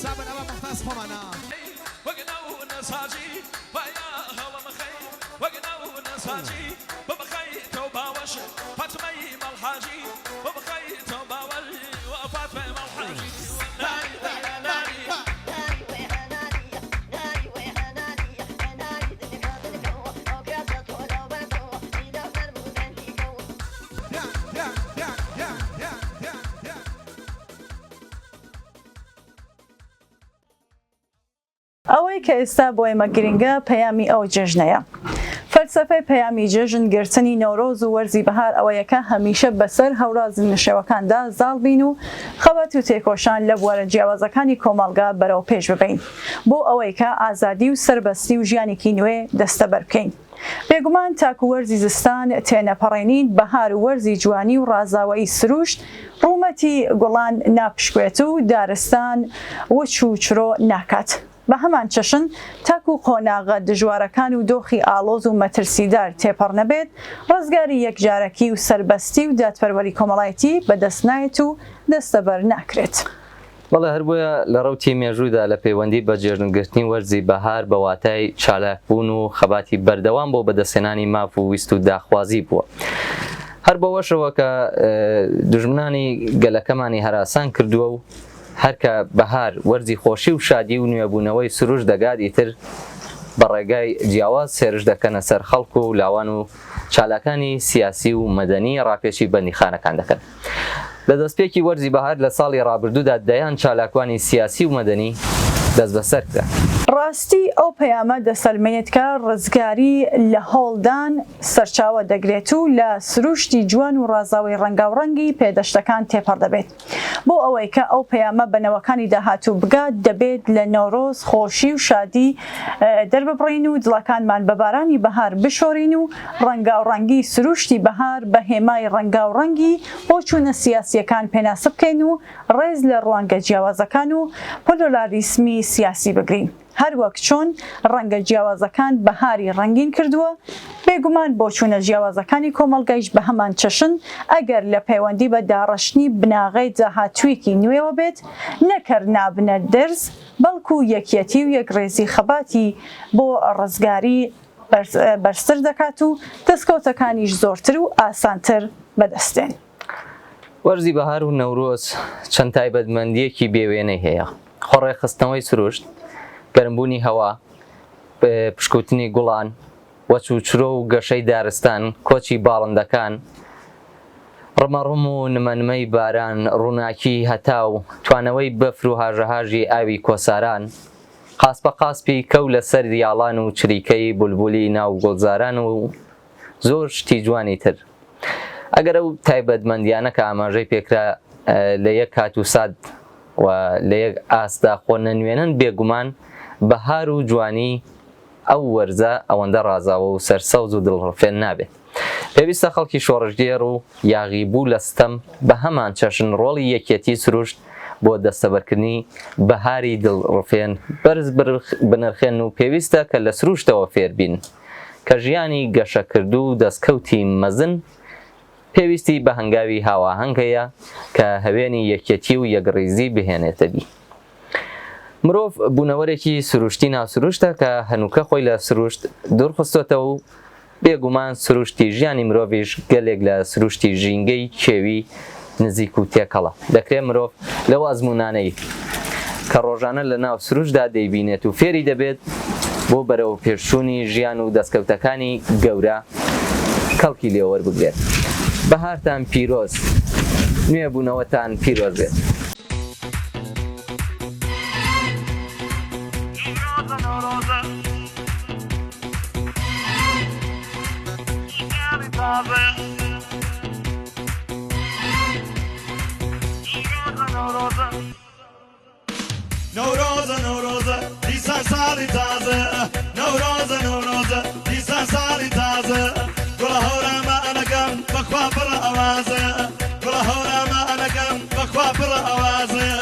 Speaker 8: سابن أبا مختص فمانا
Speaker 5: وقناو نساجي ويا هوا مخي وقناو نساجي بمخي توباوش فاطمي مالحاجي بمخي توباوش وفاطمي مالحاجي ناري ناري
Speaker 2: ئەوەی کە ئێستا بۆ ئێمە گرنگە پەیامی ئەو جژنەیە. فەلسەفەی پەیامی جژن گرتنی نەورۆز و وەرزی بەهار ئەوەیەکە هەمیشە بەسەر هەوراز نشێوەکاندا زاڵ بین و خەبەت و تێکۆشان لە بوارە جیاوازەکانی کۆمەڵگا بەرەو پێش ببین بۆ ئەوەی کە ئازادی و سەربەستی و ژیانێکی نوێ دەستەبەر بکەین. بێگومان تاکو وەرزی زستان تێنەپەڕێنین بەهار و وەرزی جوانی و ڕازاوایی سروشت ڕوومەتی گوڵان ناپشکوێت و دارستان وچ و چرۆ ناکات. بە هەمان چەشن تاکو قۆناغە دژوارەکان و دۆخی ئاڵۆز و مەترسیدار تێپەڕ نەبێت ڕزگاری یەکجارەکی و سەربەستی و دادپەروەری کۆمەڵایەتی بەدەست نایێت و دەستەبەر ناکرێت.
Speaker 3: بەڵێ هەر بۆیە لە ڕەوتی مێژوودا لە پەیوەندی بە جێژنگرتنی وەرزی بەهار بە واتای چالاکبوون و خەباتی بەردەوام بۆ بەدەستێنانی ماف و ویست و داخوازی بووە. هەر بەوەشەوە کە دژمنانی گەلەکەمانی هەراسان کردووە و هەرکە بەهار وەرزی خۆشی و شادی و نوێبوونەوەی سروش دەگات ئیتر بە ڕێگای جیاواز سێرش دەکەنە سەر خەڵک و لاوان و چالاکانی سیاسی و مەدەنی ڕاپێشی بەندیخانەکان دەکەن. لە دەستپێکی وەرزی بەهار لە ساڵی ڕابردوودا دەیان چالاکوانی سیاسی و مەدەنی دەست بەسەر کرا.
Speaker 2: ڕاستی ئەو پەیامە دەسەلمێنێتکە ڕزگاری لە هەوڵدان سەرچاوە دەگرێت و لە سروشتی جوان و ڕازاوی ڕەنگاوڕەنگی پێدەشتەکان تێپەڕ دەبێت. بۆ ئەوەی کە ئەو پەیامە بەنەوەکانی داهاتوو بگات دەبێت لە نەورۆز خۆشی و شادی دەرببڕین و دڵەکانمان بە بارانی بەهار بشۆرین و ڕەنگاوڕەنگی سروشتی بەهار بە هێمای ڕەنگاوڕەنگی بۆ چوونە سیاسیەکان پێناسب بکەین و ڕێز لە ڕوانگە جیاوازەکان و پۆلۆراریسمی سیاسی بگرین. هەر وەک چۆن ڕەنگە جیاوازەکان بەهاری ڕەنگین کردووە بێگومان بۆ چوونە جیاوازەکانی کۆمەڵگەیش بە هەمان چەشن ئەگەر لە پەیوەندی بە داڕەشتنی بناغی داهاتوویەکی نوێوە بێت نەکەر نابنە دەرز بەڵکو یەکیەتی و یەکڕێزی خەباتی بۆ ڕزگاری بەرزتر دەکات و دەستکەوتەکانیش زۆرتر و ئاسانتر بەدەستێن.
Speaker 3: وەرزی بەهار و نەورۆز چەند تایبەتمەندیەکی بێوێنەی هەیە. خۆڕێخستنەوەی سروشت، گەرمبوونی هەوا، پشکوتنی گوڵان، وەچ و چرۆ و گەشەی دارستان، کۆچی باڵندەکان، ڕمەڕم و نمەنمەی باران ڕووناکی هەتاو توانەوەی بەفر و هاژەهاژی ئاوی کۆساران قاسپە قاسپی کەو لەسەر دیاڵان و چریکەی بولبولی ناو گۆزاران و زۆر شتی جوانی تر. ئەگەر ئەو تایبەتمەندیانە کە ئاماژەی پێکرا لە یەک کات و سات و لە یەک ئاستا خۆ نەنوێنن بێگومان بەهار و جوانی ئەو وەرزە ئەوەندە ڕازاوە و سەرسەوز و دڵڕفێن نابێت. پێویستە خەڵکی شۆڕژگێر و یاغیبوو لە ستەم بە هەمان چەشن ڕۆڵی یەکێتی سروشت بۆ دەستەبەرکردنی بەهاری دڵڕفێن بەرز بنرخێن و پێویستە کە لە سروشتەوە فێربین کە ژیانی گەشەکرد و دەستکەوتی مەزن پێویستی بە هەنگاوی هاواهەنگ هەیە کە هەوێنی یەکێتی و یەکڕیزی بهێنێتە دی. مرۆڤ بوونەوەرێکی سروشتی ناوسروشتە کە هەنووکە خۆی لە سروشت دوورخستۆتەوە و بێگومان سروشتی ژیانی مرۆڤیش گەلێک لە سروشتی ژینگەی کێوی نزیک و تێکەڵە. دەکرێت مرۆڤ لەو ئەزمونانەی کە ڕۆژانە لە ناو سروشتدا دەیبینێت و فێری دەبێت بۆ بەرەو پێشچوونی ژیان و دەستکەوتەکانی گەورە کەڵکی لێوەربگرێت. بەهارتان پیرۆز، نوێبوونەوەتان پیرۆز بێت.
Speaker 5: نوروز نوروز دیسان سالی تازه نوروز نوروز دیسان سالی تازه گل هورما انگم بخوا پر آوازه گل هورما انگم بخوا پر آوازه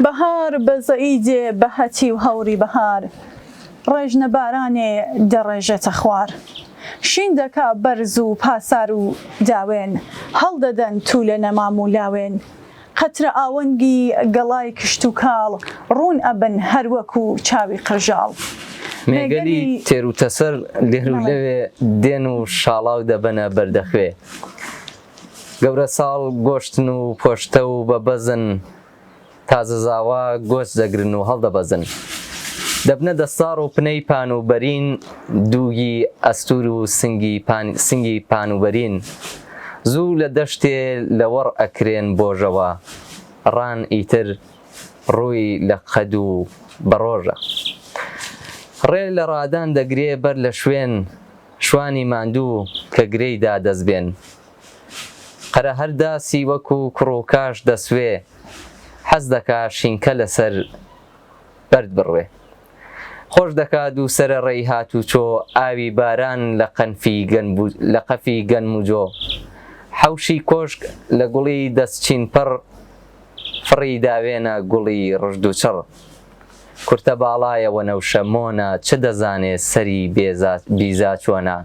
Speaker 2: بەهار بەزەئیدێ بەهەتی و هەوری بەهار ڕێژنە بارانێ دەڕێژێتە خوار شین دەکا بەرز و پاسار و داوێن هەڵدەدەن تو لە نەمام و لاوێن قەترە ئاوەنگی گەڵای کشت و کاڵ ڕوون ئەبن هەروەکو چاوی قژاڵ.
Speaker 3: مێگەلی تێر و تەسەر لێر و لەوێ دێن و شاڵاو دەبەنە بەردەخوێ گەورە ساڵ گۆشتن و پۆشتە و بە بەزن تازە زاوا گۆشت دەگرن و هەڵدەبەزن دەبنە دەستار و پنەی پانوبەرین دووگی ئەستور و سنگی پانوبەرین زوو لە دەشتێ لەوەڕ ئەکرێن بۆژەوە ڕان ئیتر ڕووی لە قەد و بەڕۆژە ڕێ لە ڕادان دەگرێ بەر لە شوانی ماندوو کە گرەیدا دەستبێن قەرە هەرداسی وەکو کڕۆکاش دەسوێ حەز دەکا شینکە لەسەر بەرد بڕوێ خۆش دەکات دووسرە ڕێی هات و چۆ ئاوی باران لە قەفی گەنموجۆ حەوشی کۆشک لە گوڵی دەستچین پڕ فڕی داوێنە گوڵی ڕژد و چڕ کورتە باڵایەوە نەوشە مۆنە چ دەزانێ سەری بیزا چۆنە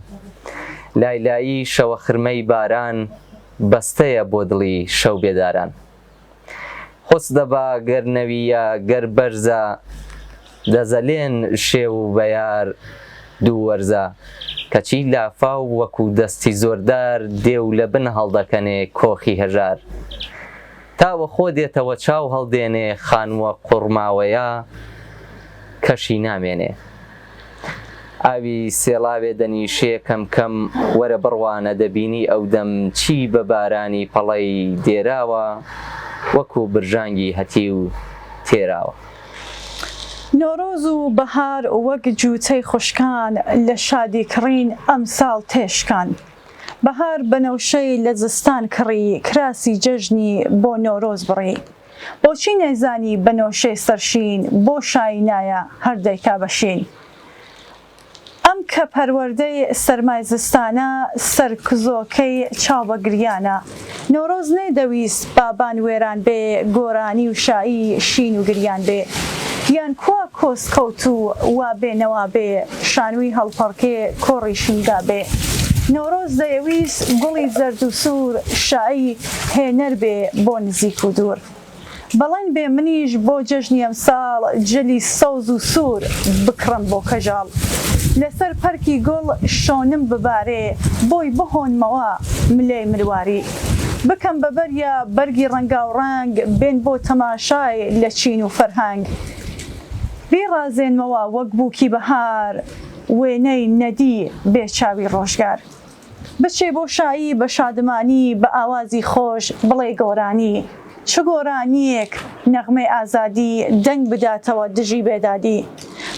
Speaker 3: لایلایی شەوە خرمەی باران بەستەیە بۆ دڵی شەو بێداران خۆس دەبا گەر نەویە گەر بەرزە دەزەلێن شێو و بەیار دوو وەرزە کەچی لافاو وەکو دەستی زۆردار دێو لە بن هەڵدەکەنێ کۆخی هەژار تاوە خۆ دێتەوە چاو هەڵدێنێ خانووە قوڕماوەیە کەشی نامێنێ ئاوی سێڵاوێ دەنیشێ کەم کەم وەرە بڕوانە دەبینی ئەو دەم چی بە بارانی پەڵەی دێراوە وەکو برژانگی هەتی و تێراوە.
Speaker 2: نۆرۆز و بەهار وەک جووتەی خوشکان لە شادی کڕین ئەمساڵ تێشکان بەهار بەنەوشەی لە زستان کڕی کراسی جەژنی بۆ نۆرۆز بڕی بۆچی نەیزانی بەنۆشەی سەرشین بۆ شایی نایە هەردەیکا بەشین ئەم کە پەروەردەی سەرمای زستانە سەرکزۆکەی چاوبەگریانە نۆرۆز نەیدەویست بابان وێران بێ گۆرانی و شایی شین و گریان بێ یان کوا کۆسکەوت و وا بێنەوا بێ شانووی هەڵپەڕکێ کۆڕی شینگا بێ نۆرۆز دەیەویست گوڵی زەرد و سوور شایی هێنەر بێ بۆ نزیک و دوور بەڵێن بێ منیش بۆ جەژنی ئەمساڵ جەلی سەوز و سوور بکڕم بۆ کەژاڵ لەسەر پەرکی گوڵ شۆنم ببارێ بۆی بهۆنمەوە ملەی مرواری بکەم بەبەریە بەرگی ڕەنگا و ڕەنگ بێن بۆ تەماشای لە چین و فەرهەنگ بیڕازێنمەوە وەک بووکی بەهار وێنەی نەدی بێ چاوی ڕۆژگار بچێ بۆ شایی بە شادمانی بە ئاوازی خۆش بڵێ گۆرانی چ گۆرانیەک نەغمەی ئازادی دەنگ بداتەوە دژی بێدادی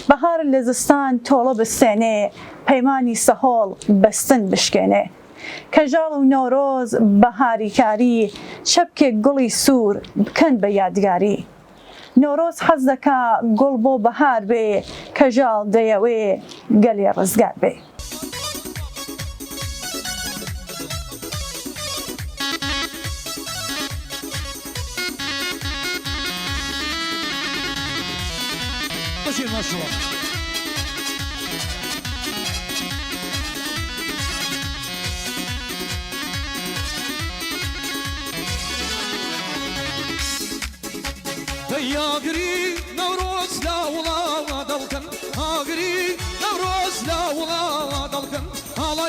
Speaker 2: بەهار لە زستان تۆڵە بستێنێ پەیمانی سەهۆڵ بەستن بشکێنێ کەژاڵ و نۆرۆز بەهاری کاری چەپکێک گوڵی سوور بکەن بە یادگاری نۆرۆز حەز دەکا گوڵ بۆ بەهار بێ کەژاڵ دەیەوێ گەلێ ڕزگار بێ
Speaker 8: هاگری نوروز لا ولا دلکن هاگری نوروز لا ولا دلکن حالا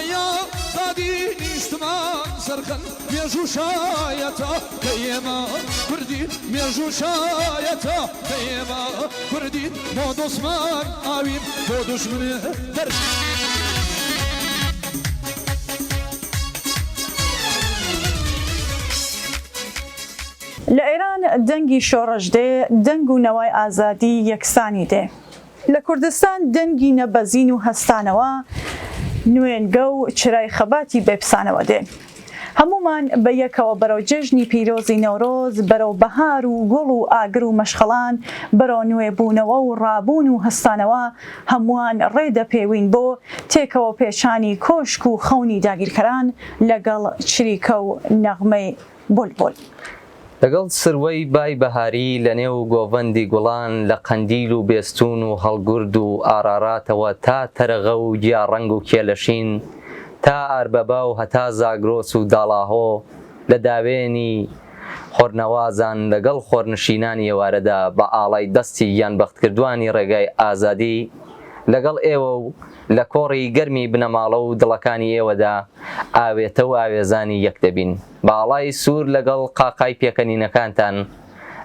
Speaker 8: زادی نیستمان سرکن میجو شایتا دیما کردی میجو شایتا دیما کردی ما دشمن آویم ما دشمن در
Speaker 2: لە ئێران دەنگی شۆڕەش دێ دەنگ و نەوای ئازادی یەکسانی دێ لە کوردستان دەنگی نەبەزین و هەستانەوە نوێنگە و چرای خەباتی بێپسانەوە دێ هەمومان بە یەکەوە بەرەو جەژنی پیرۆزی نەورۆز بەرەو بەهار و گوڵ و ئاگر و مەشخەڵان بەرەو نوێبوونەوە و ڕابوون و هەستانەوە هەمووان ڕێدەپێوین بۆ تێکەوە پێچانی کۆشک و خەونی داگیرکەران لەگەڵ چریکە و نەغمەی بولبول
Speaker 3: لەگەڵ سروەی بای بەهاری لە نێو گۆڤەندی گوڵان لە قەندیل و بێستون و هەڵگورد و ئاراراتەوە تا تەرەغە و گیاڕەنگ و کێلەشین تا ئاربەبا و هەتا زاگرۆس و داڵاهۆ لە داوێنی خۆرنەوازان لەگەڵ خۆرنشینانی ئێوارەدا بە ئاڵای دەستی یان بەختکردوانی ڕێگای ئازادی لەگەڵ ئێوە و لە کۆڕی گەرمی بنەماڵە و دڵەکانی ئێوەدا ئاوێتە و ئاوێزانی یەک دەبین باڵای سوور لەگەڵ قاقای پێکەنینەکانتان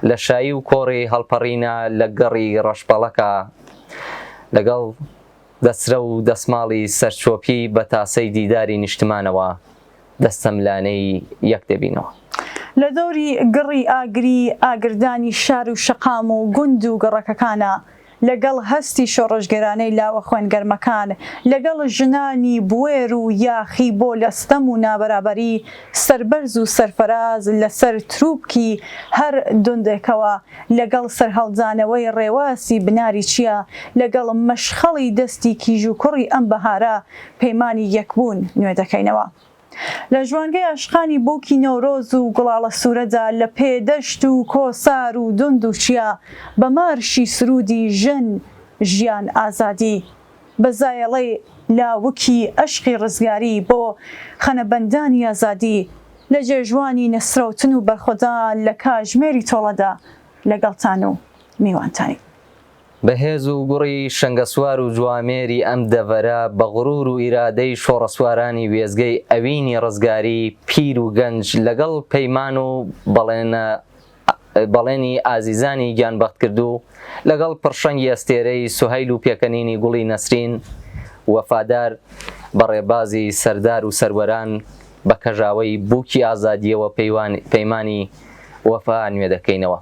Speaker 3: لە شایی و کۆڕی هەڵپەڕینە لە گەڕی ڕەشپەڵەکە لەگەڵ دەسرە و دەسماڵی سەرچۆپی بە تاسەی دیداری نیشتمانەوە دەستەملانەی یەک دەبینەوە
Speaker 2: لە دەوری گڕی ئاگری ئاگردانی شار و شەقام و گوند و گەڕەکەکانە لەگەڵ هەستی شۆڕژگەرانەی لاوە خوێنگەرمەکان لەگەڵ ژنانی بوێر و یاخی بۆ لەستەم و نابەرابەری سەربەرز و سەرفەراز لەسەر ترووبکی هەر دوندێکەوە لەگەڵ سەرهەڵدانەوەی ڕێواسی بناری چیە لەگەڵ مەشخەڵی دەستی کیژ و کوڕی ئەم بەهارە پەیمانی یەکبوون نوێ دەکەینەوە لە ژوانگەی عاشقانی بۆکی نەورۆز و گوڵاڵە سوورەدا لە پێدەشت و کۆسار و دوند و چیا بە مارشی سرودی ژن ژیان ئازادی بەزایەڵەی لاوکی ئەشقی ڕزگاری بۆ خەنەبەندانی ئازادی لە جێژوانی نەسرەوتن و بەرخۆدان لە کاژمێری تۆڵەدا لەگەڵتان و میوانتانی
Speaker 3: بەهێز و گوڕی شەنگەسوار و جوامێری ئەم دەڤەرە بە غڕور و ئیرادەی شۆڕەسوارانی وێزگەی ئەوینی ڕزگاری پیر و گەنج لەگەڵ پەیمان و بەڵێنی ئازیزانی گیانبەختکردو لەگەڵ پڕشەنگی ئەستێرەی سوهەیل و پێکەنینی گوڵی نەسرین وەفادار بە ڕێبازی سەردار و سەروەران بە کەژاوەی بووکی ئازادیەوە پەیمانی وەفا نوێ دەکەینەوە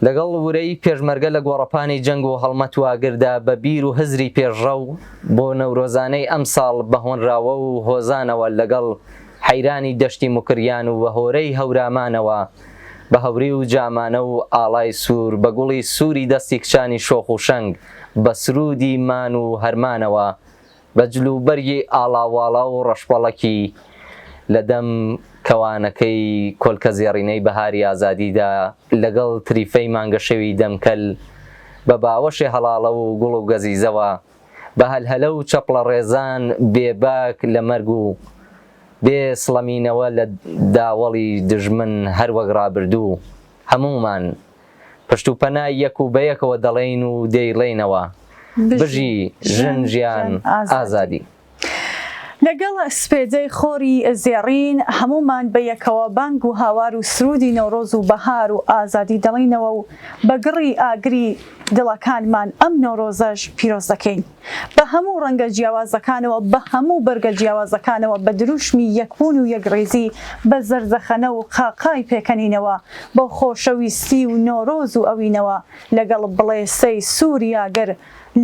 Speaker 3: لەگەڵ ورەی پێشمەرگە لە گۆڕەپانی جەنگ و هەڵمەت و ئاگردا بە بیر و هزری پێشڕە و بۆ نەورۆزانەی ئەم ساڵ بەهۆنراوە و هۆزانەوە لەگەڵ حەیرانی دەشتی مکریان و بە هۆرەی هەورامانەوە بە هەوری و جامانە و ئاڵای سوور بە گوڵی سووری دەستی کچانی شۆخ و شەنگ بە سرودی مان و هەرمانەوە بە جلوبەرگی ئاڵاواڵا و ڕەشپەڵەکی لە دەم کەوانەکەی کۆلکە زێڕینەی بەهاری ئازادیدا لەگەڵ تریفەی مانگەشەوی دەمکەل بە باوەشی هەڵاڵە و گوڵ و گەزیزەوە بە هەلهەلە و چەپڵە ڕێزان بێباک لە مەرگ و بێ سڵەمینەوە لە داوەڵی دژمن هەروەک ڕابردوو هەمومان پشت و پەنای یەک و بەیەکەوە دەڵێین و دەیڵێنەوە بژی ژن ژیان ئازادی.
Speaker 2: لەگەڵ سپێدەی خۆری زێڕین هەمومان بە یەکەوە بانگ و هاوار و سرودی نۆڕۆز و بەهار و ئازادی دەڵێنەوە و بەگڕی ئاگری دڵەکانمان ئەم نۆڕۆزەش پیرۆز دەکەین بە هەموو ڕەنگە جیاوازەکانەوە بە هەموو بەرگە جیاوازەکانەوە بە دروشمی یەکبوون و یەکڕێزی بە زەرزەخەنە و قاقای پێکەنینەوە بۆ خۆشەویستی و نۆڕۆز و ئەوینەوە لەگەڵ بڵێسەی سووریاگەر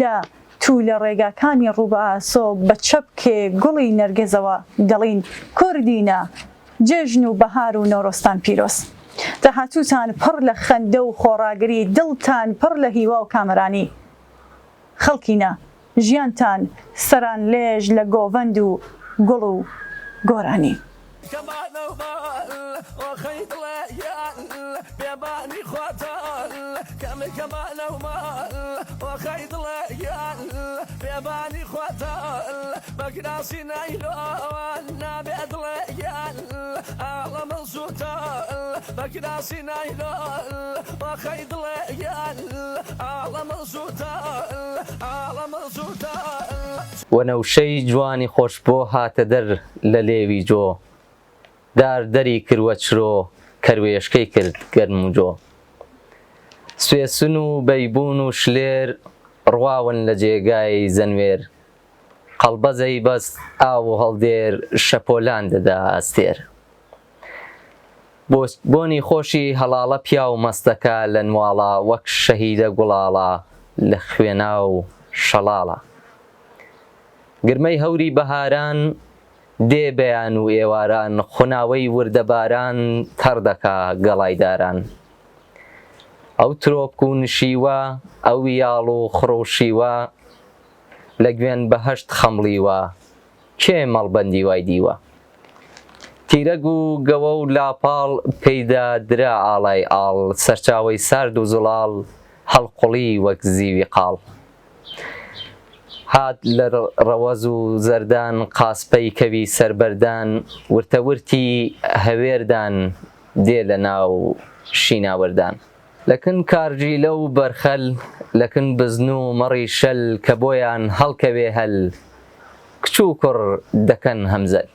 Speaker 2: لە تو لە ڕێگاکانی ڕووبە ئاسۆ بە چەپکێ گوڵی نەرگێزەوە دەڵین کوردینە جێژن و بەهار و نۆڕۆستان پیرۆز. داهاتووتان پڕ لە خەندە و خۆڕاگری دڵتان پڕ لە هیوا و کامەرانی خەڵکینە ژیانتان سەران لێژ لە گۆڤەند و گوڵ و گۆرانی.
Speaker 11: وخيط ليال بيباني خواتال كمان ومال وخيط ليال بيباني خواتال بقناصي نايلون نابد ليال أعلى من سوتال بقناصي نايلون وخيط ليال أعلى من سوتال أعلى من سوتال
Speaker 3: وەنەوشەی جوانی خۆش بۆ هاتە دەر لە لێوی جۆ دار دەری کردوە چرۆ کەروێشکەی کرد گەرم و جۆ سوێسن و بەیبوون و شلێر ڕواون لە جێگای زەنوێر قەڵبەزەی بەست ئاو و هەڵدێر شەپۆلان دەدا ئەستێر بۆنی خۆشی هەڵاڵە پیا و مەستەکە لە نواڵە وەک شەهیدە گوڵاڵە لە خوێنا و شەڵاڵە گرمەی هەوری بەهاران دێ بەیان و ئێواران خوناوەی وردەباران تەڕ دەکا گەڵایداران ئەو ترۆپک و نشیوە ئەو یاڵ و خڕۆشیوە لە گوێن بەهەشت خەمڵیوە کێ مەڵبەندی وای دیوە تیرەگ و گەوە و لاپاڵ پەیدا درا ئاڵای ئاڵ سەرچاوەی سارد و زوڵاڵ هەڵقوڵی وەک زیوی قاڵ هات لە ڕەوەز و زەردان قاسپەی کەوی سەربەردان ورتەورتی هەوێردان دێ لە ناو شیناوەردان لەکن کارجیلە و بەرخەل لەکن بزن و مەڕی شەل کە بۆیان هەڵکەوێ هەل کچ و کوڕ دەکەن هەمزەل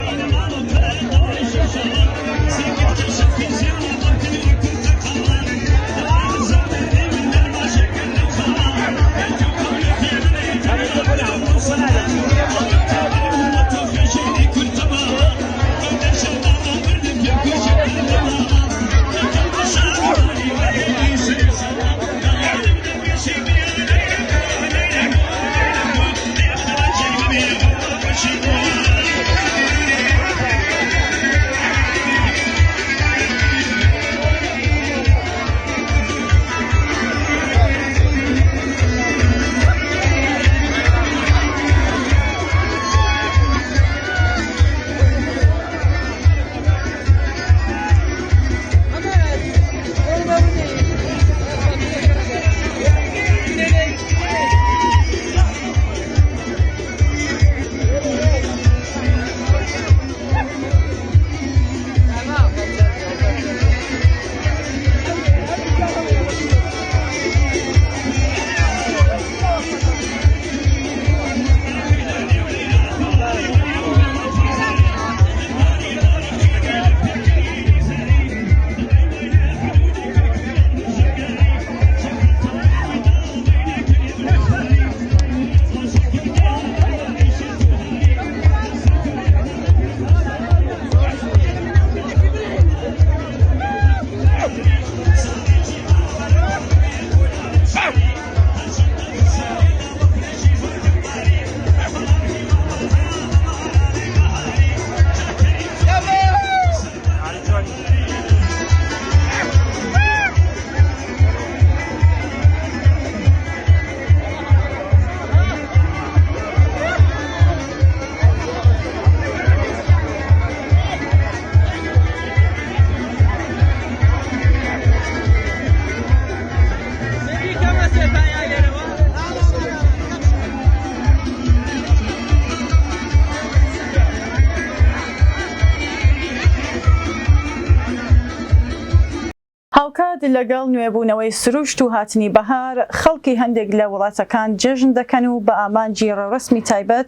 Speaker 2: لەگەڵ نوێبوونەوەی سروشت و هاتنی بەهار خەڵکی هەندێک لە وڵاتەکان جێژن دەکەن و بە ئامانجی ڕێڕەسمی تایبەت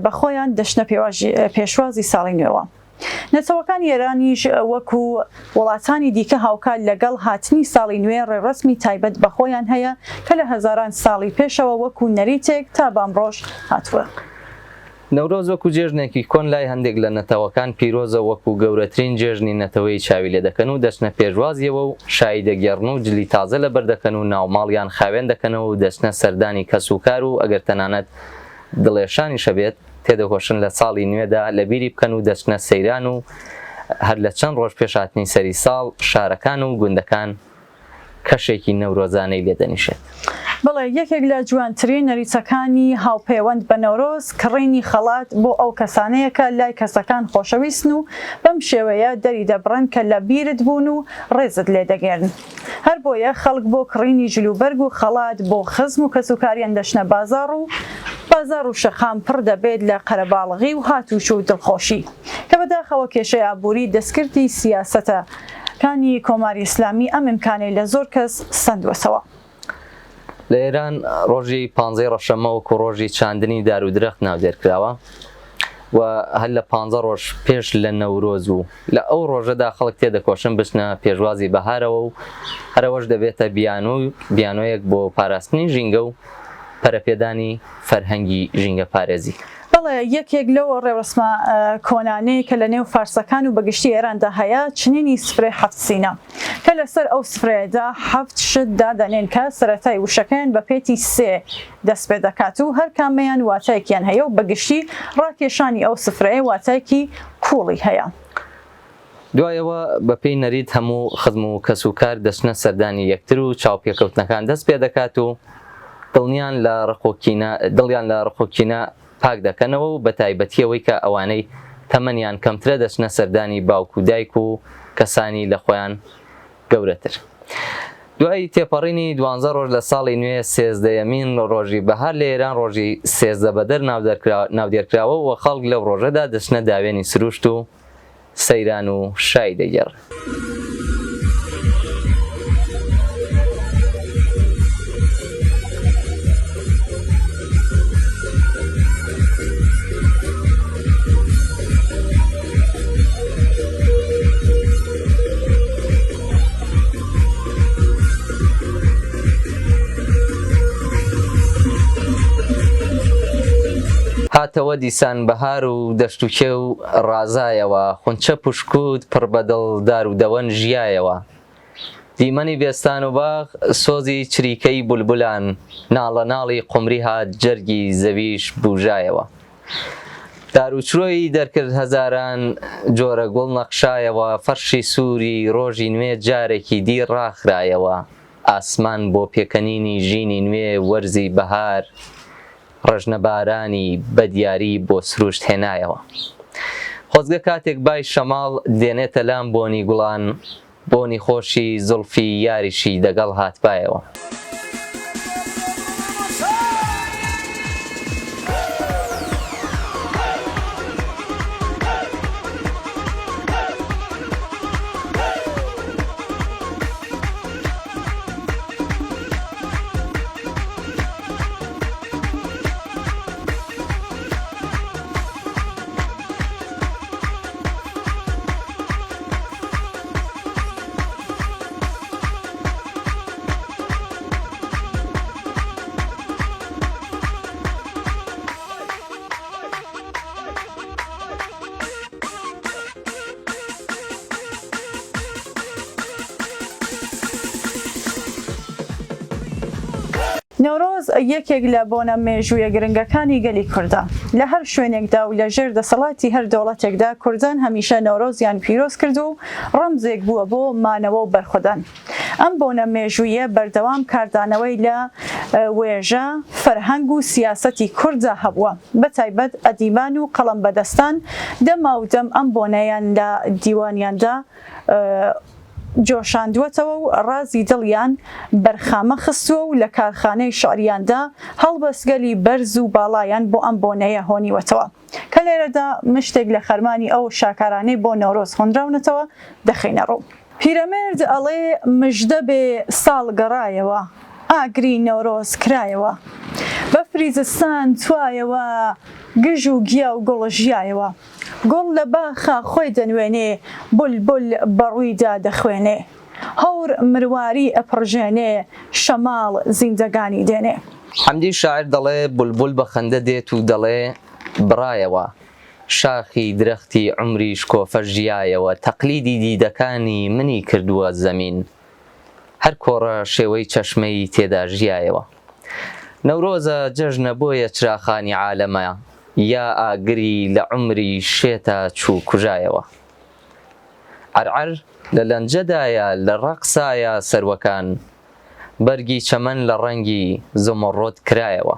Speaker 2: بە خۆیان دەچنە پێشوازی ساڵی نوێوە. نەتەوەکانی ئێرانیش وەکو وڵاتانی دیکە هاوکات لەگەڵ هاتنی ساڵی نوێ ڕێڕەسمی تایبەت بە خۆیان هەیە کە لە هەزاران ساڵی پێشەوە وەکو نەریتێک تا بامڕۆژ هاتووە.
Speaker 3: نەورۆز وەکو جێژنێکی کۆن لای هەندێک لە نەتەوەکان پیرۆزە وەکو گەورەترین جێژنی نەتەوەی چاوی لێ دەکەن و دەچنە پێشوازیەوە و شایی دەگەڕن و جلی تازە لەبەر دەکەن و ناوماڵیان خاوێن دەکەنەوە و دەچنە سەردانی کەسوکار و ئەگەر تەنانەت دڵێشانی شەبێت تێدەخۆشن لە ساڵی نوێدا لە بیری بکەن و دەچنە سەیران و هەر لە چەند ڕۆژ پێشهاتنی سەری ساڵ شارەکان و گوندەکان کەشێکی نەورۆزانەی لێدەنیشێت.
Speaker 2: بڵێ یەکێک لە جوانترین نەریتەکانی هاوپەیوەند بە نەورۆز کڕینی خەڵات بۆ ئەو کەسانەیە کە لای کەسەکان خۆشەویستن و بەم شێوەیە دەری دەبڕن کە لە بیرت بوون و ڕێزت لێ دەگێرن. هەر بۆیە خەڵک بۆ کڕینی جلوبەرگ و خەڵات بۆ خزم و کەسوکاریان دەچنە بازار و شەخام پڕ دەبێت لە قەرەباڵغی و هاتوچ و دڵخۆشی کە بەداخەوە کێشەی ئابووری دەستکردی سیاسەتە کانی کۆماری ئیسلامی ئەم ئیمکانەی لە زۆر کەس سندوەتەوە.
Speaker 3: لە ئێران ڕۆژی 15 ڕەشەمە وەکو ڕۆژی چاندنی دار و درەخت ناودێرکراوە و هەر لە 15 ڕۆژ پێش لە نەورۆز و لە ئەو ڕۆژەدا خەڵک تێدەکۆشن بچنە پێشوازی بەهارەوە و هەرەوەش دەبێتە بیانۆیەک بۆ پاراستنی ژینگە و پەرەپێدانی فەرهەنگی ژینگە پارێزی.
Speaker 2: بەڵێ یەکێک لەو ڕێوەسمە کۆنانەی کە لە نێو فارسەکان و بەگشتی ئێراندا هەیە چنینی سفرەی 7 سینە کە لەسەر ئەو سفرەیەدا 7 شت دادەنێن کە سەرەتای وشەکەیان بە پێتی 3 دەست پێ دەکات و هەر کامیان واتایەکیان هەیە و بەگشتی ڕاکێشانی ئەو سفرەیە واتایەکی کوڵی هەیە.
Speaker 3: دوایەوە بەپێی نەریت هەموو خزم و کەسوکار دەچنە سەردانی یەکتر و چاوپێکەوتنەکان دەست پێ دەکات و دڵیان لە ڕخۆکینە پاک دەکەنەوە و بە تایبەتیەوەی کە ئەوانەی تەمەنیان کەمترە دەچنە سەردانی باوکو دایک و کەسانی لە خۆیان گەورەتر. دوای تێپەڕینی 12 ڕۆژ لە ساڵی نوێ 13یەمین ڕۆژی بەهار لە ئێران ڕۆژی 13 بەدەر ناودێرکراوە و خەڵک لەو ڕۆژەدا دەچنە داوێنی سروشت و سەیران و شای دەگەڕن. هاتەوە دیسان بەهار و دەشتوکێ و ڕازایەوە خونچە پوشکوت پڕ بەدڵدار و دەوەن ژیایەوە دیمەنی بێستان و باغ سۆزی چریکەی بولبولان ناڵە ناڵی قومری هات جەرگی زەویش بوژایەوە داروچرۆی دەرکرد هەزاران جۆرە گوڵ نەخشایەوە فەرشی سووری ڕۆژی نوێ جارێکی دی ڕاخرایەوە ئاسمان بۆ پێکەنینی ژینی نوێ وەرزی بەهار ڕژنە بارانی بە دیاری بۆ سروشت هێنایەوە خۆزگە کاتێک بای شەماڵ دێنێتە لام بۆنی گوڵان بۆنی خۆشی زولفی یاریشی دەگەڵ هاتبایەوە.
Speaker 2: نەورۆز یەکێک لە بۆنە مێژوویە گرنگەکانی گەلی کوردە لە هەر شوێنێکدا و لە ژێر دەسەڵاتی هەر دەوڵەتێکدا کوردان هەمیشە نەورۆزیان پیرۆز کرد و ڕەمزێک بووە بۆ مانەوە و بەرخودان. ئەم بۆنە مێژوویە بەردەوام کاردانەوەی لە وێژە فەرهەنگ و سیاسەتی کورددا هەبووە بە تایبەت ئەدیبان و قەڵەم بەدەستان دەما و دەم ئەم بۆنەیان لە دیوانیاندا جۆشاندووەتەوە و ڕازی دڵیان بەرخامە خستووە و لە کارخانەی شعریاندا هەڵبەستگەلی بەرز و باڵایان بۆ ئەم بۆنەیە هۆنیوەتەوە کە لێرەدا مشتێک لە خەرمانی ئەو شاکارانەی بۆ نەورۆز خوێندراونەتەوە دەخینە ڕوو. پیرەمێرد ئەڵێ مژدە بێ ساڵ گەڕایەوە ئاگری نەورۆز کرایەوە بەفری زستان توایەوە گژ و گیا و گوڵ ژیایەوە گوڵ لە باخە خۆی دەنوێنێ بولبول بەڕوویدا دەخوێنێ هەور مرواری ئەپڕژێنێ شەماڵ زیندەگانی دێنێ.
Speaker 3: حەمدی شاعر دەڵێ بولبول بە خەندە دێت و دەڵێ بڕایەوە شاخی درەختی عمریش کۆفە ژیایەوە تەقلیدی دیدەکانی منی کردووە زەمین هەر کۆڕە شێوەی چەشمەی تێدا ژیایەوە. نەورۆزە جەژنە بۆیە چراخانی عالەمە یا ئاگری لە عمری شێتە چوو کوژایەوە. عەرعەر لە لەنجەدایە لە ڕەقسایە سەروەکان بەرگی چەمەن لە ڕەنگی زمڕۆت کرایەوە.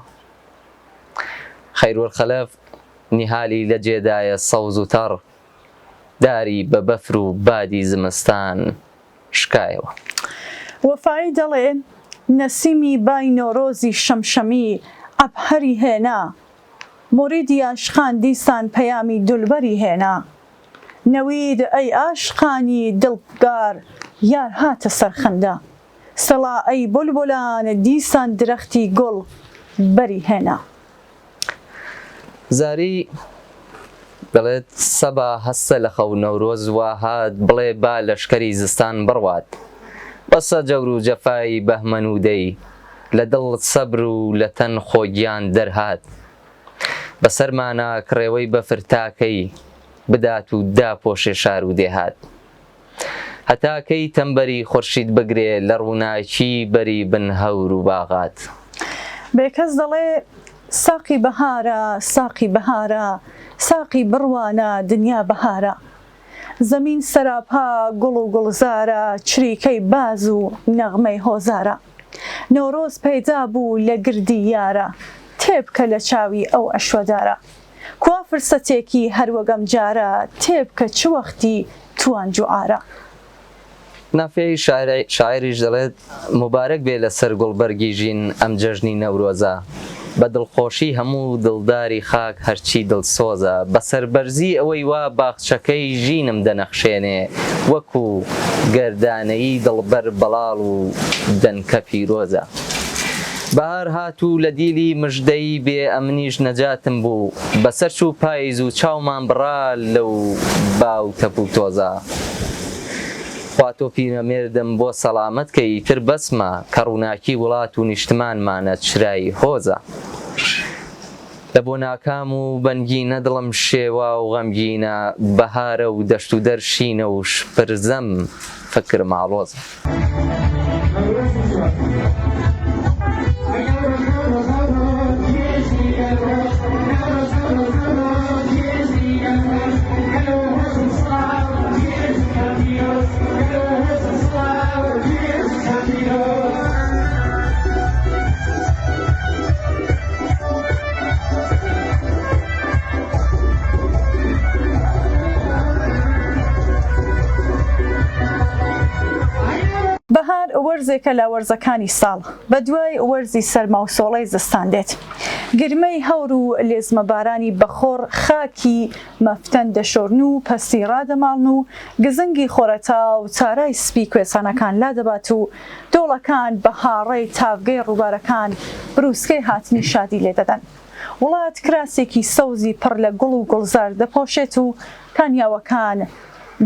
Speaker 3: خەیرولخەلەف نیهالی لە جێدایە سەوز و تەڕ داری بە بەفر و بادی زمستان شکایەوە.
Speaker 2: وەفایی دەڵێ نەسیمی بای نۆرۆزی شەمشەمی ئەبهەری هێنا موریدی عاشقان دیسان پەیامی دولبەری هێنا نەوید ئەی عاشقانی دڵگار یار هاتە سەرخەندە سەڵا ئەی بولبولان دیسان درەختی گوڵ بەری هێنا.
Speaker 3: زاری دەڵێت سەبا هەستە لە خەو نەورۆز وا هات بڵێ با لەشکەری زستان بڕوات بەسە جەور و جەفای بەهمەن و دەی لە دڵت سەبر و لە تەن خۆگیان دەرهات بەسەرمانە کڕێوەی بەفر تاکەی بدات و داپۆشێ شار و دێهات هەتاکەی تەمبەری خورشید بگرێ لە ڕووناکی بەری بن هەور و باغات.
Speaker 2: بێکەس دەڵێ ساقی بەهارە ساقی بەهارە ساقی بڕوانە دنیا بەهارە زەمین سەراپا گوڵ و گوڵزارە چریکەی باز و نەغمەی هۆزارە نۆرۆز پەیدا بوو لە گردی یارە تێبکە لە چاوی ئەو ئەشوەدارە کوا فرسەتێکی هەروەگەم جارە تێبکە چ وەختی توان جوعارە.
Speaker 3: نافێی شاعریش دەڵێت مبارەک بێ لەسەر گوڵبەرگی ژین ئەم جەژنی نەورۆزە بە دڵخۆشی هەموو دڵداری خاک هەرچی دڵسۆزە بەسەر بەرزی ئەوەی وا باخچەکەی ژینم دەنەخشێنێ وەکو گەردانەیی دڵبەر بەڵاڵ و دەنکە پیرۆزە. بەهار هاتوو لە دیلی مژدەی بێ ئەمنیش نەجاتم بوو بەسەر چوو پاییز و چاومان بڕا لەو باو تەپ و تۆزە خوا تۆ پیرەمێردم بۆ سەڵامەتکەی تر بەسمە کە ڕووناکی وڵات و نیشتمانمانە چرای هۆزە لە بۆ ناکام و بەنگینە دڵم شێوە و غەمگینە بەهارە و دەشت و دەرشینە و شپرزەم فکر ماڵۆزە.
Speaker 2: بەهار وەرزێکە لە وەرزەکانی ساڵ بە دوای وەرزی سەرما و سۆڵەی زستان دێت گرمەی هەور و لێزمەبارانی بەخۆر خاکی مەفتەن دەشۆرن و پەستی ڕادەماڵن و گزنگی خۆرەتا و چارای سپی کوێسانەکان لا دەبات و دۆڵەکان بە هاڕەی تاڤگەی ڕووبارەکان بروسکەی هاتنی شادی لێ دەدەن وڵات کراسێکی سەوزی پڕ لە گوڵ و گوڵزار دەپۆشێت و کانیاوەکان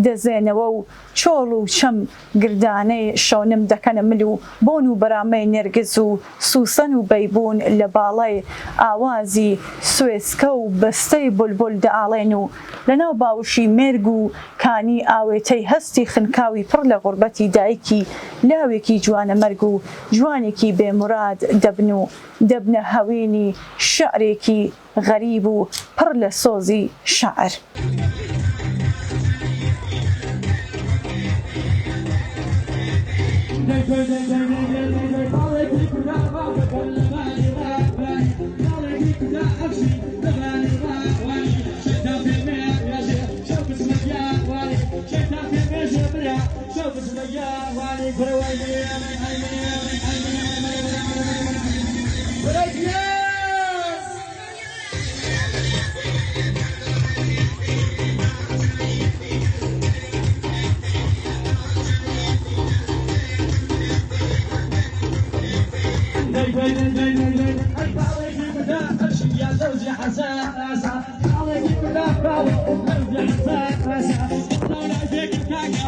Speaker 2: دەزێنەوە و چۆڵ و چەم گردانەی شۆنم دەکەنە مل و بۆن و بەرامەی نێرگز و سوسەن و بەیبوون لە باڵای ئاوازی سوێسکە و بەستەی بولبول دەئاڵێن و لەناو باوشی مێرگ و کانی ئاوێتەی هەستی خنکاوی پڕ لە غوربەتی دایکی لاوێکی جوانە مەرگ و جوانێکی بێموراد دەبن و دەبنە هەوێنی شعرێکی غەریب و پڕ لە سۆزی شاعر.
Speaker 6: يا زوجي حساسة عليك بلا زوجي حساسة لولا فيك الكاكا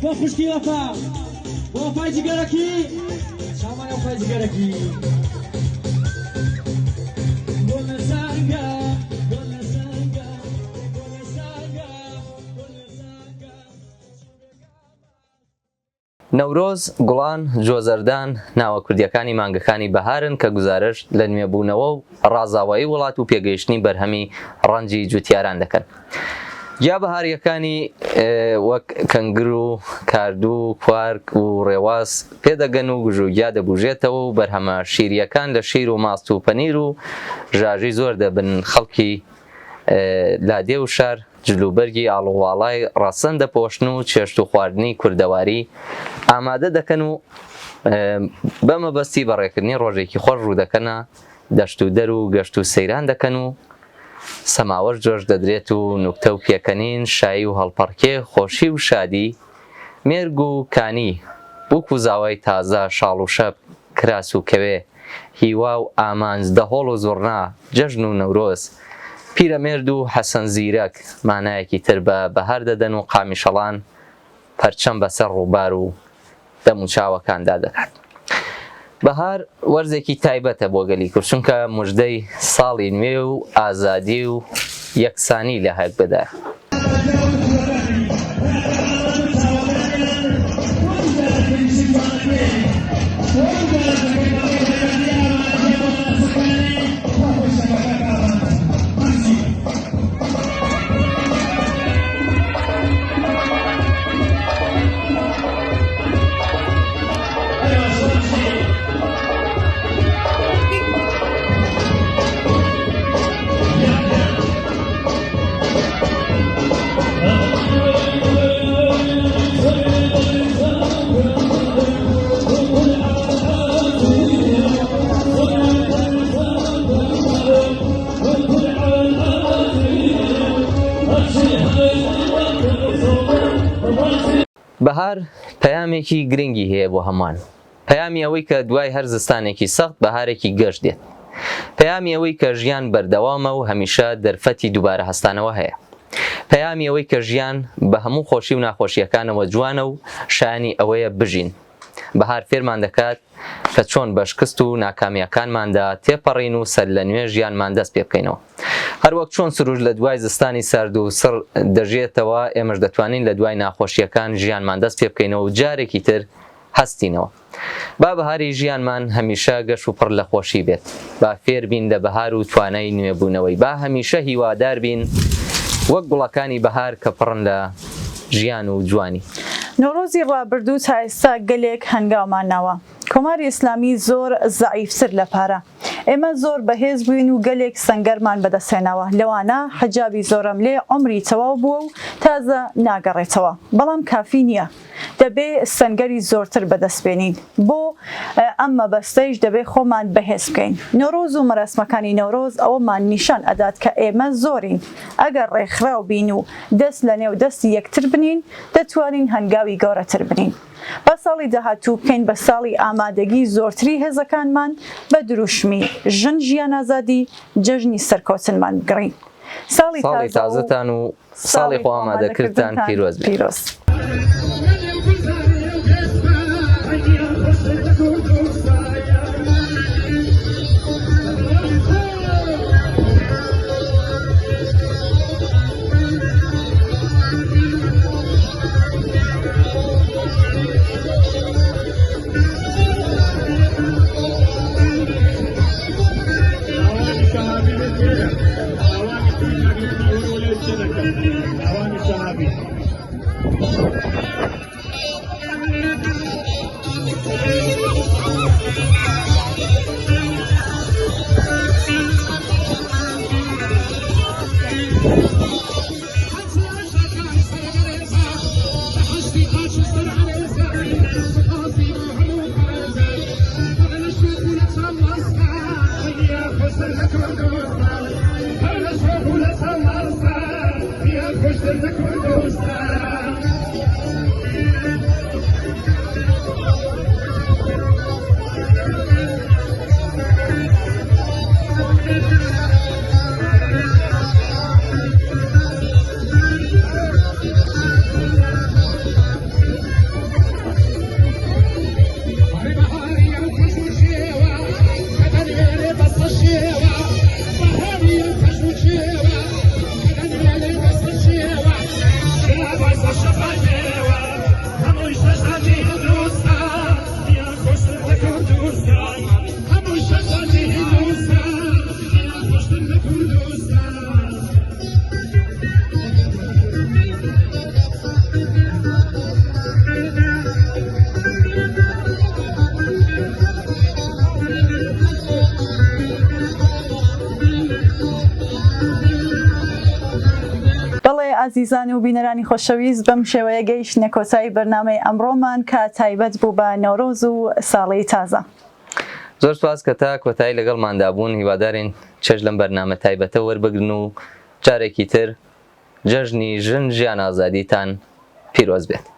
Speaker 6: وخشكي وفاء وفاء جيركي شامان وفاء جيركي ولا سانغا ولا سانغا ولا سانغا ولا سانغا
Speaker 3: نەورۆز، گوڵان، جۆزەردان ناوە کوردیەکانی مانگەکانی بەهارن کە گزارش لە نوێبوونەوە و ڕازاوایی وڵات و پێگەیشتنی بەرهەمی ڕەنجی جوتیاران دەکەن. جا بەهاریەکانی وەک کەنگر و کاردوو، کوارک و ڕێواز پێدەگەن و گژوگیا دەبوژێتەوە و بەرهەمە شیریەکان لە شیر و ماست و پەنیر و ژاژی زۆر دەبن. خەڵکی لادێ و شار جلوبەرگی ئاڵوواڵای ڕەسەن دەپۆشن و چێشت و خواردنی کوردەواری ئامادە دەکەن و بەمەبەستی بەڕێکردنی ڕۆژێکی خۆش ڕوو دەکەنە، دەشت و دەر و گەشت و سەیران دەکەن و سەماوەش جۆش دەدرێت و نوکتە و پێکەنین، شایی و هەڵپەڕکێ، خۆشی و شادی، مێرگ و کانی، بووک و زاوای تازە، شاڵ و شەب، کراس و کەوێ، هیوا و ئامانج، دەهۆڵ و زوڕنا، جەژن و نەورۆز، پیرەمێرد و حەسەن زیرەک مانایەکی تر بە بەهار دەدەن و قامیشەڵان پەرچەم بەسەر ڕووبار و دەم و چاوەکاندا دەکات. بەهار وەرزێکی تایبەتە بۆ گەلی کورد چونکە موژدەی ساڵی نوێ و ئازادی و یەکسانی لە هەک بدە. بەهار پەیامێکی گرنگی هەیە بۆ هەمان. پەیامی ئەوەی کە دوای هەر زستانێکی سەخت بەهارێکی گەشت دێت. پەیامی ئەوەی کە ژیان بەردەوامە و هەمیشە دەرفەتی دووبارە هەستانەوە هەیە. پەیامی ئەوەی کە ژیان بە هەموو خۆشی و ناخۆشیەکانەوە جوانە و شایانی ئەوەیە بژین. بەهار فێرمان دەکات کە چۆن بە شکست و ناکامیەکانماندا تێپەڕین و سەر لە نوێ ژیانمان دەست پێ بکەینەوە. هەروەک چۆن سروش لە دوای زستانی سارد و سڕ دەژێتەوە، ئێمەش دەتوانین لە دوای ناخۆشیەکان ژیانمان دەست پێ بکەینەوە و جارێکی تر هەستینەوە. با بەهاری ژیانمان هەمیشە گەشت و پڕ لە خۆشی بێت. با فێر بین لە بەهار و توانای نوێبوونەوەی. با هەمیشە هیوادار بین وەک گوڵەکانی بەهار کە پڕن لە ژیان و جوانی.
Speaker 2: نۆڕۆزی ڕابردوو تا ئێستا گەلێک هەنگاومانەوە. کۆماری ئیسلامی زۆر زەعیفسر لە پارە. ئێمە زۆر بەهێز بووین و گەلێک سەنگەرمان بەدەستێنەوە. لەوانە حەجابی زۆرم لێ عمری تەواو بووە و تازە ناگەڕێتەوە. بەڵام کافی نییە. دەبێ سەنگەری زۆرتر بەدەستبێنین. بۆ ئەم مەبەستەیش دەبێ خۆمان بەهێز بکەین. نۆڕۆز و مەراسمەکانی نەورۆز ئەوەمان نیشان ئەدات کە ئێمە زۆرین. ئەگەر ڕێکخراو بین و دەست لە نێو دەستی یەکتر بنین، دەتوانین هەنگاوی گەورەتر بنین. بە ساڵی داهاتوو بکەین بە ساڵی ئامادەگی زۆرتری هێزەکانمان بە دروشمی ژن ژیان ئازادی جەژنی سەرکەوتنمان بگڕین.
Speaker 3: ساڵی تازەتان و ساڵی خۆ ئامادەکردتان پیرۆز بێت.
Speaker 2: عزیزان و بینەرانی خۆشەویست بەم شێوەیە گەیشتنە کۆتایی بەرنامەی ئەمڕۆمان کە تایبەت بوو بە نۆرۆز و ساڵی تازە.
Speaker 3: زۆر سپاس کە تا کۆتایی لەگەڵماندا بوون. هیوادارین چێژ لەم بەرنامە تایبەتە وەربگرن و جارێکی تر جەژنی ژن ژیان ئازادیتان پیرۆز بێت.